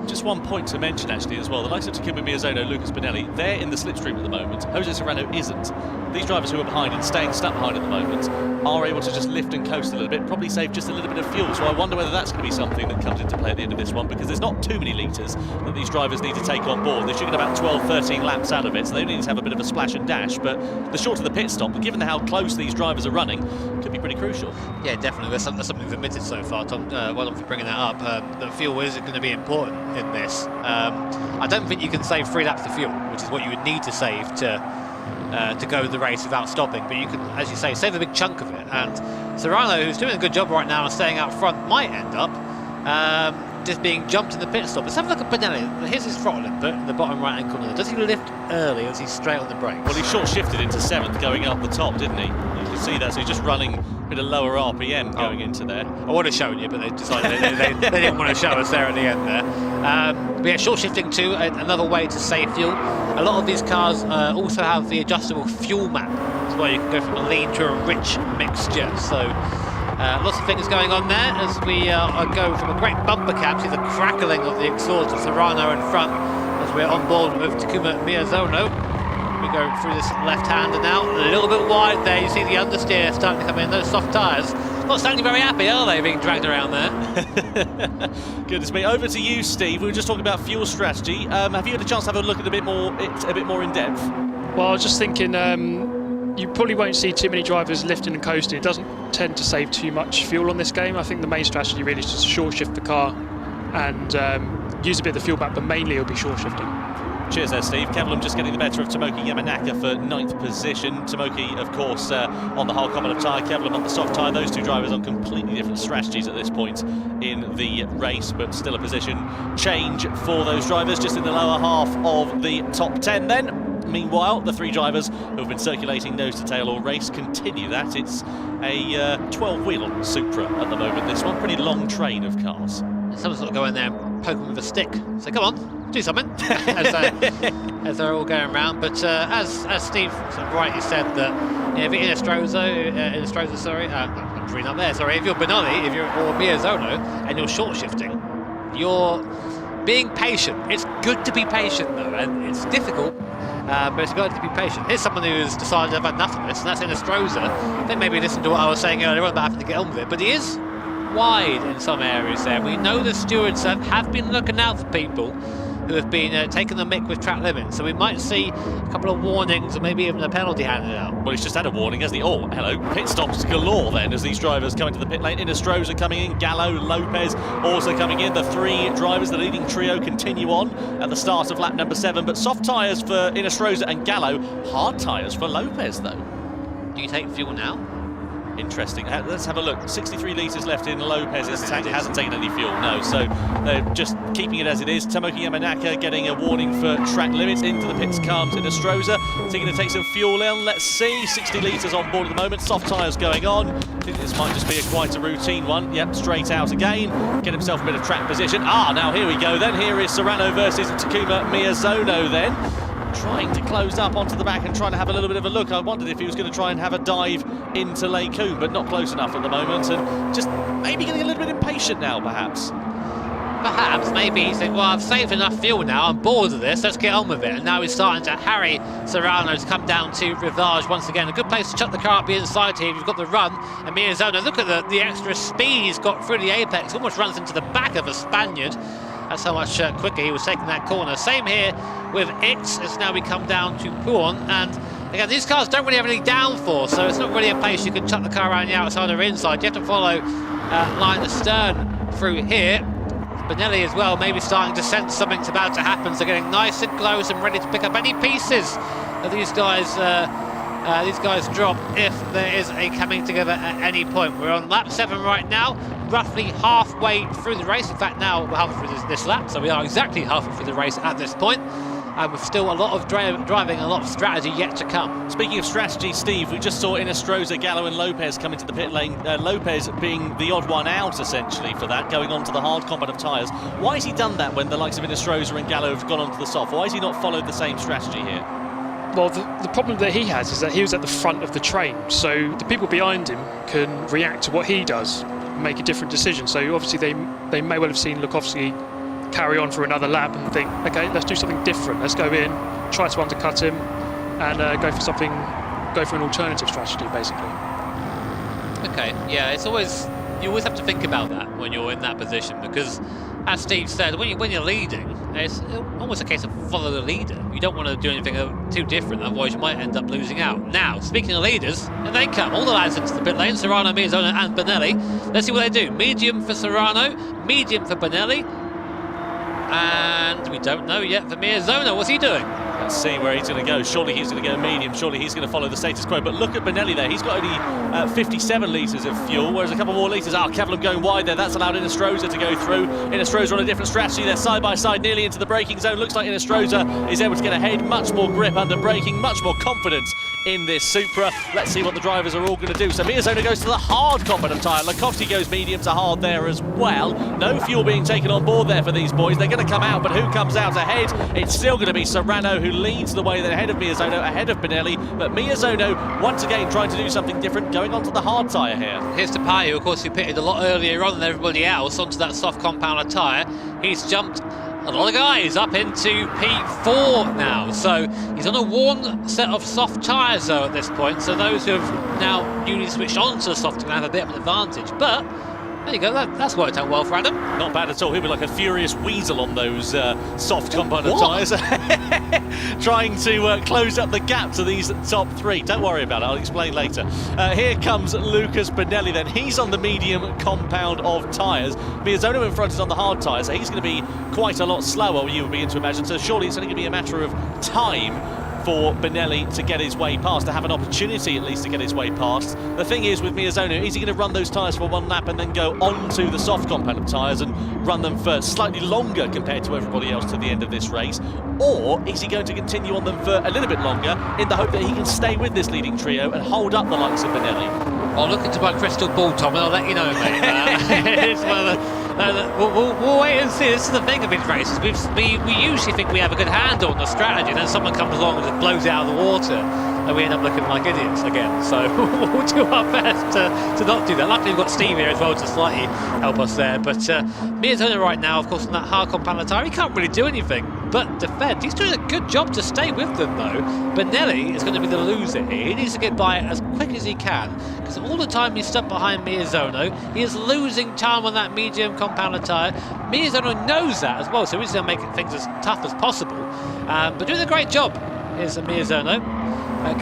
Just one point to mention actually as well, the likes of Takuma Miyazono, Lucas Benelli, they're in the slipstream at the moment. Jose Serrano isn't. These drivers who are behind and staying stuck behind at the moment are able to just lift and coast a little bit, probably save just a little bit of fuel. So I wonder whether that's going to be something that comes into play at the end of this one, because there's not too many litres that these drivers need to take on board. They should get about 12, 13 laps out of it, so they only need to have a bit of a splash and dash. But the shorter the pit stop, given how close these drivers are running, could be pretty crucial. Yeah, definitely. That's something we've admitted so far, Tom. Well done for bringing that up. The fuel is going to be important in this. I don't think you can save 3 laps of fuel, which is what you would need to save to go the race without stopping, but you can, as you say, save a big chunk of it. And Serrano, who's doing a good job right now and staying out front, might end up just being jumped in the pit stop. Let's have a look at Benelli. Here's his throttle input in the bottom right-hand corner. Does he lift early or is he straight on the brakes? Well, he short-shifted into 7th going up the top, didn't he? You can see that, so he's just running a bit of lower RPM going into there. I would have shown you, but they decided they didn't want to show us there at the end there. But yeah, short-shifting to another way to save fuel. A lot of these cars also have the adjustable fuel map, as well. You can go from a lean to a rich mixture. So lots of things going on there as we go from a great bumper cab to the crackling of the exhaust of Serrano in front as we're on board with Takuma Miyazono. We go through this left-hander now, a little bit wide there. You see the understeer starting to come in, those soft tyres. Not sounding very happy, are they, being dragged around there? Goodness me. Over to you, Steve. We were just talking about fuel strategy. Have you had a chance to have a look at a bit more in depth? Well, I was just thinking, you probably won't see too many drivers lifting and coasting. It doesn't tend to save too much fuel on this game. I think the main strategy really is just short shift the car and use a bit of the fuel back, but mainly it'll be short shifting. Cheers there, Steve. Kevlar just getting the better of Tomoki Yamanaka for 9th position. Tomoki, of course, on the hard compound tyre, Kevlar on the soft tyre. Those two drivers on completely different strategies at this point in the race, but still a position change for those drivers just in the lower half of the top 10 then. Meanwhile, the three drivers who have been circulating nose to tail all race continue that. It's a 12-wheel Supra at the moment, this one. Pretty long train of cars. Someone's got to go in there and poke them with a stick. So come on, do something. as they're all going around. But as Steve rightly said, that if you're in Estrosa, sorry, I'm reading up there. Sorry, if you're Benelli, or Miyazono, and you're short shifting, you're being patient. It's good to be patient though, and it's difficult. But it's got to be patient. Here's someone who's decided I've had enough of this, and that's in Estrosa. I think maybe listen to what I was saying earlier on about having to get on with it, but he is wide in some areas there. We know the stewards have been looking out for people who have been taking the mick with track limits, so we might see a couple of warnings or maybe even a penalty handed out. Well, he's just had a warning, hasn't he? Oh, hello. Pit stops galore then as these drivers come into the pit lane. Inestrosa coming in, Gallo, Lopez also coming in. The three drivers, the leading trio, continue on at the start of lap number 7, but soft tyres for Inestrosa and Gallo, hard tyres for Lopez though. Do you take fuel now? Interesting. Let's have a look. 63 litres left in Lopez's tank. Hasn't taken any fuel, no. So they're just keeping it as it is. Tomoki Yamanaka getting a warning for track limits. Into the pits comes Inestrosa. Is he going to take some fuel in? Let's see. 60 litres on board at the moment. Soft tyres going on. I think this might just be quite a routine one. Yep, straight out again. Get himself a bit of track position. Now here we go then. Here is Serrano versus Takuma Miyazono then. Trying to close up onto the back and trying to have a little bit of a look. I wondered if he was going to try and have a dive into Lake Coombe, but not close enough at the moment, and just maybe getting a little bit impatient now, perhaps. Perhaps, maybe he's thinking, well, I've saved enough fuel now, I'm bored of this, let's get on with it. And now he's starting to harry Serrano to come down to Rivage once again. A good place to chuck the car up the inside here. You've got the run, and Miyazono, look at the extra speed he's got through the apex, almost runs into the back of a Spaniard. That's how much quicker he was taking that corner. Same here with Ix, as now we come down to Puon. And again, these cars don't really have any downforce, so it's not really a place you can chuck the car around the outside or inside. You have to follow line astern through here. Benelli as well, maybe starting to sense something's about to happen, so getting nice and close and ready to pick up any pieces that these guys drop if there is a coming together at any point. We're on lap 7 right now, roughly halfway through the race. In fact, now we're halfway through this lap, so we are exactly halfway through the race at this point. And with still a lot of driving, a lot of strategy yet to come. Speaking of strategy, Steve, we just saw Inestrosa, Gallo and Lopez come into the pit lane. Lopez being the odd one out, essentially, for that, going on to the hard compound of tyres. Why has he done that when the likes of Inestrosa and Gallo have gone on to the soft? Why has he not followed the same strategy here? Well, the problem that he has is that he was at the front of the train, so the people behind him can react to what he does and make a different decision. So obviously they may well have seen Lukovsky carry on for another lap and think, okay, let's do something different. Let's go in, try to undercut him, and go for an alternative strategy, basically. Okay, yeah, you always have to think about that when you're in that position, because as Steve said, when you're leading, it's almost a case of follow the leader. You don't want to do anything too different, otherwise you might end up losing out. Now, speaking of leaders, here they come, all the lads into the pit lane, Serrano, Miyazono and Benelli. Let's see what they do. Medium for Serrano, medium for Benelli, and we don't know yet for Miyazono. What's he doing? Let's see where he's going to go. Surely he's going to go medium. Surely he's going to follow the status quo. But look at Benelli there. He's got only 57 litres of fuel, whereas a couple more litres. Kevlar going wide there. That's allowed Inestrosa to go through. Inestrosa on a different strategy. They're side by side, nearly into the braking zone. Looks like Inestrosa is able to get ahead. Much more grip under braking, much more confidence in this Supra. Let's see what the drivers are all going to do. So Miyazono goes to the hard competent tyre. Lukovsky goes medium to hard there as well. No fuel being taken on board there for these boys. They're going to come out, but who comes out ahead? It's still going to be Serrano who leads the way then ahead of Miyazono, ahead of Benelli, but Miyazono once again trying to do something different, going onto the hard tyre here. Here's Tapai, who of course he pitted a lot earlier on than everybody else onto that soft compounder tyre. He's jumped a lot of guys up into P4 now, so he's on a worn set of soft tyres though at this point, so those who have now newly switched on to the soft can have a bit of an advantage, but there you go, that's worked out well for Adam. Not bad at all. He'll be like a furious weasel on those soft compound tyres. Trying to close up the gap to these top three. Don't worry about it, I'll explain later. Here comes Lucas Benelli then. He's on the medium compound of tyres. Miyazono in front is on the hard tyres, so he's going to be quite a lot slower, you would begin to imagine. So surely it's only going to be a matter of time for Benelli to get his way past, to have an opportunity at least to get his way past. The thing is with Miyazono, is he going to run those tyres for one lap and then go onto the soft compound of tyres and run them for slightly longer compared to everybody else to the end of this race? Or is he going to continue on them for a little bit longer in the hope that he can stay with this leading trio and hold up the likes of Benelli? I'll look into my crystal ball, Tom, and I'll let you know, mate. It's one of the... we'll wait and see. This is the thing of these races. We usually think we have a good handle on the strategy, and then someone comes along and just blows it out of the water, and we end up looking like idiots again. So we'll do our best to not do that. Luckily, we've got Steve here as well to slightly help us there. But Miyazono right now, of course, on that hard compound tyre, he can't really do anything but defend. He's doing a good job to stay with them, though. Benelli is going to be the loser here. He needs to get by as quick as he can, because all the time he's stuck behind Miyazono, he is losing time on that medium compounder tyre. Miyazono knows that as well, so he's going to make things as tough as possible. But doing a great job is Miyazono.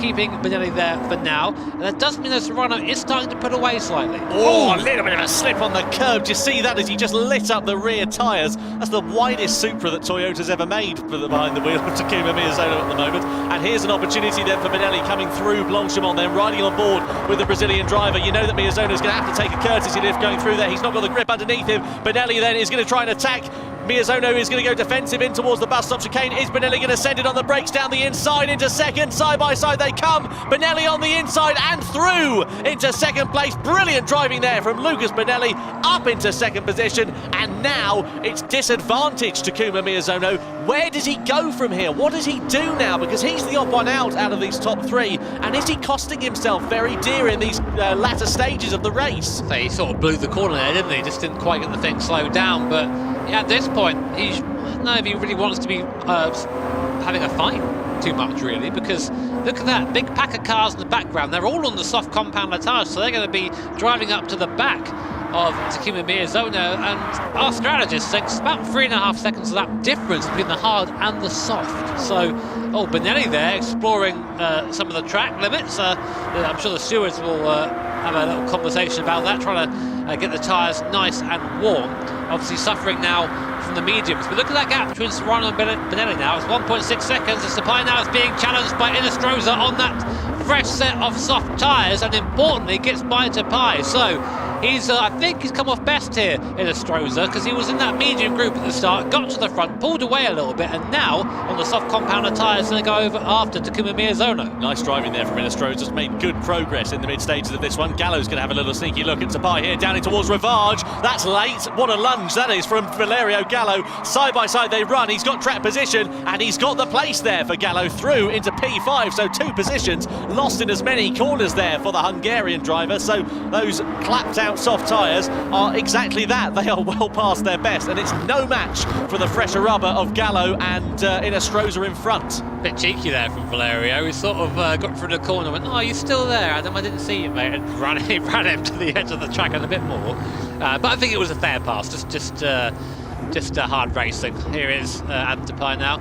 Keeping Benelli there for now. And that does mean that Serrano is starting to put away slightly. Oh, a little bit of a slip on the curb. Do you see that as he just lit up the rear tyres? That's the widest Supra that Toyota's ever made for the behind the wheel of Takuma Miyazono at the moment. And here's an opportunity then for Benelli coming through Blanchimont, then riding on board with the Brazilian driver. You know that Miyazono's going to have to take a courtesy lift going through there. He's not got the grip underneath him. Benelli then is going to try and attack. Miyazono is going to go defensive in towards the bus stop chicane. Is Benelli going to send it on the brakes down the inside into second? Side by side they come. Benelli on the inside and through into second place. Brilliant driving there from Lucas Benelli up into second position. And now it's disadvantage to Takuma Miyazono. Where does he go from here? What does he do now? Because he's the odd one out of these top three. And is he costing himself very dear in these latter stages of the race? So he sort of blew the corner there, didn't he? Just didn't quite get the thing slowed down. But yeah, at this point, I don't know if he really wants to be having a fight too much, really, because look at that big pack of cars in the background. They're all on the soft compounder tyres, so they're going to be driving up to the back of Takuma Miyazono, and our strategist thinks about 3.5 seconds of that difference between the hard and the soft. So, Benelli there exploring some of the track limits. I'm sure the stewards will have a little conversation about that, trying to get the tyres nice and warm. Obviously suffering now from the mediums, but look at that gap between Serrano and Benelli now. It's 1.6 seconds. The Sapai now is being challenged by Inestrosa on that fresh set of soft tyres, and importantly gets by Tapai. So he's, I think he's come off best here in Inestrosa, because he was in that medium group at the start, got to the front, pulled away a little bit, and now on the soft compounder tyres going to go over after Takuma Miyazono. Nice driving there from Inestrosa's made good progress in the mid stages of this one. Gallo's going to have a little sneaky look at Tapai here, down in towards Rivage. That's late. What a lunge that is from Valerio Gallo. Side by side they run. He's got track position, and he's got the place there for Gallo through into P5. So 2 positions lost in as many corners there for the Hungarian driver. So those clapped out soft tyres are exactly that. They are well past their best, and it's no match for the fresher rubber of Gallo and Inestrosa in front. Bit cheeky there from Valerio. He sort of got through the corner and went, "Oh, you're still there, Adam, I didn't see you, mate," and ran him to the edge of the track and a bit more. But I think it was a fair pass, just hard racing. Here is Adam Tapai now.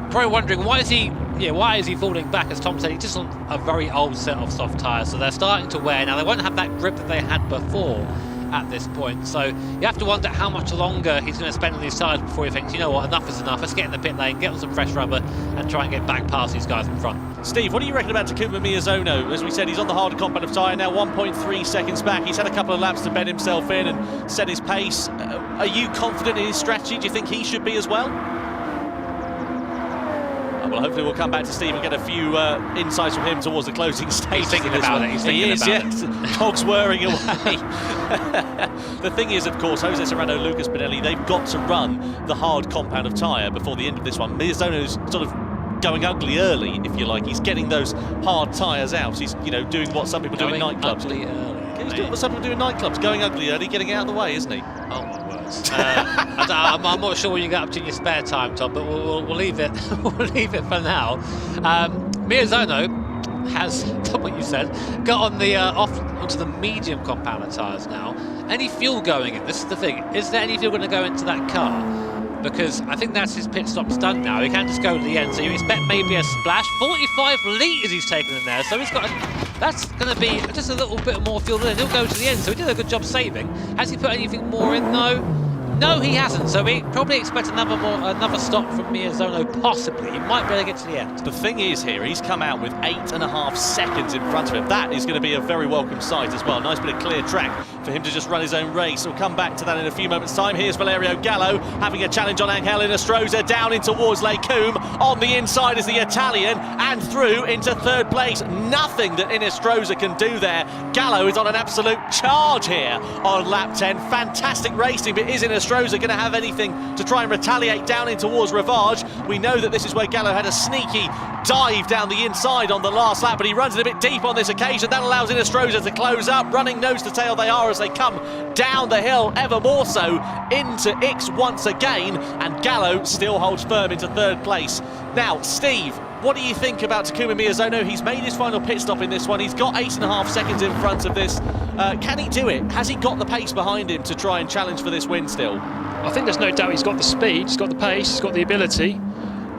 Probably wondering why is he falling back? As Tom said, he's just on a very old set of soft tyres, so they're starting to wear. Now they won't have that grip that they had before at this point, so you have to wonder how much longer he's going to spend on these tyres before he thinks, you know what, enough is enough, let's get in the pit lane, get on some fresh rubber and try and get back past these guys in front. Steve, what do you reckon about Takuma Miyazono? As we said, he's on the harder compound of tyre now, 1.3 seconds back. He's had a couple of laps to bed himself in and set his pace. Are you confident in his strategy? Do you think he should be as well? Well, hopefully we'll come back to Steve and get a few insights from him towards the closing stage. He's thinking about it. He is, yes. Cogs whirring away. The thing is, of course, Jose Serrano, Lucas Benelli, they've got to run the hard compound of tyre before the end of this one. Miyazono's sort of going ugly early, if you like. He's getting those hard tyres out. He's, you know, doing what some people do in nightclubs. He's doing what some people do in nightclubs, going ugly early, getting it out of the way, isn't he? Oh my words. I'm not sure what you get up to in your spare time, Tom, but we'll leave it. We'll leave it for now. Miyazono has done what you said, got on the onto the medium compounder tyres now. Any fuel going in? This is the thing. Is there any fuel going to go into that car? Because I think that's his pit stop's done now. He can't just go to the end. So you expect maybe a splash. 45 litres he's taken in there. So he's got that's going to be just a little bit more fuel in. He'll go to the end. So he did a good job saving. Has he put anything more in? No, he hasn't. So we probably expect another stop from Miyazono, possibly. He might be able to get to the end. The thing is here, he's come out with 8.5 seconds in front of him. That is going to be a very welcome sight as well. Nice bit of clear track for him to just run his own race. We'll come back to that in a few moments' time. Here's Valerio Gallo having a challenge on Angel Inestrosa, down in towards Les Combes. On the inside is the Italian, and through into third place. Nothing that Inestrosa can do there. Gallo is on an absolute charge here on lap 10. Fantastic racing, but is Inestrosa going to have anything to try and retaliate down in towards Rivage? We know that this is where Gallo had a sneaky dive down the inside on the last lap, but he runs it a bit deep on this occasion. That allows Inestrosa to close up. Running nose to tail they are as they come down the hill, ever more so into X once again, and Gallo still holds firm into third place. Now, Steve, what do you think about Takuma Miyazono? He's made his final pit stop in this one. He's got 8.5 seconds in front of this. Can he do it? Has he got the pace behind him to try and challenge for this win still? I think there's no doubt he's got the speed, he's got the pace, he's got the ability.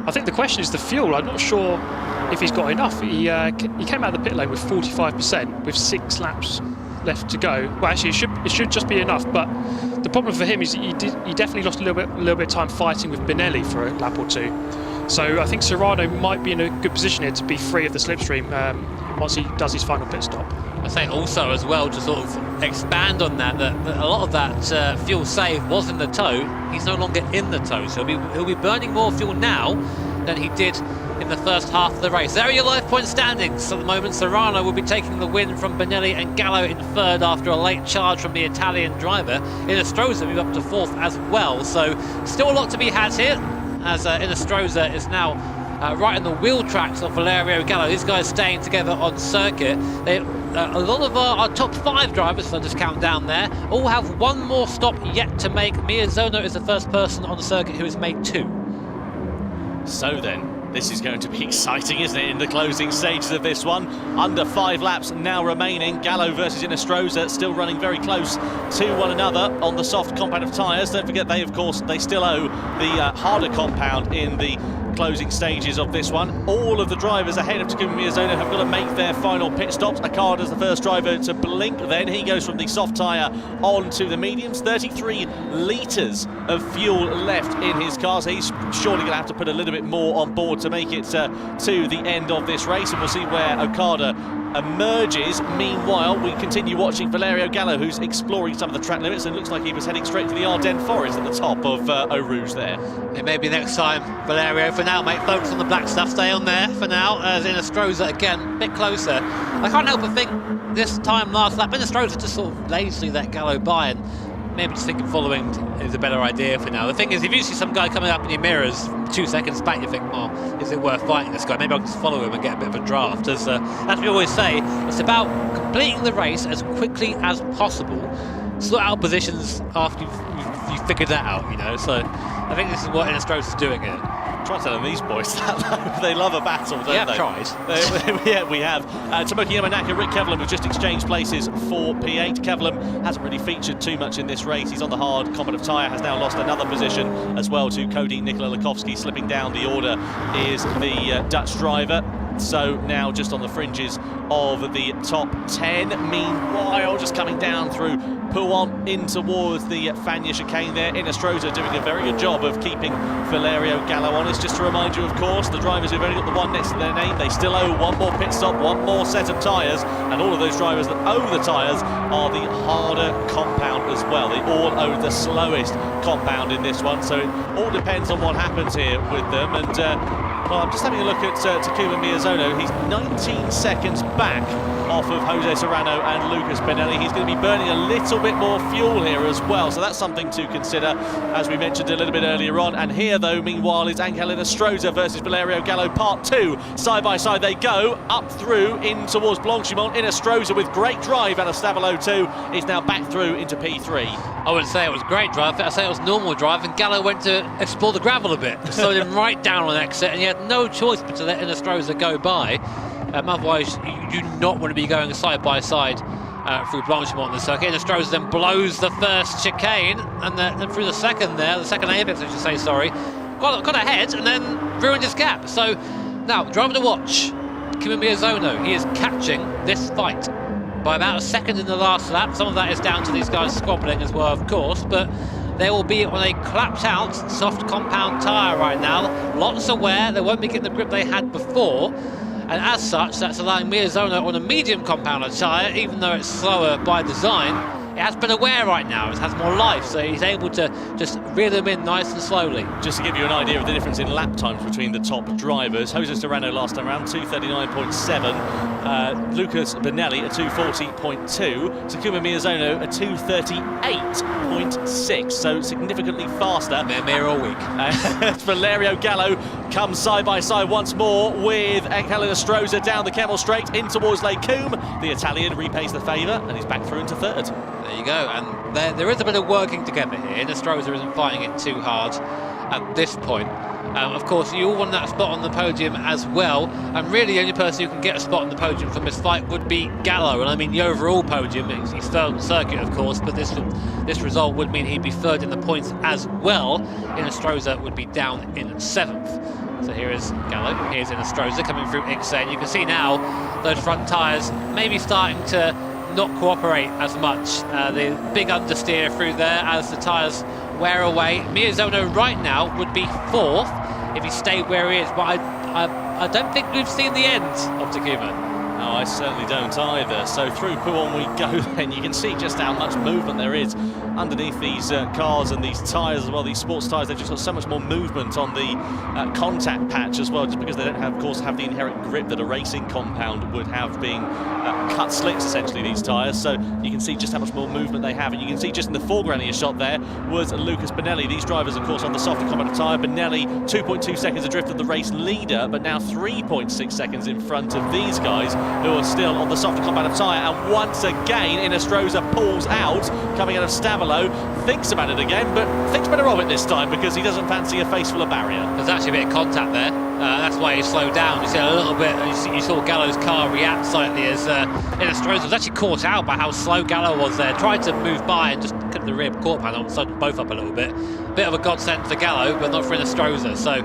I think the question is the fuel. I'm not sure if he's got enough. He came out of the pit lane with 45% with 6 laps left to go. Well, actually, it should just be enough. But the problem for him is he definitely lost a little bit of time fighting with Benelli for a lap or two. So I think Serrano might be in a good position here to be free of the slipstream once he does his final pit stop. I say also as well, to sort of expand on that, that a lot of that fuel save was in the tow. He's no longer in the tow, so he'll be burning more fuel now than he did in the first half of the race. There are your live point standings. At the moment, Serrano will be taking the win from Benelli, and Gallo in third after a late charge from the Italian driver. Inestrosa move up to fourth as well, so still a lot to be had here, as Inestrosa is now right in the wheel tracks of Valerio Gallo. These guys staying together on circuit. A lot of our top 5 drivers, so I'll just count down there, all have one more stop yet to make. Miyazono is the first person on the circuit who has made 2. So then, this is going to be exciting, isn't it, in the closing stages of this one? Under 5 laps now remaining. Gallo versus Inestrosa still running very close to one another on the soft compound of tyres. Don't forget they still owe the harder compound in the closing stages of this one. All of the drivers ahead of Takuma Miyazono have got to make their final pit stops. Okada's the first driver to blink then. He goes from the soft tyre on to the mediums. 33 litres of fuel left in his car, so he's surely going to have to put a little bit more on board to make it to the end of this race, and we'll see where Okada emerges. Meanwhile, we continue watching Valerio Gallo, who's exploring some of the track limits, and looks like he was heading straight to the Ardennes Forest at the top of Eau Rouge there. Maybe next time, Valerio. For now, mate, focus on the black stuff. Stay on there for now. As Inestrosa again, a bit closer. I can't help but think this time last lap, Inestrosa just sort of lazily let Gallo by, and maybe just thinking following is a better idea for now. The thing is, if you see some guy coming up in your mirrors 2 seconds back, you think, oh, is it worth fighting this guy? Maybe I'll just follow him and get a bit of a draft. As we always say, it's about completing the race as quickly as possible. Sort out positions after you've figured that out, you know. So I think this is what Inestrosa's doing here. Try telling these boys that they love a battle, don't they? Yeah, tried. Yeah, we have. Tomoki Yamanaka, Rick Kevlar have just exchanged places for P8. Kevlar hasn't really featured too much in this race. He's on the hard combative tyre, has now lost another position as well to Cody Lukovsky. Slipping down the order is the Dutch driver. So now just on the fringes of the top 10. Meanwhile, just coming down through Pouhon in towards the Fagnes chicane there. Inestrosa doing a very good job of keeping Valerio Gallo honest. Just to remind you, of course, the drivers who've only got the one next to their name, they still owe one more pit stop, one more set of tyres, and all of those drivers that owe the tyres are the harder compound as well. They all owe the slowest compound in this one, so it all depends on what happens here with them. And Well, I'm just having a look at Takuma Miyazono. He's 19 seconds back off of Jose Serrano and Lucas Benelli. He's going to be burning a little bit more fuel here as well, so that's something to consider, as we mentioned a little bit earlier on. And here, though, meanwhile, is Angel Inestrosa versus Valerio Gallo Part 2. Side by side they go, up through in towards Blanchimont. Inestrosa with great drive out of Stavolo 2 is now back through into P3. I wouldn't say it was great drive, I'd say it was normal drive, and Gallo went to explore the gravel a bit. Slowed him right down on exit, and he had no choice but to let Inestrosa go by. Otherwise, you do not want to be going side by side through Blanchimont on the circuit. Inestrosa then blows the first chicane, and then through the second there, the second apex, I should say, sorry, got ahead and then ruined his gap. So now, driver to watch, Takuma Miyazono. He is catching this fight by about a second in the last lap. Some of that is down to these guys squabbling as well, of course, but they will be on a clapped out soft compound tyre right now. Lots of wear, they won't be getting the grip they had before, and as such that's allowing Miyazono on a medium compound tyre, even though it's slower by design. It has better wear right now, it has more life, so he's able to just reel them in nice and slowly. Just to give you an idea of the difference in lap times between the top drivers, Jose Serrano last time around 2:39.7, Lucas Benelli a 2:40.2, Takuma Miyazono a 2:38.6, so significantly faster. Mere all week. Valerio Gallo comes side by side once more with Angel Inestrosa down the Kemmel Straight in towards Lake Coombe. The Italian repays the favour and he's back through into third. There you go, and there is a bit of working together here. Inestrosa isn't fighting it too hard at this point. Of course, you all want that spot on the podium as well, and really the only person who can get a spot on the podium from this fight would be Gallo, and I mean the overall podium. He's third on the circuit, of course, but this result would mean he'd be third in the points as well. Inestrosa would be down in 7th. So here is Gallo, here's Inestrosa coming through Ixen. You can see now those front tyres maybe starting to not cooperate as much. The big understeer through there as the tyres wear away. Miyazono right now would be 4th if he stayed where he is, but I don't think we've seen the end of Takuma. No, I certainly don't either. So through Pouhon we go then. You can see just how much movement there is underneath these cars and these tyres as well, these sports tyres. They've just got so much more movement on the contact patch as well, just because they don't have, of course, have the inherent grip that a racing compound would have, being cut slicks essentially, these tyres. So you can see just how much more movement they have, and you can see just in the foreground of your shot there was Lucas Benelli. These drivers, of course, on the softer compound tyre. Benelli 2.2 seconds adrift of the race leader, but now 3.6 seconds in front of these guys who are still on the softer compound tyre. And once again, Inestrosa pulls out, coming out of Stavolo, thinks about it again, but thinks better of it this time because he doesn't fancy a face full of barrier. There's actually a bit of contact there. That's why he slowed down. You see a little bit, you saw Gallo's car react slightly as Inestrosa was actually caught out by how slow Gallo was there. Tried to move by and just cut the rear quarter panel and slowed them both up a little bit. Bit of a godsend for Gallo, but not for Inestrosa. So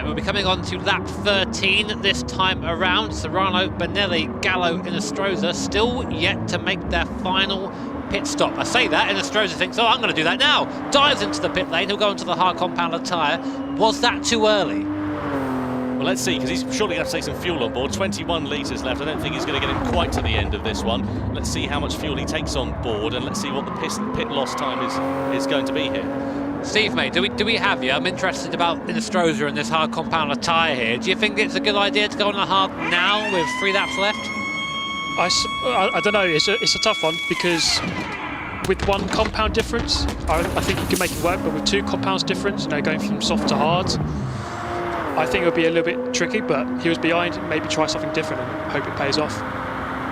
we'll be coming on to lap 13 this time around. Serrano, Benelli, Gallo, Inestrosa still yet to make their final pit stop. I say that, Inestrosa thinks, oh, I'm going to do that now. Dives into the pit lane, he'll go into the hard compound tyre. Was that too early? Well, let's see, because he's surely going to take some fuel on board. 21 litres left. I don't think he's going to get him quite to the end of this one. Let's see how much fuel he takes on board, and let's see what the pit loss time is going to be here. Steve, mate, do we have you? I'm interested about Inestrosa and this hard compound tyre here. Do you think it's a good idea to go on the hard now with 3 laps left? I don't know, it's a tough one, because with 1 compound difference, I think you can make it work, but with 2 compounds difference, going from soft to hard, I think it would be a little bit tricky, but he was behind, maybe try something different and hope it pays off.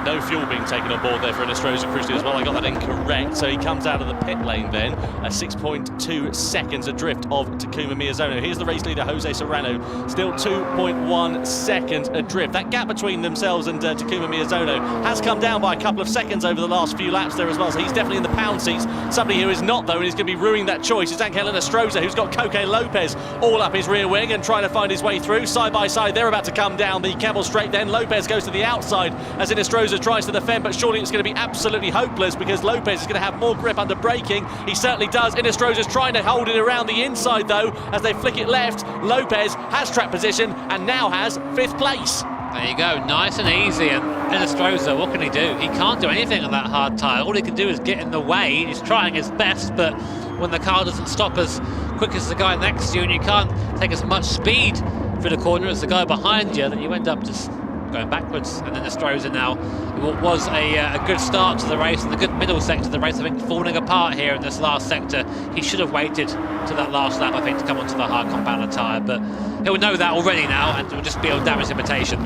No fuel being taken on board there for Inestrosa crucially as well. I got that incorrect, so he comes out of the pit lane then, a 6.2 seconds adrift of Takuma Miyazono. Here's the race leader, Jose Serrano, still 2.1 seconds adrift. That gap between themselves and Takuma Miyazono has come down by a couple of seconds over the last few laps there as well, so he's definitely in the pound seats. Somebody who is not, though, and is going to be ruining that choice is Angel Inestrosa, who's got Koke Lopez all up his rear wing and trying to find his way through. Side by side, they're about to come down the Kemmel Straight then. Lopez goes to the outside as Inestrosa tries to defend, but surely it's going to be absolutely hopeless because Lopez is going to have more grip under braking. He certainly does. Inestrosa's trying to hold it around the inside, though, as they flick it left. Lopez has track position and now has 5th place. There you go, nice and easy. And Inestrosa, what can he do? He can't do anything on that hard tyre. All he can do is get in the way. He's trying his best, but when the car doesn't stop as quick as the guy next to you and you can't take as much speed through the corner as the guy behind you, then you end up just going backwards. And then Astroza now, what was a good start to the race and a good middle sector of the race, I think falling apart here in this last sector. He should have waited to that last lap, I think, to come onto the hard compound tyre, but he'll know that already now and it will just be on damage limitation.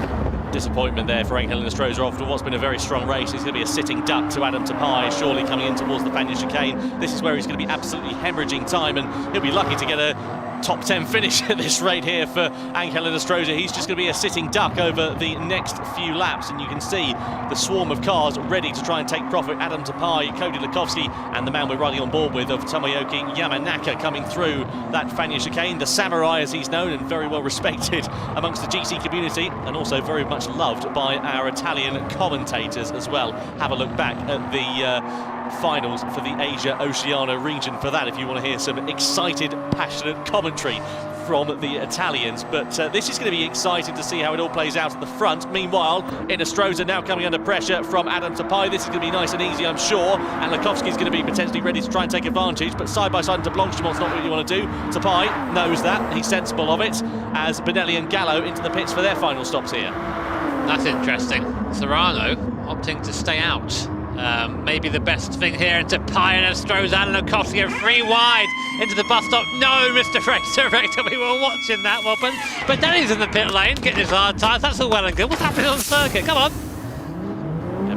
Disappointment there for Angel Astroza after what's been a very strong race. He's going to be a sitting duck to Adam Tapai, surely coming in towards the Fania chicane. This is where he's going to be absolutely hemorrhaging time, and he'll be lucky to get a top 10 finish at this rate here for Angel Astroza. He's just going to be a sitting duck over the next few laps, and you can see the swarm of cars ready to try and take profit. Adam Tapai, Cody Lukovsky, and the man we're riding on board with of Tomoyuki Yamanaka coming through that Fania chicane. The samurai, as he's known, and very well respected amongst the GT community, and also very much loved by our Italian commentators as well. Have a look back at the finals for the Asia Oceania region for that if you want to hear some excited, passionate commentary from the Italians. But this is going to be exciting to see how it all plays out at the front. Meanwhile, Astroza now coming under pressure from Adam Tapai. This is going to be nice and easy, I'm sure, and Lukovsky's going to be potentially ready to try and take advantage, but side by side into Blanchemont's not what you want to do. Tapai knows that, he's sensible of it, as Benelli and Gallo into the pits for their final stops here. That's interesting. Serrano opting to stay out. Maybe the best thing here into Tapai and Astroza and Lukovsky are 3 wide into the bus stop. No, Mr. Director, we were watching that one. But Danny's in the pit lane, getting his hard tyres. That's all well and good. What's happening on the circuit? Come on.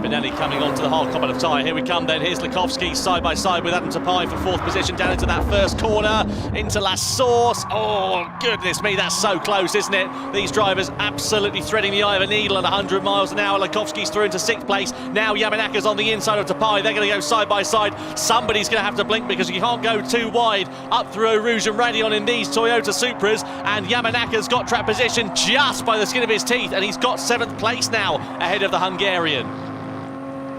Benelli coming onto the hard compound of tyre. Here we come then. Here's Lukovsky side by side with Adam Tapai for 4th position down into that first corner, into La Source. Oh, goodness me, that's so close, isn't it? These drivers absolutely threading the eye of a needle at 100 miles an hour. Lukovsky's through into 6th place. Now Yamanaka's on the inside of Tapai. They're going to go side by side. Somebody's going to have to blink because you can't go too wide up through Eau Rouge and Raidillon in these Toyota Supras. And Yamanaka's got track position just by the skin of his teeth, and he's got 7th place now ahead of the Hungarian.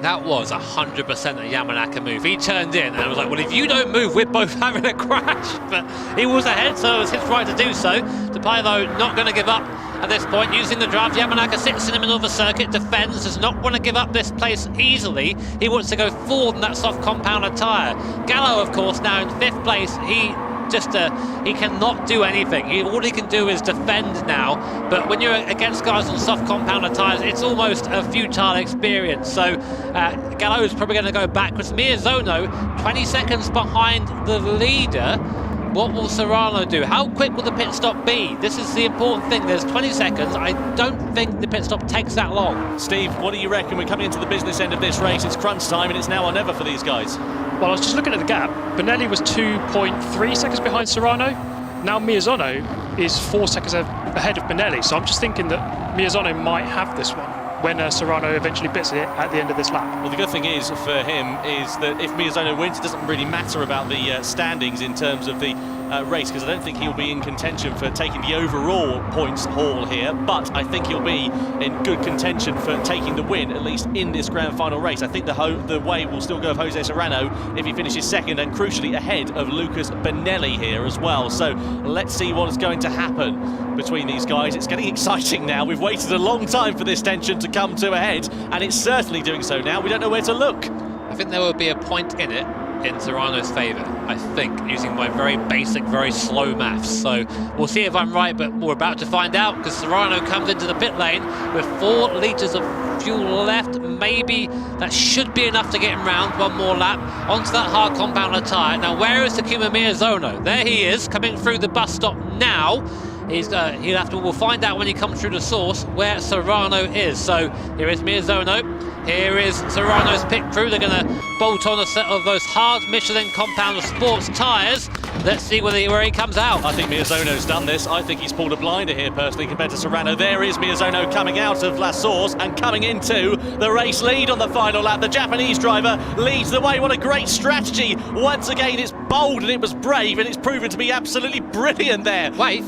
That was 100% a Yamanaka move. He turned in and was like, well, if you don't move, we're both having a crash. But he was ahead, so it was his right to do so. Tapai, though, not going to give up at this point, using the draft. Yamanaka sits in the middle of the circuit, defends, does not want to give up this place easily. He wants to go forward in that soft compounder tyre. Gallo, of course, now in 5th place. He cannot do anything. All he can do is defend now, but when you're against guys on soft compounder tyres, it's almost a futile experience. So Gallo is probably going to go backwards. Miyazono 20 seconds behind the leader. What will Serrano do? How quick will the pit stop be? This is the important thing. There's 20 seconds. I don't think the pit stop takes that long. Steve, what do you reckon? We're coming into the business end of this race. It's crunch time and it's now or never for these guys. Well, I was just looking at the gap. Benelli was 2.3 seconds behind Serrano. Now Miyazono is 4 seconds ahead of Benelli. So I'm just thinking that Miyazono might have this one when Serrano eventually bits it at the end of this lap. Well, the good thing is for him is that if Miyazono wins, it doesn't really matter about the standings in terms of the race, because I don't think he'll be in contention for taking the overall points haul here, but I think he'll be in good contention for taking the win, at least in this grand final race. I think the way will still go of Jose Serrano if he finishes 2nd, and crucially ahead of Lucas Benelli here as well. So let's see what is going to happen between these guys. It's getting exciting now. We've waited a long time for this tension to come to a head, and it's certainly doing so now. We don't know where to look. I think there will be a point in it in Serrano's favour, I think, using my very basic, very slow maths. So we'll see if I'm right, but we're about to find out, because Serrano comes into the pit lane with 4 litres of fuel left. Maybe that should be enough to get him round one more lap onto that hard compounder tyre. Now, where is Takuma Miyazono? There he is, coming through the bus stop now. We'll find out when he comes through the source where Serrano is. So here is Miyazono. Here is Serrano's pit crew. They're going to bolt on a set of those hard Michelin Compounder Sports tyres. Let's see where he comes out. I think Miyazono's done this. I think he's pulled a blinder here, personally, compared to Serrano. There is Miyazono coming out of La Source and coming into the race lead on the final lap. The Japanese driver leads the way. What a great strategy. Once again, it's bold and it was brave, and it's proven to be absolutely brilliant there. Wait.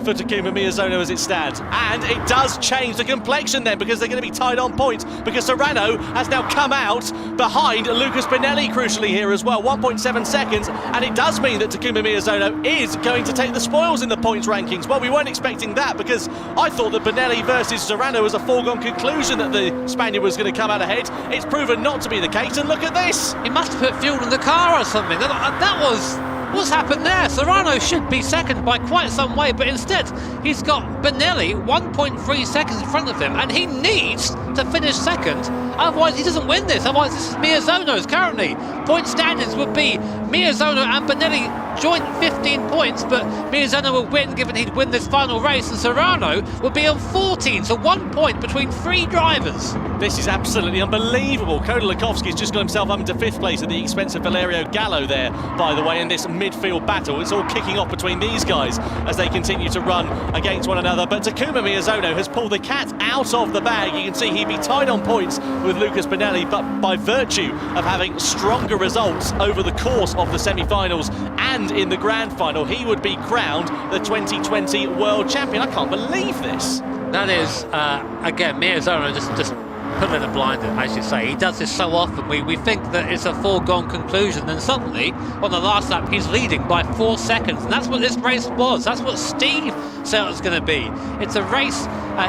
For Takuma Miyazono as it stands. And it does change the complexion then, because they're going to be tied on points, because Serrano has now come out behind Lucas Benelli crucially here as well, 1.7 seconds, and it does mean that Takuma Miyazono is going to take the spoils in the points rankings. Well, we weren't expecting that, because I thought that Benelli versus Serrano was a foregone conclusion that the Spaniard was going to come out ahead. It's proven not to be the case, and look at this. He must have put fuel in the car or something. That was What's happened there? Serrano should be second by quite some way, but instead he's got Benelli 1.3 seconds in front of him, and he needs to finish second, otherwise he doesn't win this. Otherwise this is Miyazono's currently. Point standings would be Miyazono and Benelli joint 15 points, but Miyazono will win given he'd win this final race, and Serrano will be on 14, so 1 point between 3 drivers. This is absolutely unbelievable. Cody Lukovsky has just got himself up into 5th place at the expense of Valerio Gallo there, by the way, in this midfield battle. It's all kicking off between these guys as they continue to run against one another. But Takuma Miyazono has pulled the cat out of the bag. You can see he'd be tied on points with Lucas Benelli, but by virtue of having stronger results over the course of the semi-finals and in the grand final, he would be crowned the 2020 world champion. I can't believe this. That is, again, Miyazono just put in a blinder, as you say. He does this so often. We think that it's a foregone conclusion, and suddenly, on the last lap, he's leading by 4 seconds. And that's what this race was. That's what Steve said it was going to be. It's a race,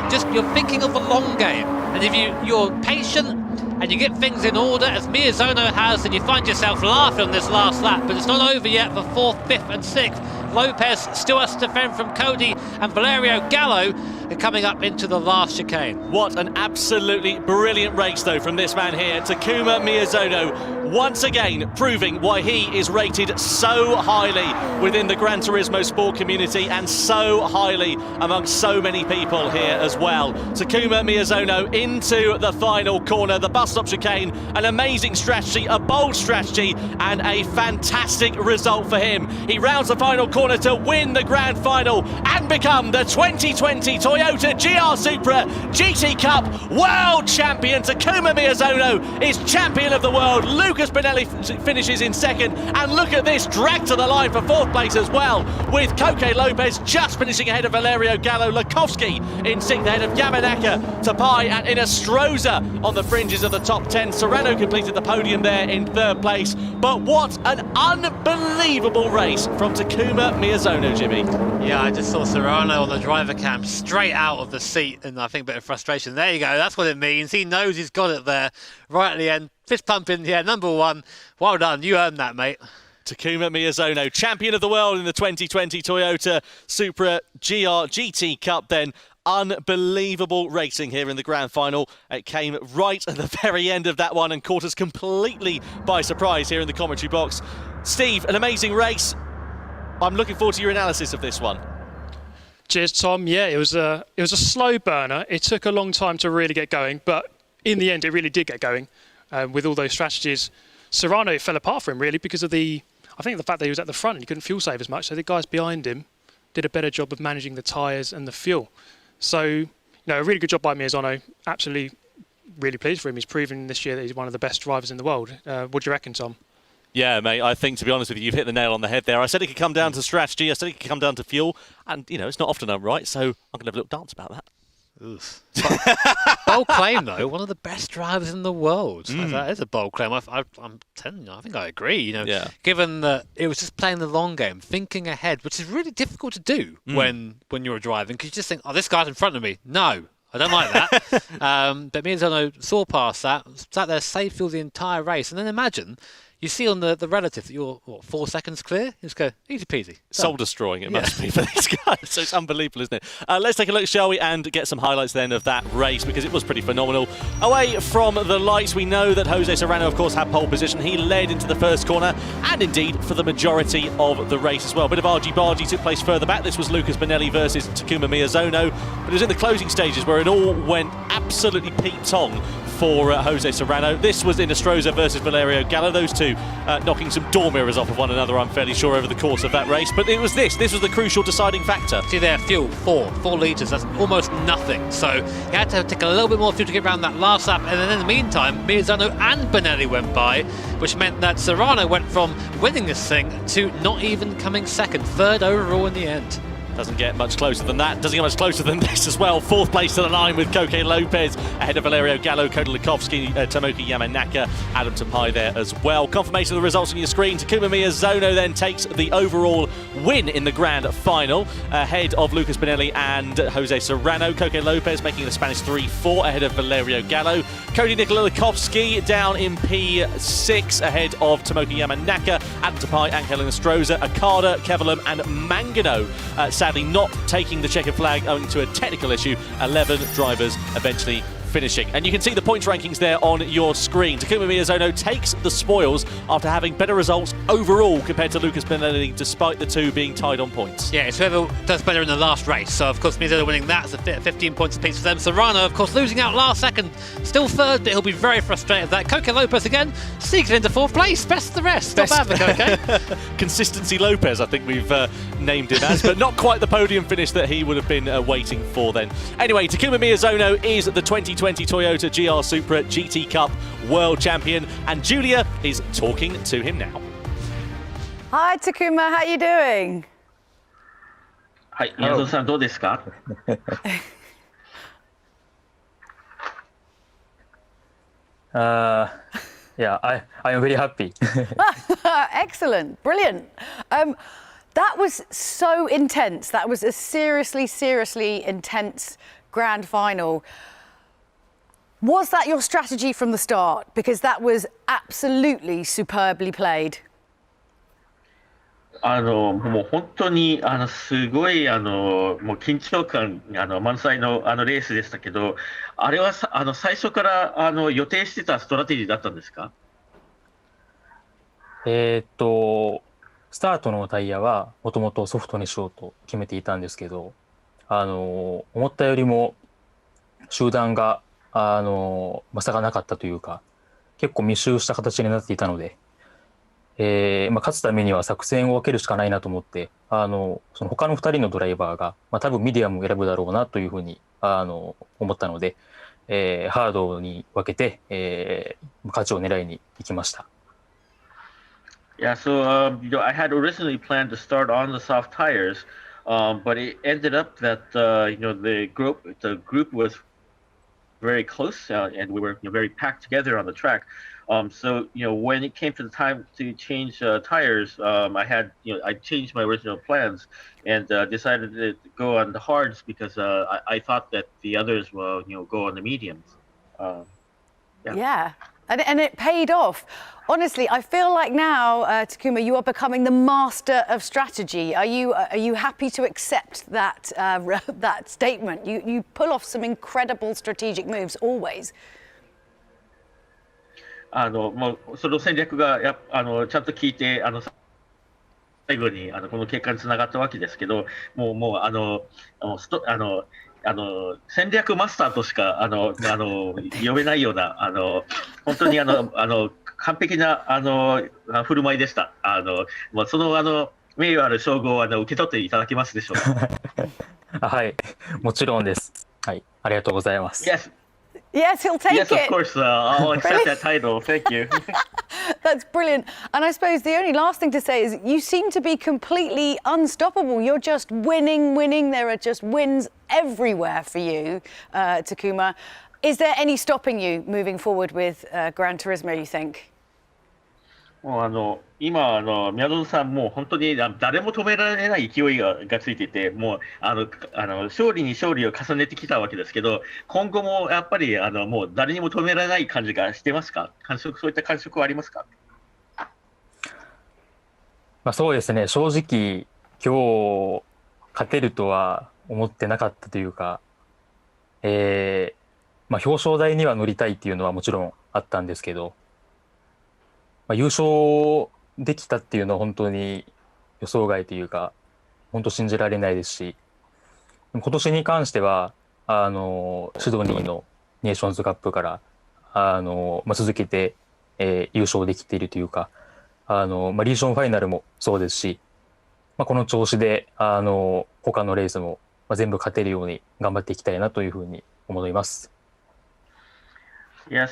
just you're thinking of the long game. And if you're patient and you get things in order, as Miyazono has, then you find yourself laughing on this last lap. But it's not over yet for 4th, 5th and 6th. Lopez still has to defend from Cody, and Valerio Gallo are coming up into the last chicane. What an absolutely brilliant race, though, from this man here, Takuma Miyazono, once again proving why he is rated so highly within the Gran Turismo Sport community and so highly among so many people here as well. Takuma Miyazono into the final corner, the bus stop chicane, an amazing strategy, a bold strategy, and a fantastic result for him. He rounds the final corner to win the grand final and become the 2020 Toyota GR Supra GT Cup world champion. Takuma Miyazono is champion of the world. Lucas Benelli finishes in second, and look at this, dragged to the line for 4th place as well, with Koke Lopez just finishing ahead of Valerio Gallo, Lukovsky in 6th ahead of Yamanaka, Tapai and Inestrosa on the fringes of the top 10. Serrano completed the podium there in 3rd place, but what an unbelievable race from Takuma Miyazono, Jimmy. Yeah, I just saw Serrano on the driver cam straight out of the seat, and I think a bit of frustration. There you go, that's what it means. He knows he's got it there right at the end. Fist pumping, yeah, number 1. Well done, you earned that, mate. Takuma Miyazono, champion of the world in the 2020 Toyota Supra GR GT Cup then. Unbelievable racing here in the grand final. It came right at the very end of that one and caught us completely by surprise here in the commentary box. Steve, an amazing race. I'm looking forward to your analysis of this one. Cheers, Tom. Yeah, it was a slow burner. It took a long time to really get going, but in the end, it really did get going with all those strategies. Serrano fell apart for him really because of I think the fact that he was at the front and he couldn't fuel save as much. So the guys behind him did a better job of managing the tyres and the fuel. So, a really good job by Miyazono. Absolutely, really pleased for him. He's proven this year that he's one of the best drivers in the world. What do you reckon, Tom? Yeah, mate, I think, to be honest with you, you've hit the nail on the head there. I said it could come down to strategy, I said it could come down to fuel, and, it's not often I'm right, so I'm going to have a little dance about that. Bold claim, though. One of the best drivers in the world. That is a bold claim. I'm telling you, I think I agree. Given that it was just playing the long game, thinking ahead, which is really difficult to do when you're driving, because you just think, oh, this guy's in front of me. No, I don't like that. But Miyazono saw past that, sat there safe through the entire race, and then imagine. You see on the relative that you're, 4 seconds clear? You just go, easy peasy. Soul destroying it must be for these guys. So it's unbelievable, isn't it? Let's take a look, shall we, and get some highlights then of that race, because it was pretty phenomenal. Away from the lights, we know that Jose Serrano, of course, had pole position. He led into the first corner, and indeed for the majority of the race as well. A bit of argy-bargy took place further back. This was Lucas Benelli versus Takuma Miyazono, but it was in the closing stages where it all went absolutely Pete-tong for Jose Serrano. This was Inestrosa versus Valerio Gallo. Those two knocking some door mirrors off of one another, I'm fairly sure, over the course of that race. But it was this was the crucial deciding factor. See there, fuel, 4 litres, that's almost nothing. So he had to take a little bit more fuel to get around that last lap, and then in the meantime, Miyazono and Benelli went by, which meant that Serrano went from winning this thing to not even coming second, 3rd overall in the end. Doesn't get much closer than that. Doesn't get much closer than this as well. 4th place to the line with Koke Lopez ahead of Valerio Gallo, Cody Lukovsky, Tomoki Yamanaka, Adam Tapai there as well. Confirmation of the results on your screen. Takuma Miyazono then takes the overall win in the grand final ahead of Lucas Bonelli and Jose Serrano. Koke Lopez making the Spanish 3-4 ahead of Valerio Gallo. Cody Lukovsky down in P6 ahead of Tomoki Yamanaka, Adam Tapai, Ankel Stroza, Okada, Kevlar and Mangano. Sadly not taking the checkered flag owing to a technical issue. 11 drivers eventually finishing. And you can see the points rankings there on your screen. Takuma Miyazono takes the spoils after having better results overall compared to Lucas Bonelli, despite the two being tied on points. Yeah, it's whoever does better in the last race. So, of course, Miyazono winning that, so 15 points apiece for them. Serrano, of course, losing out last second, still 3rd, but he'll be very frustrated with that. Koke Lopez again, sneaking into 4th place. Best of the rest. Not bad for Koke. Consistency Lopez, I think we've named him as, but not quite the podium finish that he would have been waiting for then. Anyway, Takuma Miyazono is the 2020 Toyota GR Supra GT Cup World Champion, and Julia is talking to him now. Hi Takuma, how are you doing? Hi, Miyazono-san, どうですか? Yeah, I am very happy. Excellent, brilliant. That was so intense. That was a seriously intense grand final. Was that your strategy from the start? Because that was absolutely superbly played. もう本当にすごいもう緊張感満載のレースでしたけど、あれは最初から予定してたストラテジーだったんですか？スタートのタイヤはもともとソフトにしようと決めていたんですけど、思ったよりも集団が差がなかったというか、結構密集した形になっていたので、勝つためには作戦を分けるしかないなと思って、その他の2人のドライバーが、多分ミディアムを選ぶだろうなというふうに思ったので、ハードに分けて、勝ちを狙いに行きました。Yeah, so I had originally planned to start on the soft tires, but it ended up that the group was very close, and we were very packed together on the track. So when it came to the time to change tires, I changed my original plans and decided to go on the hards because I thought that the others will go on the mediums. Yeah. And it paid off. Honestly, I feel like now, Takuma, you are becoming the master of strategy. Are you happy to accept that that statement? You pull off some incredible strategic moves always. もうその戦略がちゃんと効いて最後にこの結果につながったわけですけど、もう戦略マスターとしか呼べないような本当に完璧な振る舞いでした。その名誉ある称号を受け取っていただけますでしょうか。はい、もちろんです。はい、ありがとうございます。Yes, he'll take it. Yes, of course. I'll accept that title. Thank you. That's brilliant. And I suppose the only last thing to say is you seem to be completely unstoppable. You're just winning. There are just wins everywhere for you, Takuma. Is there any stopping you moving forward with Gran Turismo, you think? もう今宮園さんもう本当に誰も止められない勢いがついていて、もう勝利に勝利を重ねてきたわけですけど、今後もやっぱりもう誰にも止められない感じがしてますか？そういった感触はありますか？そうですね、正直今日勝てるとは思ってなかったというか、表彰台には乗りたいっていうのはもちろんあったんですけど、優勝できたっていうのは本当に予想外というか、本当信じられないですし、今年に関してはシドニーのネーションズカップから続けて、優勝できているというか、リージョンファイナルもそうですし、この調子で他のレースも全部勝てるように頑張っていきたいなというふうに思います。Yes,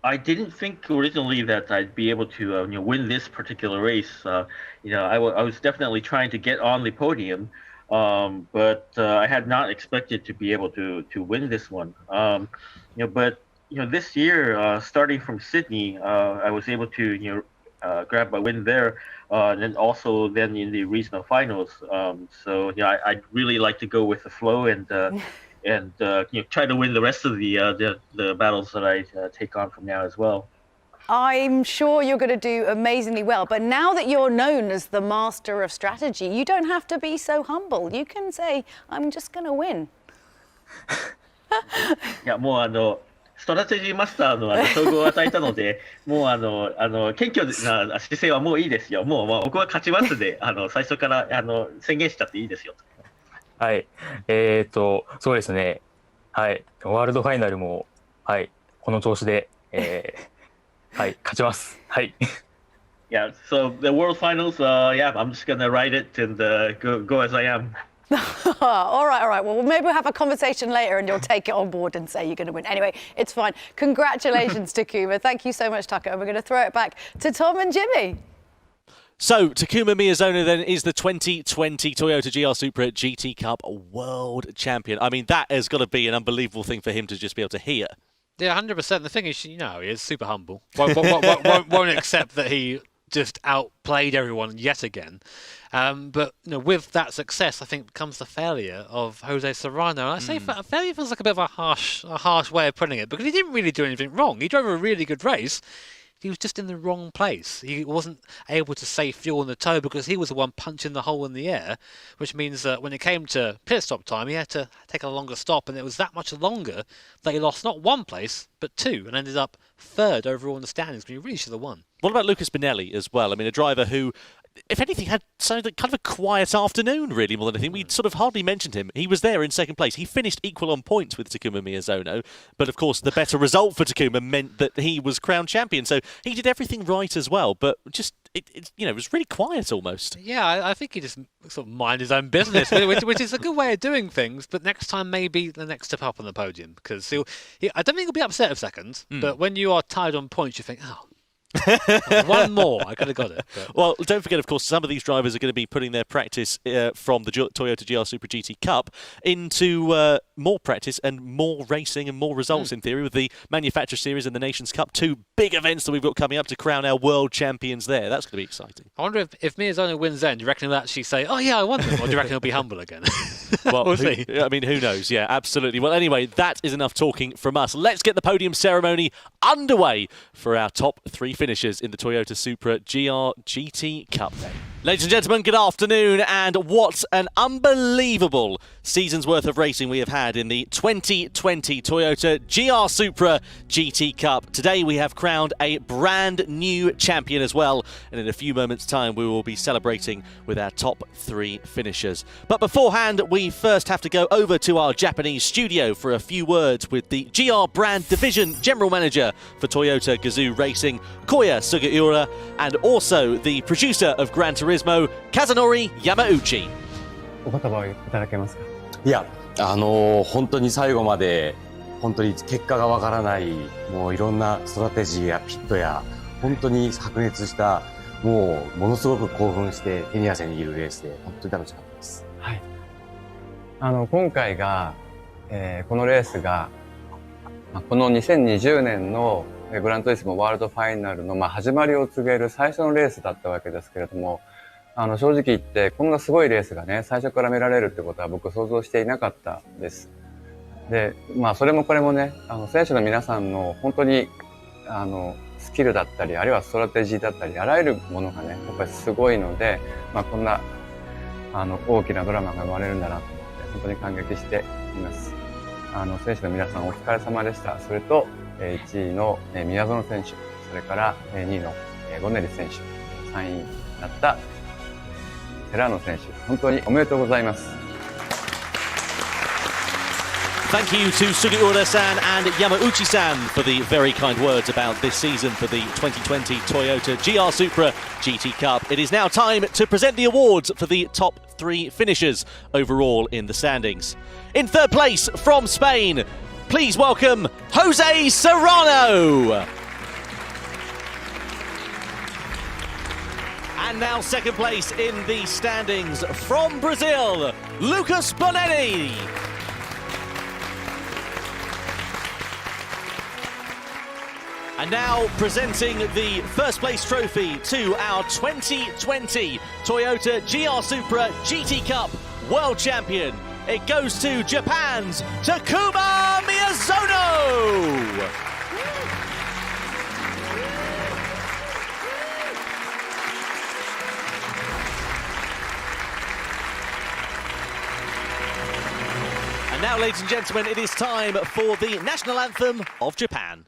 I didn't think originally that I'd be able to win this particular race. I was definitely trying to get on the podium, but I had not expected to be able to win this one. But this year, starting from Sydney, I was able to grab a win there, and then also then in the regional finals. So I'd really like to go with the flow and try to win the rest of the battles that I take on from now as well. I'm sure you're going to do amazingly well, but now that you're known as the master of strategy, you don't have to be so humble. You can say, I'm just going to win. いや、もうストラテジーマスターの称号を与えたので、もう謙虚な姿勢はもういいですよ。もう僕は勝ちますで、最初から宣言しちゃっていいですよ。はい。そうですね。はい。ワールドファイナルも、はい。この調子で、はい。勝ちます。はい。Yeah, so the World Finals, yeah, I'm just gonna ride it and go as I am. all right. Well, maybe we'll have a conversation later and you'll take it on board and say you're going to win. Anyway, it's fine. Congratulations, Takuma. Thank you so much, Taka. And we're going to throw it back to Tom and Jimmy. So, Takuma Miyazono then is the 2020 Toyota GR Supra GT Cup World Champion. I mean, that has got to be an unbelievable thing for him to just be able to hear. Yeah, 100%. The thing is, he is super humble. Won't accept that he just outplayed everyone yet again. But with that success, I think comes the failure of Jose Serrano. And I say failure feels like a bit of a harsh way of putting it, because he didn't really do anything wrong. He drove a really good race. He was just in the wrong place. He wasn't able to save fuel in the toe because he was the one punching the hole in the air, which means that when it came to pit stop time, he had to take a longer stop, and it was that much longer that he lost not one place, but two, and ended up third overall in the standings, when he really should have won. What about Lucas Binelli as well? I mean, a driver who, if anything, had kind of a quiet afternoon, really, more than anything. We sort of hardly mentioned him. He was there in second place. He finished equal on points with Takuma Miyazono, but of course the better result for Takuma meant that he was crowned champion. So he did everything right as well, but just it was really quiet almost. Yeah, I think he just sort of mind his own business, which is a good way of doing things. But next time, maybe the next step up on the podium, because I don't think he'll be upset if second. But when you are tied on points, you think, one more, I could have got it. But. Well, don't forget, of course, some of these drivers are going to be putting their practice from the Toyota GR Supra GT Cup into more practice and more racing and more results, in theory, with the Manufacturer Series and the Nations Cup. Two big events that we've got coming up to crown our world champions there. That's going to be exciting. I wonder if Miyazono wins then, do you reckon he'll actually say, oh yeah, I won them, or do you reckon he'll be humble again? Well, we'll see. I mean, who knows? Yeah, absolutely. Well, anyway, that is enough talking from us. Let's get the podium ceremony underway for our top three finishers in the Toyota Supra GR GT Cup. Ladies and gentlemen, good afternoon, and what an unbelievable season's worth of racing we have had in the 2020 Toyota GR Supra GT Cup. Today we have crowned a brand new champion as well, and in a few moments' time we will be celebrating with our top three finishers. But beforehand, we first have to go over to our Japanese studio for a few words with the GR Brand Division General Manager for Toyota Gazoo Racing, Koya Sugiura, and also the producer of Gran Turismo, Kazunori Yamauchi. お言葉をいただけますか。いや、本当に最後まで本当に結果がわからない、もういろんなストラテジーやピットや本当に白熱した、もうものすごく興奮して手に汗握るレースで本当に楽しかったです。はい。今回が、このレースがこの2020年のグラントリスモワールドファイナルの始まりを告げる最初のレースだったわけですけれども、正直言ってこんなすごいレースがね、最初から見られるってことは僕想像していなかったです。で、それもこれもね、選手の皆さんの本当にスキルだったり、あるいはストラテジーだったり、あらゆるものがね、やっぱりすごいので、こんな大きなドラマが生まれるんだなと思って本当に感激しています。選手の皆さんお疲れ様でした。それと1位の宮園選手、それから2位のゴネリ選手、3位だったセラーノ選手、本当におめでとうございます。Thank you to Sugiura-san and Yamauchi-san for the very kind words about this season for the 2020 Toyota GR Supra GT Cup. It is now time to present the awards for the top three finishers overall in the standings. In third place from Spain, please welcome Jose Serrano. And now second place in the standings from Brazil, Lucas Bonelli. And now presenting the first place trophy to our 2020 Toyota GR Supra GT Cup World Champion. It goes to Japan's Takuma Miyazono. And now, ladies and gentlemen, it is time for the national anthem of Japan.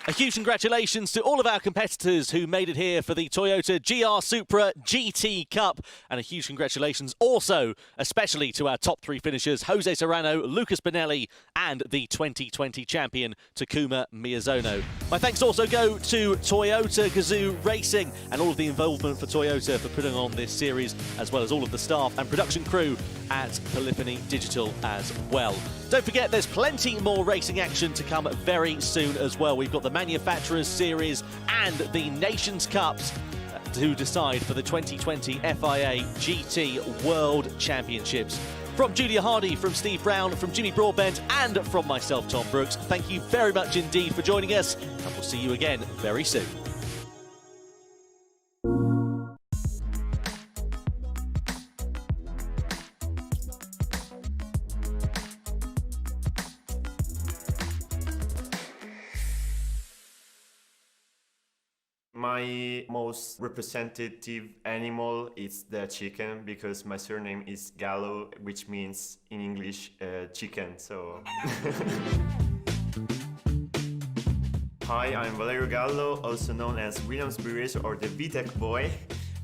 A huge congratulations to all of our competitors who made it here for the Toyota GR Supra GT Cup. And a huge congratulations also, especially to our top three finishers, Jose Serrano, Lucas Bonelli, and the 2020 champion, Takuma Miyazono. My thanks also go to Toyota Gazoo Racing and all of the involvement for Toyota for putting on this series, as well as all of the staff and production crew at Polyphony Digital as well. Don't forget, there's plenty more racing action to come very soon as well. We've got the Manufacturers Series and the Nations Cups to decide for the 2020 FIA GT World Championships. From Julia Hardy, from Steve Brown, from Jimmy Broadbent, and from myself, Tom Brooks, thank you very much indeed for joining us, and we'll see you again very soon. My most representative animal is the chicken, because my surname is Gallo, which means in English chicken, so... Hi, I'm Valerio Gallo, also known as Williams-Bury Racer or the VTEC boy,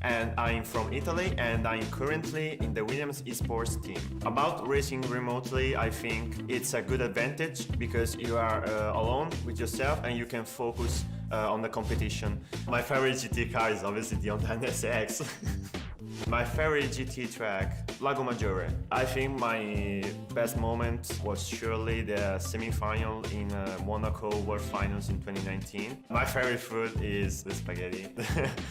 and I'm from Italy, and I'm currently in the Williams Esports team. About racing remotely, I think it's a good advantage because you are alone with yourself and you can focus on the competition. My favorite GT car is obviously the Untitled SX. My favorite GT track, Lago Maggiore. I think my best moment was surely the semi-final in Monaco World Finals in 2019. My favorite food is the spaghetti.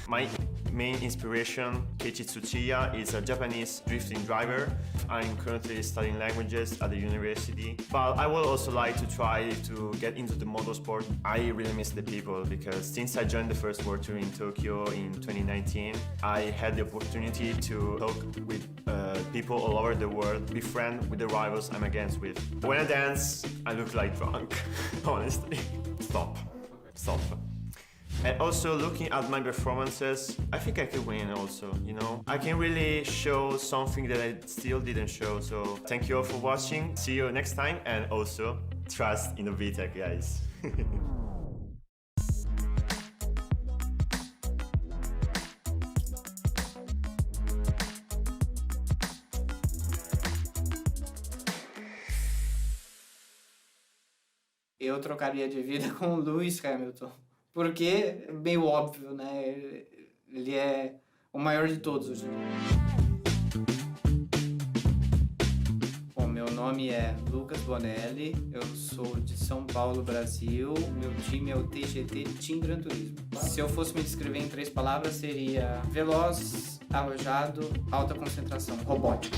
My main inspiration, Keiichi Tsuchiya, is a Japanese drifting driver. I'm currently studying languages at the university, but I would also like to try to get into the motorsport. I really miss the people because since I joined the first World Tour in Tokyo in 2019, I had the opportunity to talk with people all over the world, be friends with the rivals I'm against with. When I dance, I look like drunk, honestly. Stop. And also looking at my performances, I think I could win also, you know? I can really show something that I still didn't show, so thank you all for watching, see you next time, and also trust in the VTEC, guys. Eu trocaria de vida com o Lewis Hamilton. Porque é meio óbvio, né? Ele é o maior de todos hoje em dia. Bom, meu nome é Lucas Bonelli, eu sou de São Paulo, Brasil. Meu time é o TGT Team Gran Turismo. Se eu fosse me descrever em 3 palavras, seria veloz, arrojado, alta concentração, robótico.